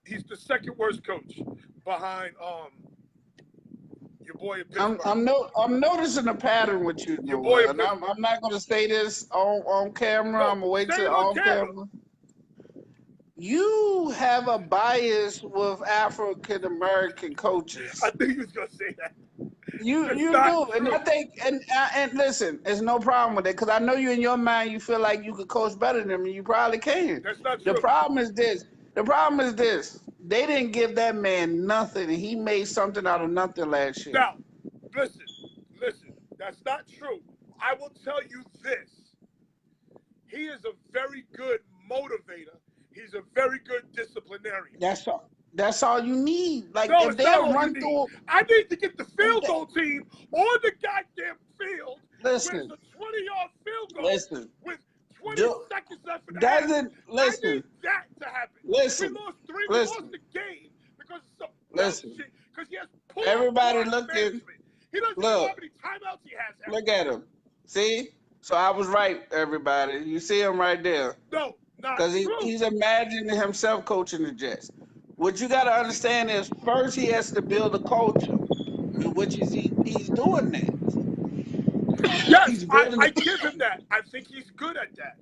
he's the second worst coach behind Your boy in Pittsburgh. I'm noticing a pattern with you, Your boy in and I'm not gonna say this on camera. No, I'm gonna wait say till it on off camera. You have a bias with African American coaches. I knew you was gonna say that. You That's do, not and true. I think and listen, there's no problem with it because I know you in your mind you feel like you could coach better than me. You probably can. That's not The true. problem is this. The problem is this. They didn't give that man nothing, and he made something out of nothing last year. Now, listen. That's not true. I will tell you this. He is a very good motivator. He's a very good disciplinarian. That's all. That's all you need. Like No, if it's they not all run you through. need. I need to get the field goal team on the goddamn field Listen. with a 20-yard field goal Listen. with 20 seconds left in the half. Doesn't listen. I need that to happen. Listen. We lost three. Listen. We lost the game because of some Listen. shit. Because he has poor Everybody clock looking. management. He doesn't know how many timeouts he has. Look at him. See? So I was right, everybody. You see him right there. No, not because true. he's imagining himself coaching the Jets. What you got to understand is first he has to build a culture, which is he's doing that. Yes, I give him that. I think he's good at that.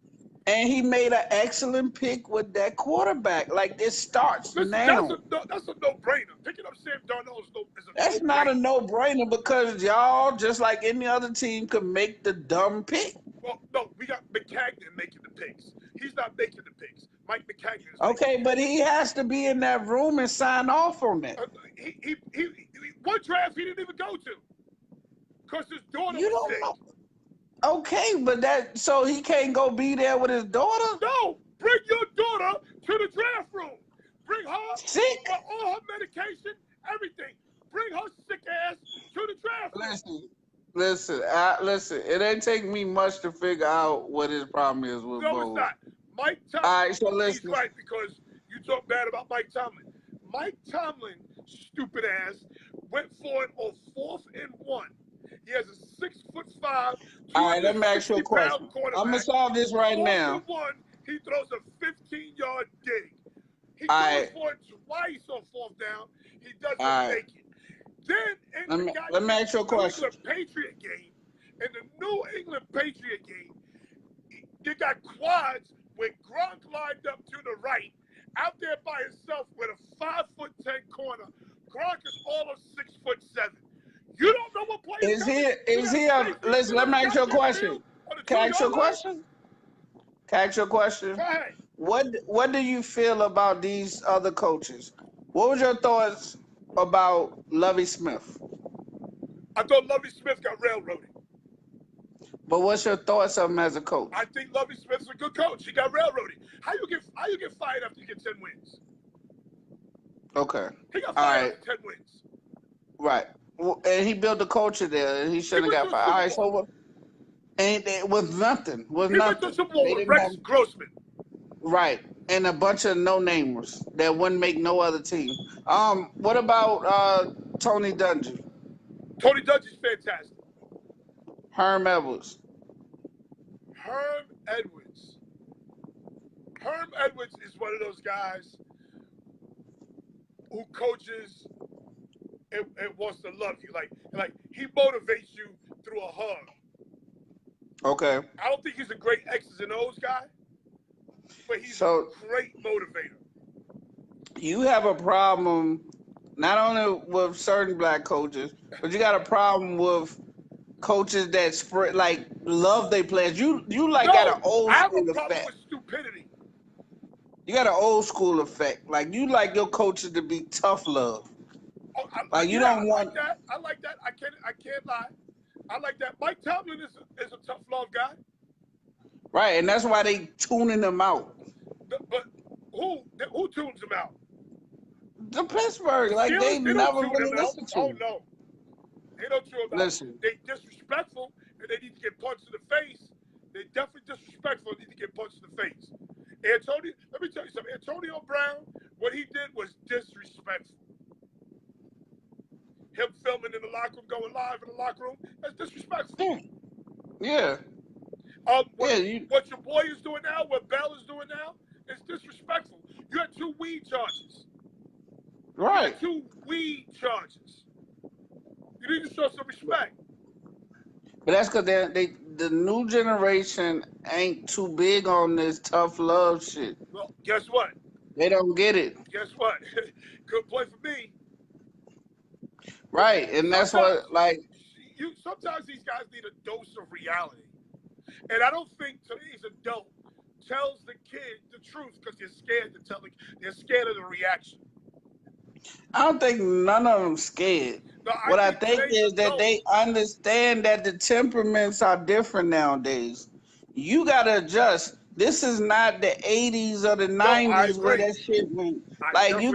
And he made an excellent pick with that quarterback. Like this starts now. That's a no-brainer. Picking up Sam Darnold is a That's no-brainer. not a no-brainer because y'all, just like any other team, could make the dumb pick. Well, no, we got McCagnon making the picks. He's not making the picks. Mike McCagnon is okay, but he has to be in that room and sign off on that. He one draft he didn't even go to because his daughter was sick. Know. Okay, but so he can't go be there with his daughter? No, bring your daughter to the draft room. Bring her sick for all her medication, everything. Bring her sick ass to the draft room. Listen. It ain't take me much to figure out what his problem is with No, Bo. it's not. Mike Tomlin. All right, so listen. He's right because you talk bad about Mike Tomlin. Mike Tomlin, stupid ass, went for it on 4th and 1. He has a 6'5". All right, let me ask you a question. I'm gonna solve this right now. 4th and 1, he throws a 15-yard dig. He goes for it twice on 4th down. He doesn't make it. Then let me ask you a question. In the New England Patriot game, they got quads with Gronk lined up to the right, out there by himself with a 5'10" corner. Gronk is all of 6'7". You don't know what play is he listen, let me ask you a question. Can I ask you a question? Go ahead. What do you feel about these other coaches? What was your thoughts about Lovie Smith? I thought Lovie Smith got railroaded. But what's your thoughts of him as a coach? I think Lovie Smith's a good coach. He got railroaded. How you get fired after you get 10 wins? Okay. He got fired after 10 wins. Right. And he built a culture there, and he shouldn't have got fired. All right, so it was nothing. He went to Super Bowl with Rex Grossman. Right. And a bunch of no-namers that wouldn't make no other team. What about Tony Dungy? Tony Dungy's fantastic. Herm Edwards. Herm Edwards is one of those guys who coaches and wants to love you. Like he motivates you through a hug. Okay. I don't think he's a great X's and O's guy, but he's a great motivator. You have a problem not only with certain black coaches, but you got a problem with coaches that spread love their players. You got an old school effect. I have a problem with stupidity. You got an old school effect. Like you like your coaches to be tough love. Oh, you don't want that. I like that. I can't lie. I like that. Mike Tomlin is a tough love guy. Right, and that's why they tuning them out. But who tunes them out? The Pittsburgh, they never really listen to. Oh no, they don't tune them out. Listen, they disrespectful and they need to get punched in the face. They definitely disrespectful and need to get punched in the face. Let me tell you something. Antonio Brown, what he did was disrespectful. Him filming in the locker room, going live in the locker room, that's disrespectful. Yeah. What your boy is doing now, what Bell is doing now, is disrespectful. You had 2 weed charges. Right. You had 2 weed charges. You need to show some respect. But that's because the new generation ain't too big on this tough love shit. Well, guess what? They don't get it. Guess what? Good play for me. Right. And that's Sometimes what, like, sometimes these guys need a dose of reality. And I don't think today's adult tells the kid the truth because they're scared to they're scared of the reaction. I don't think none of them scared. No, What I think today's is that adult, they understand that the temperaments are different nowadays. You gotta adjust. This is not the 80s or the no, I 90s where agree. that shit went. I Like definitely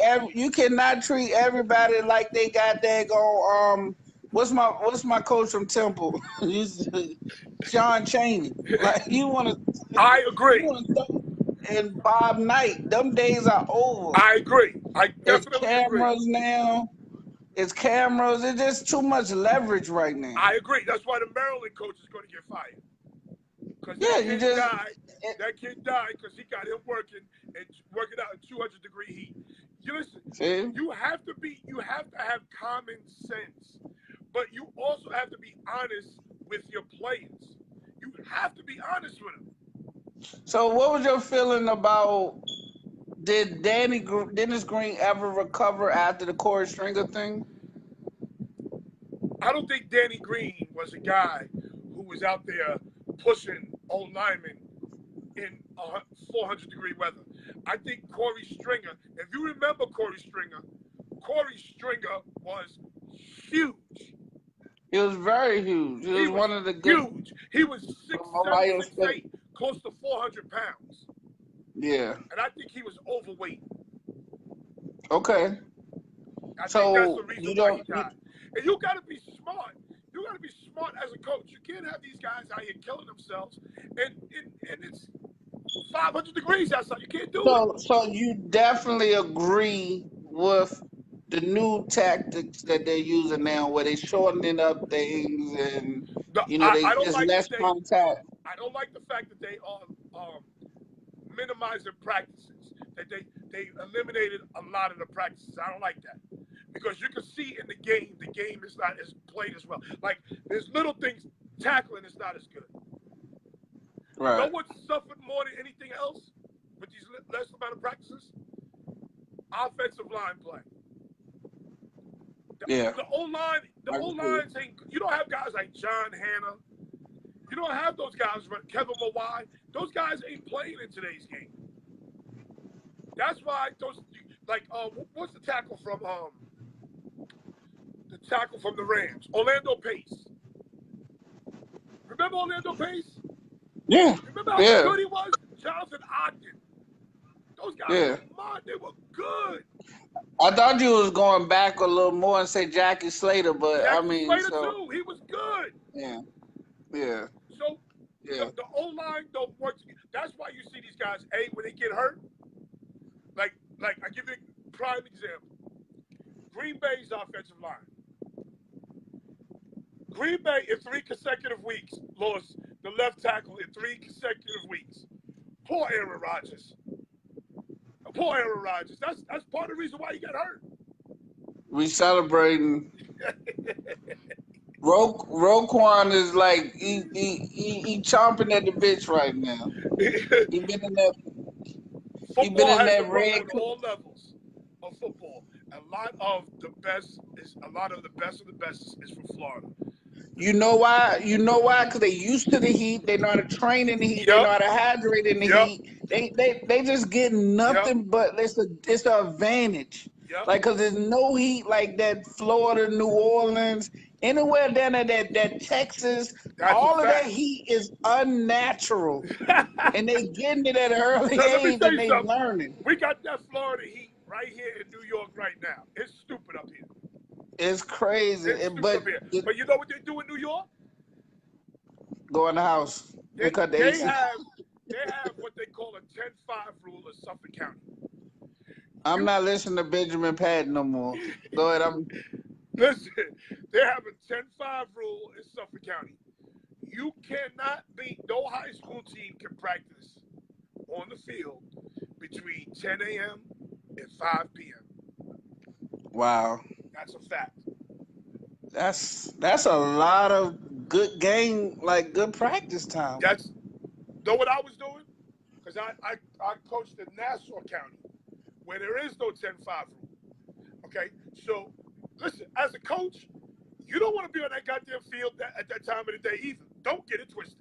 agree. you cannot treat everybody like they got that go what's my coach from Temple? He's Sean Chaney. Like you wanna I you agree. wanna throw and Bob Knight, them days are over. I agree. I It's definitely agree. cameras now. It's cameras. It's just too much leverage right now. I agree. That's why the Maryland coach is going to get fired. Because Yeah, that kid died because he got him working out in 200-degree heat. You listen, see? you have to have common sense, but you also have to be honest with your players. You have to be honest with them. So, what was your feeling about? Did Dennis Green ever recover after the Corey Stringer thing? I don't think Danny Green was a guy who was out there pushing old linemen in 400-degree weather. I think Corey Stringer, if you remember Corey Stringer was huge. He was very huge. He was one of the good. Huge. He was 6'7", 6'8", close to 400 pounds. Yeah. And I think he was overweight. Okay. I think that's So the reason why he died. And you got to be smart. You got to be smart as a coach. You can't have these guys out here killing themselves, and it's 500 degrees outside. You can't do it. So you definitely agree with the new tactics that they're using now, where they're shortening up things and they just less contact. I don't like the fact that they are minimizing practices. That they eliminated a lot of the practices. I don't like that. Because you can see in the game is not as played as well. Like, there's little things, tackling is not as good. Right. You know what suffered more than anything else with these less amount of practices? Offensive line play. The O-lines ain't, you don't have guys like John Hanna. You don't have those guys, Kevin Mawai. Those guys ain't playing in today's game. That's why what's the tackle from the Rams? Orlando Pace. Remember Orlando Pace? Yeah. Remember how good he was? Jonathan Ogden. Those guys, they were good. I thought you was going back a little more and say Jackie Slater, but Slater too. He was good. Yeah. Yeah. So the O-line don't work together. That's why you see these guys, when they get hurt, like I give you a prime example. Green Bay's offensive line. Green Bay in 3 consecutive weeks lost the left tackle in 3 consecutive weeks. Poor Aaron Rodgers. That's part of the reason why he got hurt. We celebrating. Roquan is like he chomping at the bitch right now. He been in that. He been in that red. On all levels of football. A lot of the best of the best is from Florida. You know why? Because they used to the heat. They know how to train in the heat. They know how to hydrate in the heat. They just getting nothing but it's an advantage. Like, because there's no heat like that Florida, New Orleans, anywhere down there that Texas. All of that heat is unnatural. And they getting it at an early age and they learning. We got that Florida heat right here in New York right now. It's stupid up here. It's crazy. But you know what they do in New York? Go in the house. They have what they call a 10-5 rule in Suffolk County. I'm not listening to Benjamin Patton no more. Go ahead. Listen, they have a 10-5 rule in Suffolk County. You cannot no high school team can practice on the field between 10 a.m. and 5 p.m. Wow. That's a fact. That's a lot of good game, like good practice time. That's know what I was doing? Because I coached in Nassau County, where there is no 10-5 rule. Okay, so listen, as a coach, you don't want to be on that goddamn field at that time of the day either. Don't get it twisted.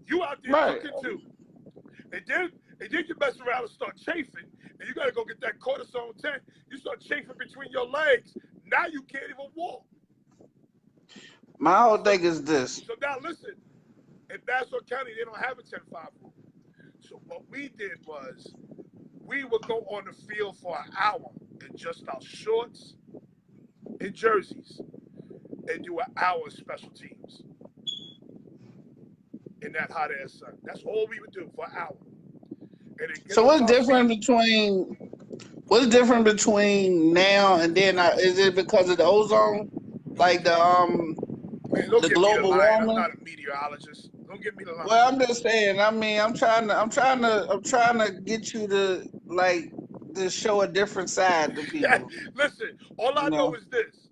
You out there Right. cooking too. And then you mess around and start chafing, and you got to go get that cortisone 10. You start chafing between your legs. Now you can't even walk. My whole thing is this. So now listen, in Nassau County, they don't have a 10-5 rule. So what we did was we would go on the field for an hour in just our shorts and jerseys and do an hour of special teams in that hot ass sun. That's all we would do for an hour. And then So what's different between now and then? Is it because of the ozone, like Man, don't the get global me the line. I'm warming? not a meteorologist. Don't get me the line. Well, I'm just saying. I mean, I'm trying to get you to show a different side to people. Listen, all I You know know, is this: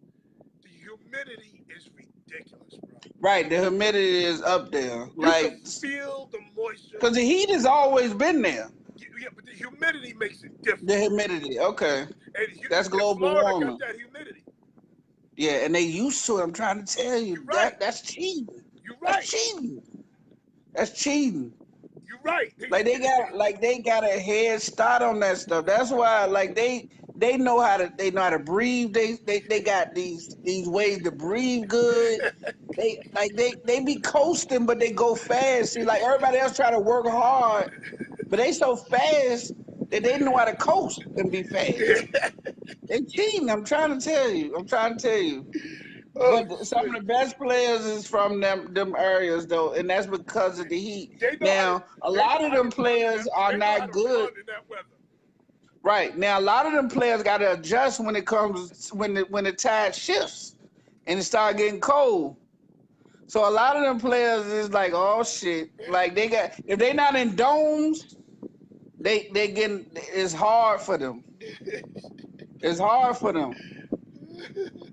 the humidity is ridiculous, bro. right? The humidity is up there, You can like feel the moisture. because the heat has always been there. Yeah, but the humidity makes it different. The humidity, okay, And that's global Florida warming. got that humidity. Yeah, and they used to it. I'm trying to tell you You're right. that's cheating. You're That's right. cheating. That's cheating. You're right. Like they got a head start on that stuff. That's why they know how to breathe. They got these ways to breathe good. They be coasting, but they go fast. See, like everybody else try to work hard, but they so fast that they know how to coast and be fast. They cheating. I'm trying to tell you. Oh, But some of the best players is from them areas though, and that's because of the heat. they know Now, a lot of them players are not good. in that weather. Right. Now, a lot of them players got to adjust when it comes when the tide shifts and it start getting cold. So a lot of them players is like, oh shit. Like if they not in domes, they getting it's hard for them. It's hard for them.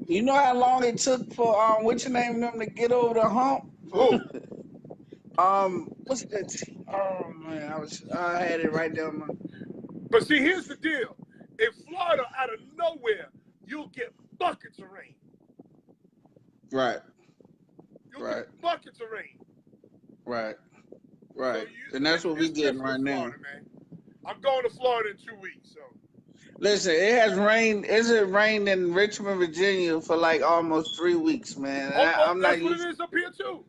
You know how long it took for what's your name them to get over the hump? Who? What's that? Oh man, I had it right there. But see, here's the deal. In Florida, out of nowhere, you'll get buckets of rain. Right. You'll get buckets of rain. Right. So And that's what we getting different right in now. Florida, man. I'm going to Florida in 2 weeks, so. Listen, it has rained. It rained in Richmond, Virginia for like almost 3 weeks, man. I'm not that's what used. it is up here too.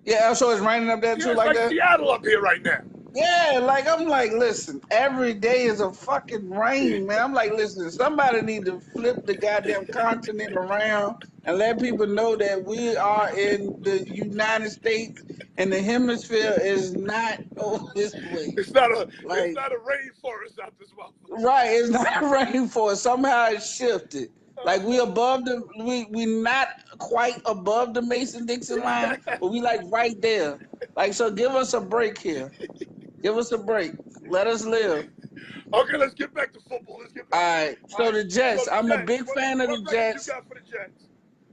Yeah, so it's raining up there too, It's like like that. Seattle up here right now. Yeah, like I'm like, listen, every day is a fucking rain, man. I'm like, listen, somebody need to flip the goddamn continent around and let people know that we are in the United States and the hemisphere is not this way. It's not a Like, it's not a rainforest out this motherfucker. right, it's not a rainforest. Somehow it shifted. Like we above we not quite above the Mason-Dixon line, but we like right there. Like, so give us a break here. Give us a break. Let us live. Okay, let's get back to football. Let's get back. All right. So the Jets. So the I'm a Jets. big fan of the What Jets. you got for the Jets?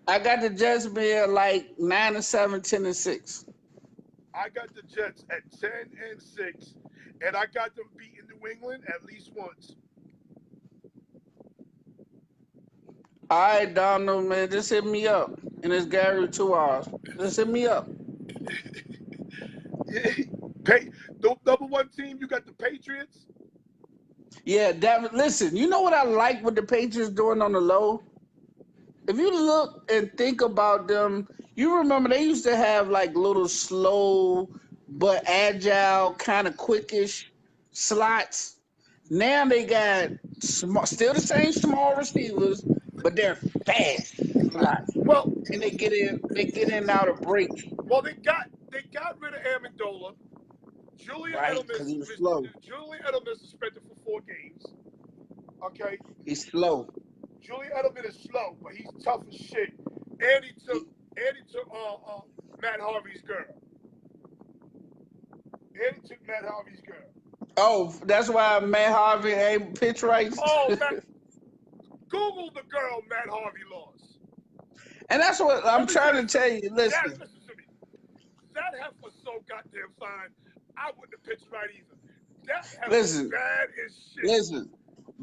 I got the Jets being like 9-7, 10-6. I got the Jets at 10-6, and I got them beating New England at least once. All right, Donald, man, just hit me up. And it's Gary 2 hours. Just hit me up. The number one team, you got the Patriots. Yeah, listen, you know what I like what the Patriots doing on the low? If you look and think about them, you remember they used to have like little slow but agile, kind of quickish slots. Now they got still the same small receivers, but they're fast slots. Well, And they get in out of break. well, they got rid of Amendola. Julian Right, 'cause he was slow. Julian Edelman suspended for 4 games. Okay, He's slow. Julian Edelman is slow, but he's tough as shit. And he took Matt Harvey's girl. Oh, that's why Matt Harvey ain't pitch right. Oh, Google the girl Matt Harvey lost. And that's what I'm trying to tell you. Listen. Listen to me. That heifer so goddamn fine, I wouldn't have pitched right either. That heifer bad as shit. Listen.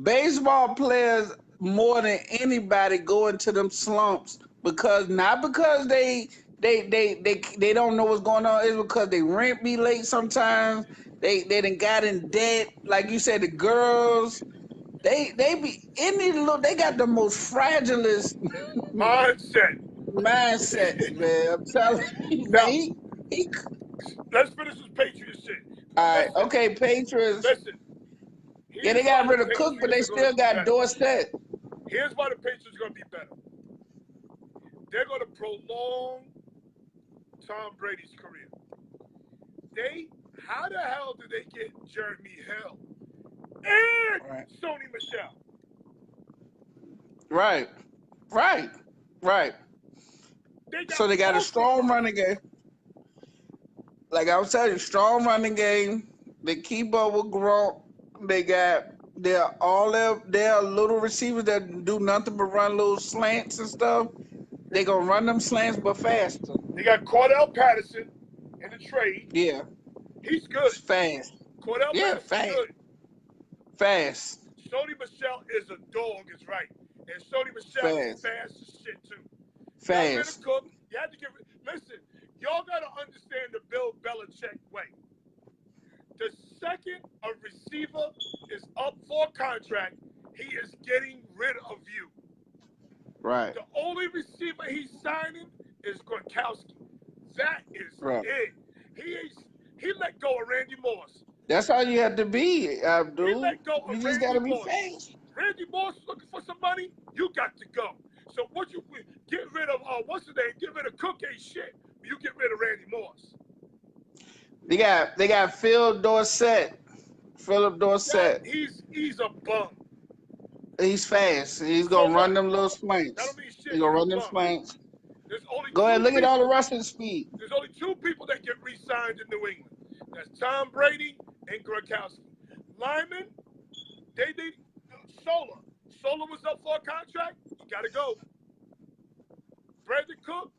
Baseball players more than anybody go into them slumps not because they don't know what's going on. It's because they rent be late sometimes. They done got in debt. Like you said, the girls, they be they got the most fragilest mindsets, man. I'm telling you, man. Let's finish this Patriots shit. All right, okay, Patriots. Listen. Yeah, they got rid of Cook, but they still got Dorsett. Here's why the Patriots are going to be better. They're going to prolong Tom Brady's career. How the hell did they get Jeremy Hill and Sony Michel? Right. So they got a strong running game. Like I was telling you, strong running game. They keep up with Gronk. They're little receivers that do nothing but run little slants and stuff. They gonna run them slants but faster. They got Cordell Patterson in the trade. Yeah. He's good. Fast. Cordell Patterson's fast. good. Fast. Sony Michel is a dog, is right. And Sony Michel is fast as shit too. Fast. Cook, you have to listen, y'all gotta understand the Bill Belichick way. The second a receiver is up for contract, he is getting rid of you. Right. The only receiver he's signing is Gronkowski. That is it. He let go of Randy Moss. That's how you have to be, Abdul. He let go of you just Randy gotta be Moss. fast. Randy Moss is looking for some money, you got to go. So what you get rid of what's his name? Get rid of Cook ain't shit. You get rid of Randy Moss. They got Philip Dorsett. He's a bum. He's fast. He's gonna run them little slants. That don't mean shit. He's gonna run them slants. Go ahead, look at all the rushing speed. There's only two people that get re-signed in New England. That's Tom Brady and Gronkowski. Lyman, they need Sola. Sola was up for a contract. He gotta go. Brandon Cook,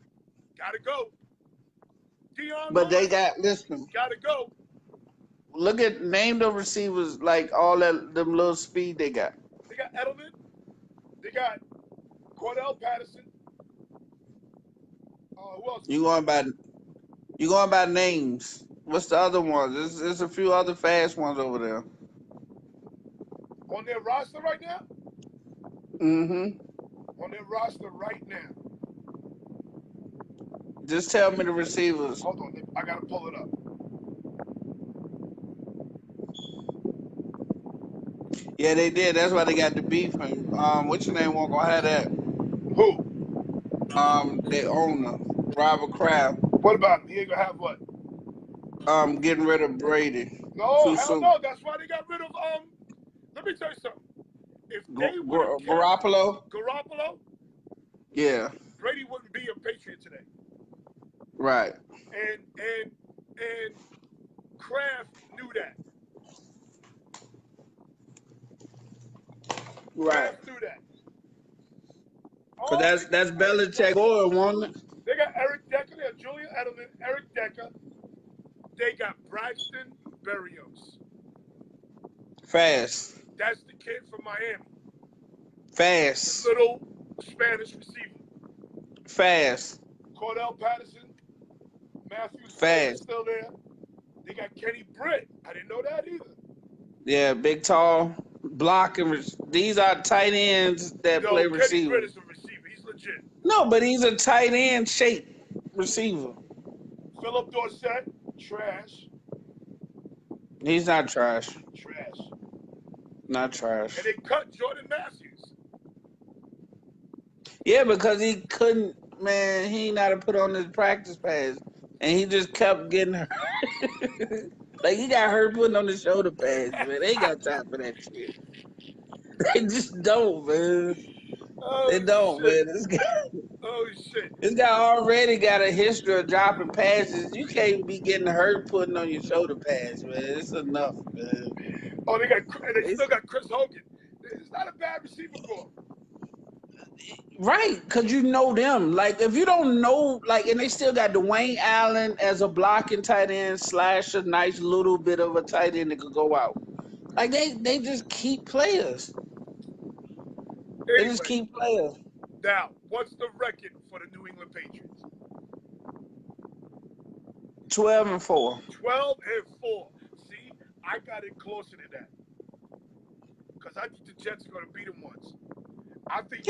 gotta go. But they got gotta go. Name the receivers like all them little speed they got. They got Edelman. They got Cordell Patterson. Who else? You going by names. What's the other ones? There's a few other fast ones over there. On their roster right now? Mm-hmm. On their roster right now. Just tell me the receivers. Hold on, I gotta pull it up. Yeah, they did. That's why they got the beef. What's your name? Won't gonna have that. Who? Their owner, Robert Kraft. What about him? He ain't gonna have what? Getting rid of Brady. No, hell no. That's why they got rid of Let me tell you something. If they Garoppolo. Yeah. Brady wouldn't be a Patriot today. Right. And Kraft knew that. Right. Kraft knew that. So that's Belichick or one. They got Eric Decker. They got Julian Edelman, Eric Decker. They got Braxton Berrios. Fast. That's the kid from Miami. Fast. The little Spanish receiver. Fast. Cordell Patterson. Matthew Fast. Still there. They got Kenny Britt. I didn't know that either. Yeah, big, tall, blocking. These are tight ends that play receiver. Kenny Britt is a receiver. He's legit. No, but he's a tight end shaped receiver. Philip Dorsett, trash. He's not trash. Trash. Not trash. And they cut Jordan Matthews. Yeah, because he couldn't, man, he ain't not to put on his practice pads. And he just kept getting hurt. Like, he got hurt putting on the shoulder pads, man. They ain't got time for that shit. They just don't, man. Oh, they don't, shit. man. This guy, shit. This guy already got a history of dropping passes. You can't be getting hurt putting on your shoulder pads, man. It's enough, man. Oh, they still got Chris Hogan. It's not a bad receiver for him. Right, because you know them. Like, if you don't know, like, and they still got Dwayne Allen as a blocking tight end slash a nice little bit of a tight end that could go out. Like, they just keep players. They just Anyway, keep players. now, what's the record for the New England Patriots? 12-4. 12-4. See, I got it closer to that. Because I think the Jets are going to beat them once. I think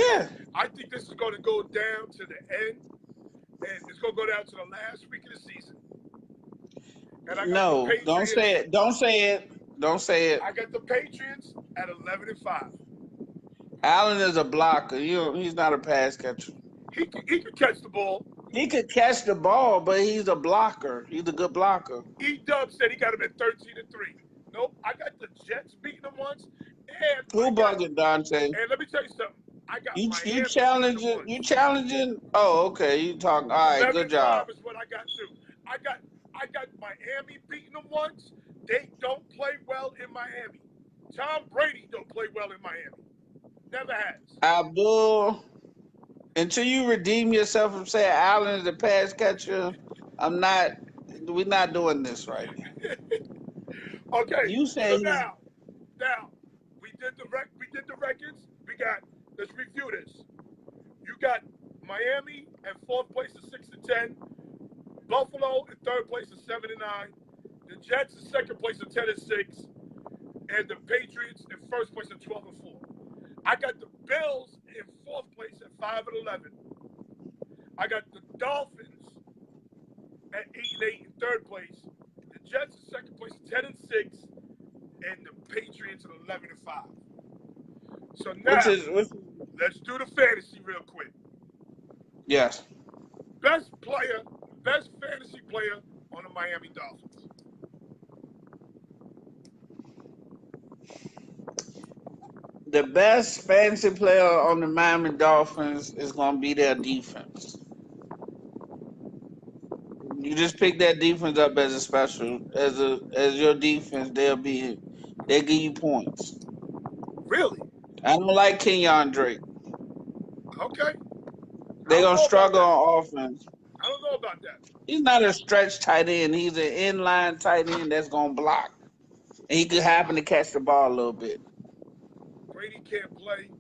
this is going to go down to the end, and it's going to go down to the last week of the season. And I got No, the Patriots, don't say it. Don't say it. Don't say it. I got the Patriots at 11-5. Allen is a blocker. He's not a pass catcher. He could catch the ball. He could catch the ball, but he's a blocker. He's a good blocker. E-Dub said he got him at 13-3. Nope, I got the Jets beating them once. And Who bugging, Dante? And let me tell you something. I got you challenging. You challenging. Oh, okay. You talking. All right. Good job. Is what I got too. I got Miami beating them once. They don't play well in Miami. Tom Brady don't play well in Miami. Never has. Abdul, until you redeem yourself from saying Allen is a pass catcher, we're not doing this right. Okay. You say so now we did the records. Let's review this. You got Miami at 4th place at 6-10. Buffalo in 3rd place at 7-9. The Jets in 2nd place at 10-6. And the Patriots in 1st place at 12-4. I got the Bills in 4th place at 5-11. I got the Dolphins at 8-8 in 3rd place. The Jets in 2nd place at 10-6. And the Patriots at 11-5. So now, let's do the fantasy real quick. Yes. Best fantasy player on the Miami Dolphins. The best fantasy player on the Miami Dolphins is going to be their defense. You just pick that defense up as a special, as your defense. They'll give you points. Really? I don't like Kenyon Drake. Okay. They're going to struggle on offense. I don't know about that. He's not a stretch tight end. He's an inline tight end that's going to block. And he could happen to catch the ball a little bit. Brady can't play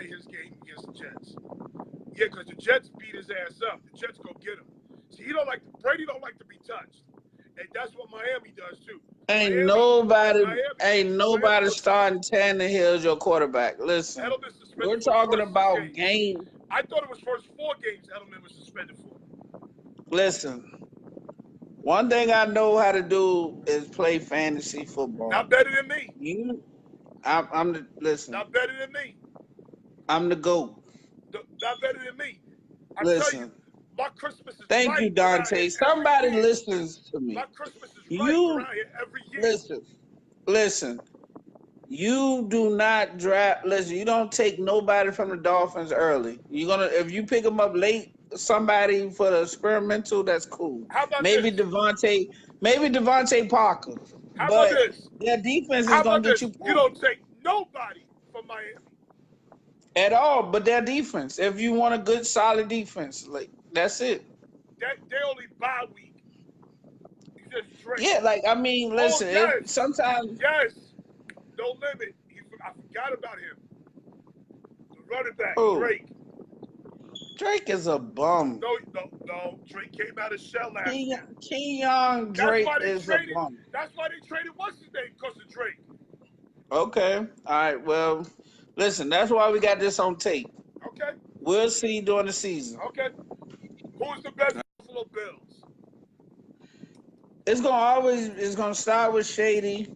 his game against the Jets. Yeah, because the Jets beat his ass up. The Jets go get him. See, Brady don't like to be touched. And that's what Miami does too. Ain't nobody starting Tannehill as your quarterback. Listen, we're talking about game. I thought it was first 4 games Edelman was suspended for. Listen, one thing I know how to do is play fantasy football. Not better than me. Listen. Not better than me. I'm the GOAT. Not better than me. Listen. My Christmas is Thank you, Dante. Somebody listens to me. My Christmas is around here every year. Listen. You do not draft. Listen, you don't take nobody from the Dolphins early. If you pick them up late, somebody for the experimental, that's cool. How about maybe this? Devontae Parker. How about this? Their defense is gonna get you points. You don't take nobody from Miami at all, but their defense. If you want a good, solid defense, like that's it. They only bye week. Yeah, listen. Sometimes. Yes. No limit. I forgot about him. The running back, Drake. Drake is a bum. No. Drake came out of shell last year. Kenyon Drake is a bum. That's why they traded what's his name because of Drake. Okay. All right. Well, listen. That's why we got this on tape. Okay. We'll see during the season. Okay. Who's the best Buffalo Bills? It's gonna start with Shady.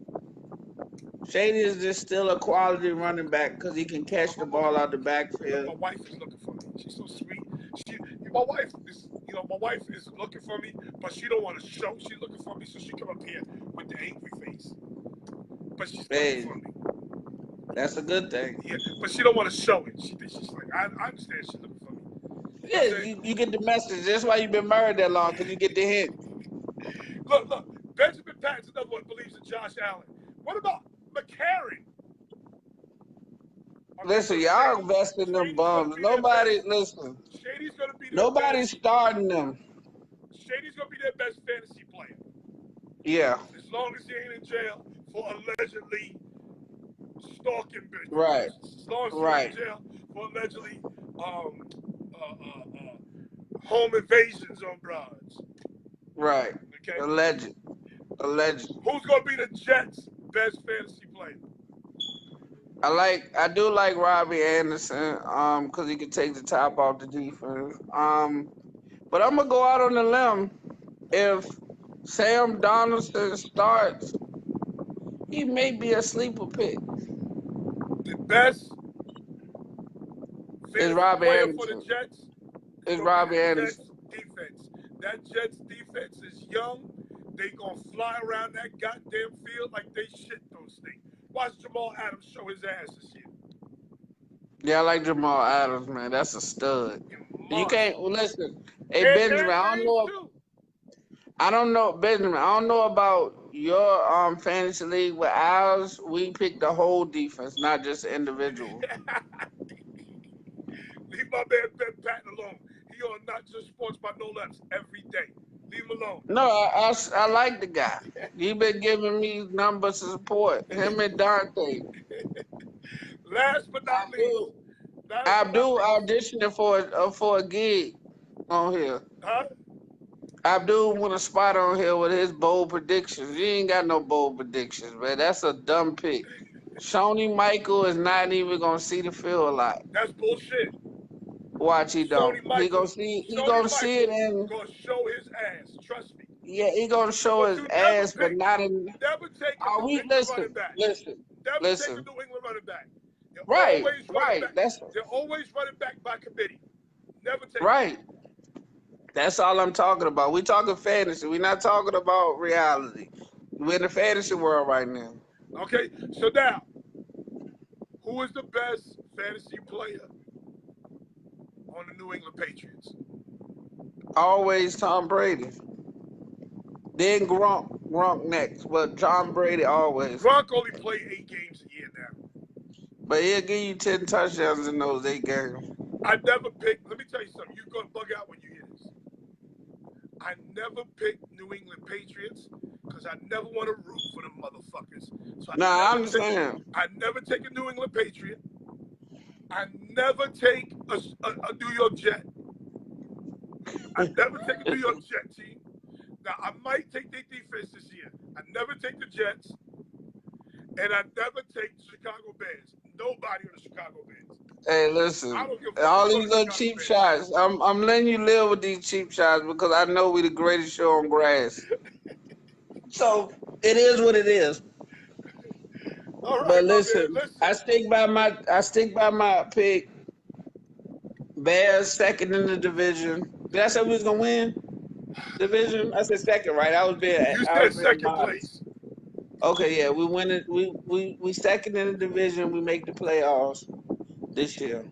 Shady is just still a quality running back because he can catch the ball out the backfield. My wife is looking for me. She's so sweet. My wife is looking for me, but she don't want to show. She's looking for me, so she come up here with the angry face. But she's looking for me. That's a good thing. Yeah, but she don't want to show it. She's like, I understand she's looking for me. Yeah, you get the message. That's why you've been married that long, because you get the hint. Look. Benjamin Patton's another one believes in Josh Allen. What about McCarron? Listen, so y'all investing in them Shady's gonna bums. be their Nobody, best. listen, Shady's gonna be their nobody's best. starting them. Shady's gonna be their best fantasy player. Yeah. As long as he ain't in jail for allegedly stalking Right. bitches. As long as he ain't Right. in jail for allegedly home invasions on broads. Right. Okay? Alleged. Who's gonna be the Jets' best fantasy player? I do like Robbie Anderson, because he can take the top off the defense. But I'm gonna go out on a limb. If Sam Donaldson starts, he may be a sleeper pick. The best Is fantasy Robbie player for the Anderson. Jets is Is gonna be Robbie the Anderson. Jets defense. That Jets defense is young. They gonna fly around that goddamn field like they shit those things. Watch Jamal Adams show his ass this year. Yeah, I like Jamal Adams, man. That's a stud. You You must. can't listen. Hey Benjamin, And I don't Hayes know. too. I don't know, Benjamin. I don't know about your fantasy league. With ours, we pick the whole defense, not just the individual. Leave my man Ben Patton alone. He on Not Just Sports by No Lefts every day. Leave him alone. No, I like the guy. He been giving me numbers of support. Him and Dante. Last but not least. Abdul, Last but not Abdul least. auditioning for a gig on here. Huh? Abdul want a spot on here with his bold predictions. You ain't got no bold predictions, man. That's a dumb pick. Shawnee Michael is not even gonna see the field a lot. That's bullshit. Watch he don't. He Michael. gonna see. He Sony gonna see it Michael in. gonna show his ass. Trust me. Yeah, he gonna show But his you never ass, but pick, not in. never take a Are New we England running back. Never take a listen? New England running back. They're Right, always running right. back. That's They're always running back by committee. Never take right. That's all I'm talking about. We talking fantasy. We're not talking about reality. We're in the fantasy world right now. Okay, so now, who is the best fantasy player on the New England Patriots? Always Tom Brady. Then Gronk next, but Tom Brady always. Gronk only play 8 games a year now. But he'll give you 10 touchdowns in those 8 games. I never picked. Let me tell you something. You're gonna bug out when you hear this. I never picked New England Patriots because I never want to root for them motherfuckers. So I understand. I never take a New England Patriot. I never take a New York Jet. I never take a New York Jet team. Now, I might take their defense this year. I never take the Jets. And I never take the Chicago Bears. Nobody on the Chicago Bears. Hey, listen. I don't give a fuck All about these the little Chicago cheap Bears. shots. I'm letting you live with these cheap shots because I know we the greatest show on grass. So it is what it is. All right, But my listen, man, listen. I stick by my pick. Bears second in the division. Did I say we was gonna win division? I said second, right? I was being Second modest. place. Okay, yeah, we win it. We second in the division. We make the playoffs this year.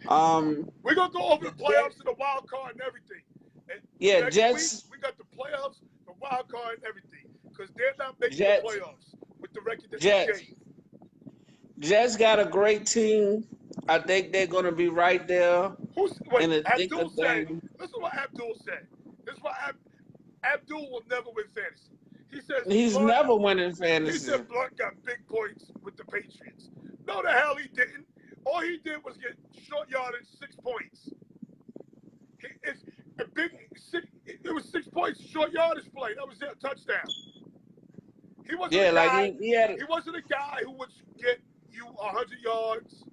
We're gonna go over the playoffs and the wild card and everything. And next Jets. week we got the playoffs, the wild card, and everything. Because they're not making Jets, the playoffs with the record that Jets. they gave. Jets got a great team. I think they're gonna be right there in the thick Abdul of said, things. listen what Abdul said. This is what Abdul will never win fantasy. He says He's never winning he fantasy. said Blunt got big points with the Patriots. No, the hell he didn't. All he did was get short yardage 6 points. It was 6 points short yardage play. That was it, a touchdown. He wasn't a guy. He wasn't a guy who would get you 100 yards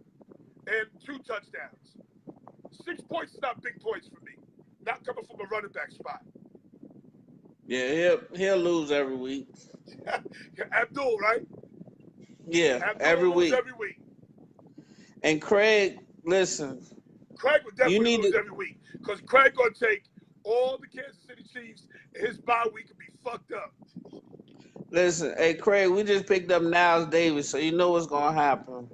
and 2 touchdowns. 6 points is not big points for me. Not coming from a running back spot. Yeah, he'll lose every week. Abdul, right? Yeah, Abdul every will lose week. every week. And Craig, listen. Craig would definitely lose every week because Craig gonna take all the Kansas City Chiefs. And his bye week could be fucked up. Listen, hey Craig, we just picked up Niles Davis, so you know what's gonna happen.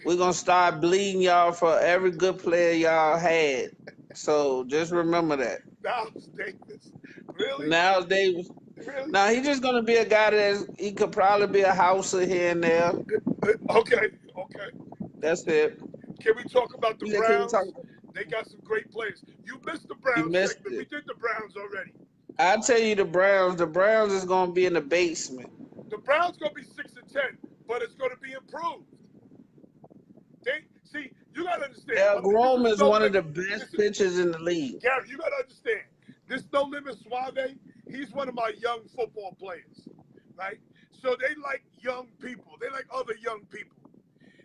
We're gonna start bleeding y'all for every good player y'all had. So just remember that. Niles Davis. Really? Niles Davis. Really? Now he's just gonna be a guy he could probably be a houser here and there. Okay. That's it. Can we talk about the You can talk Browns? about. They got some great players. You missed the You Browns missed segment. We it. did the Browns already. I tell you, the Browns. The Browns is gonna be in the basement. The Browns gonna be 6-10, but it's gonna be improved. They see. You gotta understand. Del This Grom is is no one of the limit. best This is pitchers in the league. Gary. You gotta understand. This No Limit Suave. He's one of my young football players, right? So they like young people. They like other young people.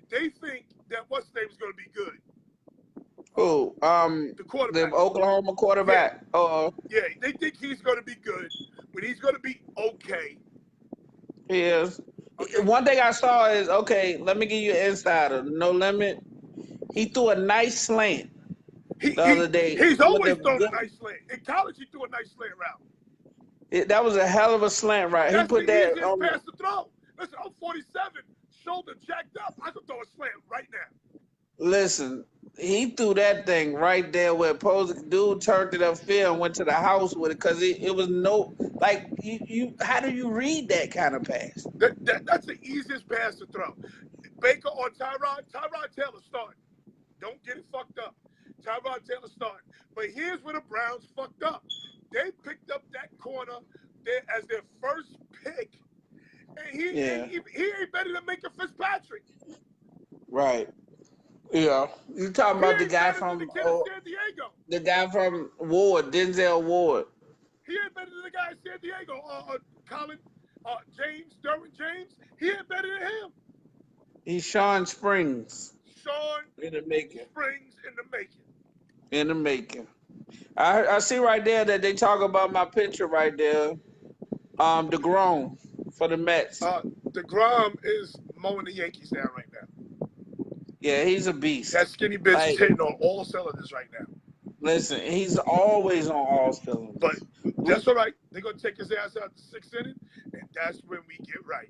They think that what's name is gonna be good. Who? The The quarterback. Oklahoma quarterback. Yeah, they think he's going to be good, but he's going to be okay. He is. Okay. One thing I saw is okay. Let me give you an insider. No Limit. He threw a nice slant the other day He's with always a thrown a good. nice slant. In college, he threw a nice slant route. That was a hell of a slant, right? He That's put the that easiest on. pass to throw. Listen, I'm 47, shoulder jacked up. I could throw a slant right now. Listen, he threw that thing right there where opposing dude turned it upfield and went to the house with it because it was no like you. How do you read that kind of pass? That's the easiest pass to throw. Baker or Tyrod Taylor starting. Don't get it fucked up. Tyrod Taylor starting. But here's where the Browns fucked up. They picked up that corner there as their first pick. And he ain't better than Minka Fitzpatrick. Right. Yeah. You talking He about the ain't guy better than the from kid in San Diego. the guy from Ward, Denzel Ward. He ain't better than the guy in San Diego. Colin Derwin James. He ain't better than him. He's Sean Springs. Sean In the making. Springs in the making. In the making. I see right there that they talk about my picture right there. The grown for the Mets. DeGrom is mowing the Yankees down right now. Yeah, he's a beast. That skinny bitch is hitting on all cylinders right now. Listen, he's always on all cylinders. But that's all right. They're gonna take his ass out the 6th inning, and that's when we get right.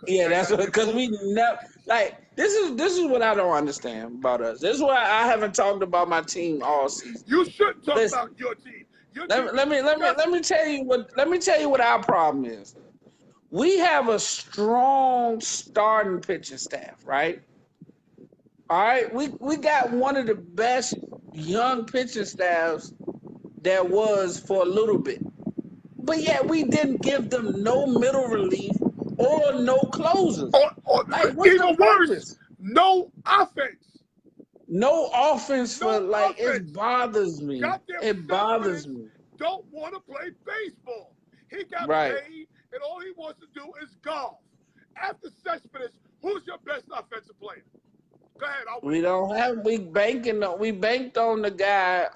Yeah, that's because we never like this is what I don't understand about us. This is why I haven't talked about my team all season. You should talk about your team. Let me tell you what our problem is. We have a strong starting pitching staff, right? All right, we got one of the best young pitching staffs that was for a little bit, but yet we didn't give them no middle relief or no closers. Like, what's even worse, no offense. No offense for it bothers me. It bothers me. Don't want to play baseball. He got paid, and all he wants to do is golf. After Cespedes, who's your best offensive player? Go ahead. We don't have. We banked on the guy.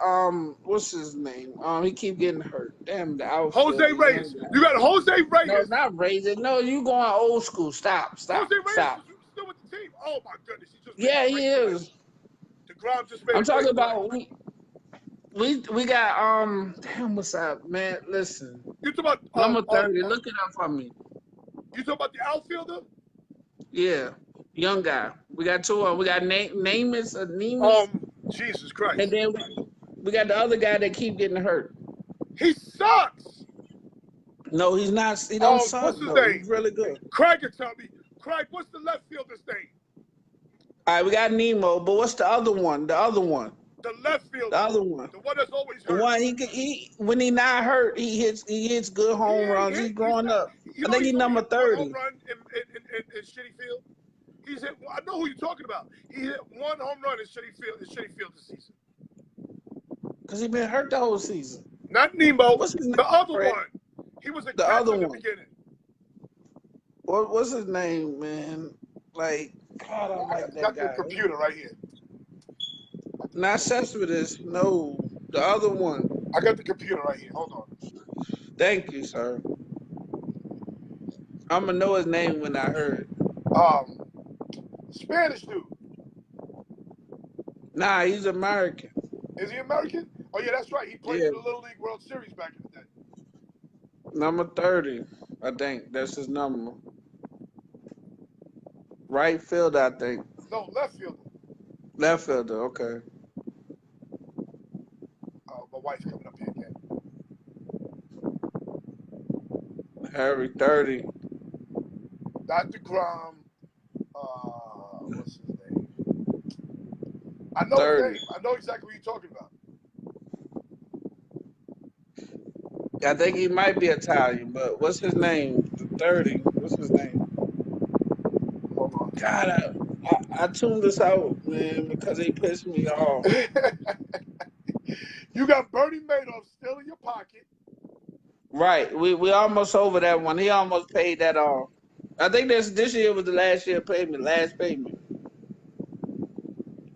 What's his name? He keep getting hurt. Damn the outfield. Jose Reyes. You got Jose Reyes. No, not Reyes. No, you going old school. Stop. Jose Reyes is still with the team. Oh my goodness, he is. DeGrom just made. I'm talking about we got Damn, what's up, man? Listen. You talking about number 30? Look it up for me. You talking about the outfielder? Yeah. Young guy. We got two of them. We got Nemus. Jesus Christ. And then we got the other guy that keep getting hurt. He sucks. No, he's not. He don't suck. What's his name? He's really good. Craig can tell me. Craig, what's the left fielder's name? All right, we got Nemo, but what's the other one? The other one. The left fielder. The other one. The one that's always hurt. The one he when he not hurt, he hits good home runs. He's growing up. I think he's number 30. Home run in Shitty Field. He's hit. I know who you're talking about. He hit one home run in Shitty Field this season. Cause he been hurt the whole season. Not Nemo. What's his name? The other one. He was a catcher in the beginning. What's his name, man? Like, God, I like that guy. Got the computer right here. Not Cespedes. No, the other one. I got the computer right here. Hold on. Thank you, sir. I'm gonna know his name when I heard it. Spanish dude. Nah, he's American. Is he American? Oh yeah, that's right. He played in the Little League World Series back in the day. Number 30, I think that's his number. Right field, I think. No, left fielder. Left fielder, okay. My wife's coming up here again. Harry 30. Dr. Grom. What's his name? I know his 30. name. I know exactly what you're talking about. I think he might be Italian, but what's his name? 30. What's his name? Hold on. God, I tuned this out, man, because he pissed me off. You got Bernie Madoff still in your pocket. Right. We almost over that one. He almost paid that off. I think this year was the last payment.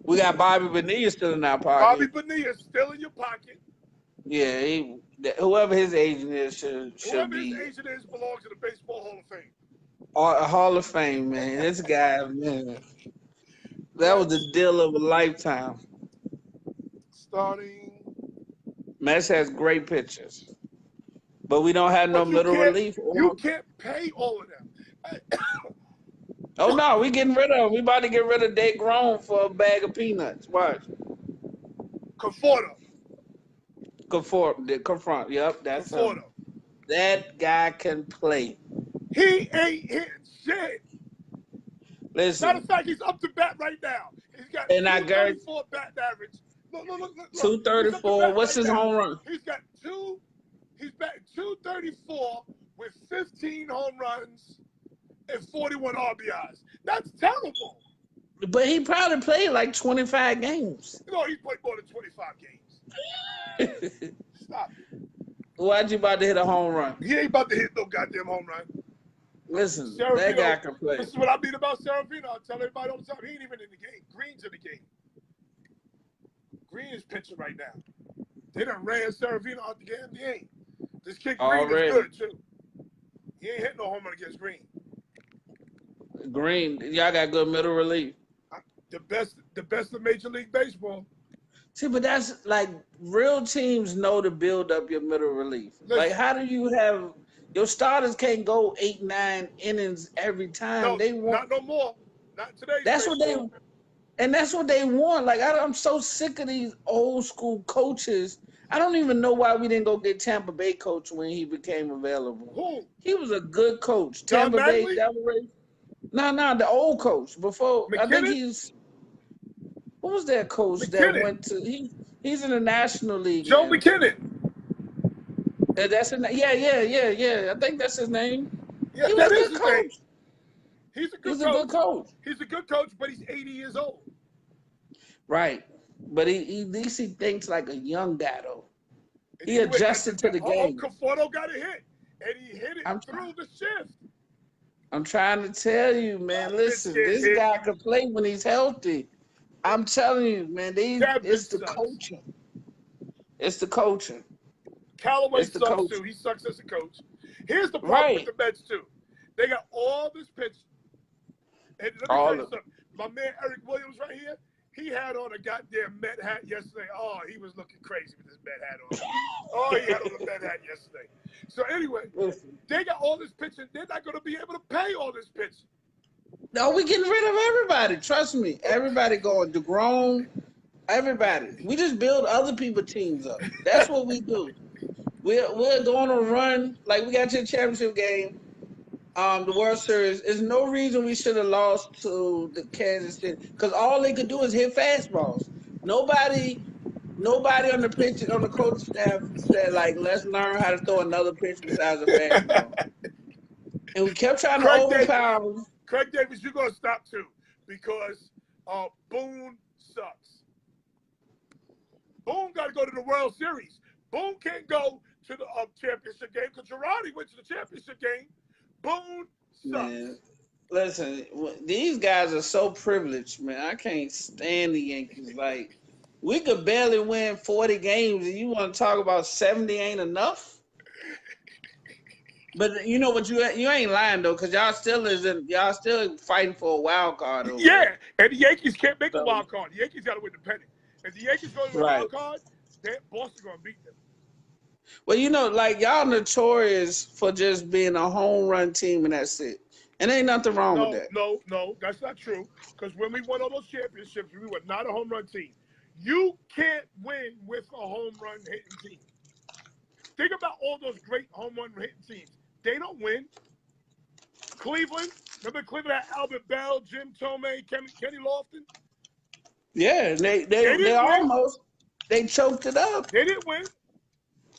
We got Bobby Bonilla still in our Bobby pocket. Bonilla still in your pocket. Yeah, whoever his agent is should Whoever his be agent is belongs to the Baseball Hall of Fame. a Hall of Fame, man. This guy, man, that was the Mets deal of a lifetime. starting. Mets has great pitchers, but we don't have no But middle relief. you can't pay all of them. Oh no, we getting rid of him. We about to get rid of Day Grown for a bag of peanuts. Watch. Conforto. Confront. Yep, that's him. Conforto. That guy can play. He ain't hitting shit. Matter Listen, of fact, he's up to bat right now. He's got and I guarantee 234 batting average. Look. 234. What's his home run? He's got he's batting 234 with 15 home runs and 41 RBIs. That's terrible. But he probably played like 25 games. You know, he played more than 25 games. Stop it. Why'd you about to hit a home run? He ain't about to hit no goddamn home run. Listen, Serafino, that guy can play. This is what I mean about Serafino. I tell everybody all the time, he ain't even in the game. Green's in the game. Green is pitching right now. They done ran Serafino out the damn game. This kid Green is good, too. He ain't hitting no home run against Green. Green, y'all got good middle relief. The best of Major League Baseball. See, but that's like real teams know to build up your middle relief. Listen, like, how do you have your starters can't go 8-9 innings every time? No, they want not no more. Not today. That's baseball. that's what they want. Like I'm so sick of these old school coaches. I don't even know why we didn't go get Tampa Bay coach when he became available. Who? He was a good coach. John Tampa Bay Mattingly? Devil Rays. No, the old coach before. McKinnon? I think he's. What was that coach McKinnon. that went to? He's in the National League. Joe now. McKinnon. That's his name. Yeah. I think that's his name. Yeah, He was that a is good his coach. name. He's a good coach. He's a good coach, but he's 80 years old. Right. But he at least he thinks like a young guy though. He adjusted to the game. Conforto got a hit, and he hit it through the shift. I'm trying to tell you, man. Listen, this guy can play when he's healthy. I'm telling you, man. It's the coaching. It's the coaching. Callaway sucks too. He sucks as a coach. Here's the problem with the Mets too. They got all this pitch. And let me tell you something. My man Eric Williams right here, he had on a goddamn Met hat yesterday. Oh, he was looking crazy with his Met hat on. Oh, he had on a Met hat yesterday. So anyway, they got all this pitching. They're not going to be able to pay all this pitching. No, we're getting rid of everybody. Trust me. Everybody going DeGrom. Everybody. We just build other people's teams up. That's what we do. We're going to run. Like, we got to the championship game. The World Series. There's no reason we should have lost to the Kansas City because all they could do is hit fastballs. Nobody on the pitch on the coach staff said like, let's learn how to throw another pitch besides a fastball. And we kept trying to overpower. Craig Davis, you're gonna stop too because Boone sucks. Boone got to go to the World Series. Boone can't go to the championship game because Girardi went to the championship game. Boone sucks. Man, listen, these guys are so privileged, man. I can't stand the Yankees. Like, we could barely win 40 games, and you want to talk about 70 ain't enough? But you know what? You ain't lying though, because y'all still fighting for a wild card. Yeah, and the Yankees can't make a wild card. The Yankees got to win the pennant. If the Yankees go to the wild card, Boston's gonna beat them. Well, you know, like y'all notorious for just being a home run team, and that's it. And ain't nothing wrong with that. No, that's not true. Because when we won all those championships, we were not a home run team. You can't win with a home run hitting team. Think about all those great home run hitting teams. They don't win. Cleveland, remember Cleveland had Albert Bell, Jim Tomei, Kenny Lofton? Yeah, They they didn't win. almost they choked it up. They didn't win.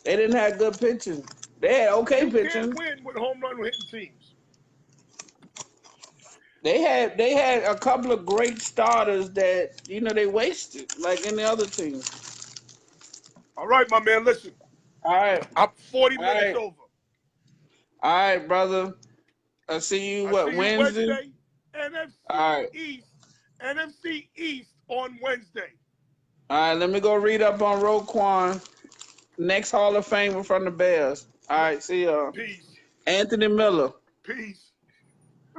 They didn't have good pitching. They had okay You can't pitching. win with home run hitting teams. They had a couple of great starters that they wasted, like any other team. All right, my man. Listen, All right, I'm 40 all minutes right, over. all right, brother. I see you I see you Wednesday. Wednesday. NFC All right, East. NFC East on Wednesday. all right. Let me go read up on Roquan, next Hall of Famer from the Bears. All right, see y'all. Peace. Anthony Miller. Peace.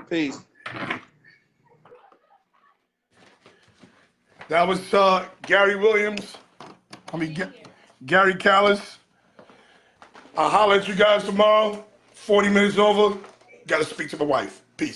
Peace. That was Gary Williams. Gary Callis. I'll holler at you guys tomorrow. 40 minutes over. Got to speak to my wife. Peace.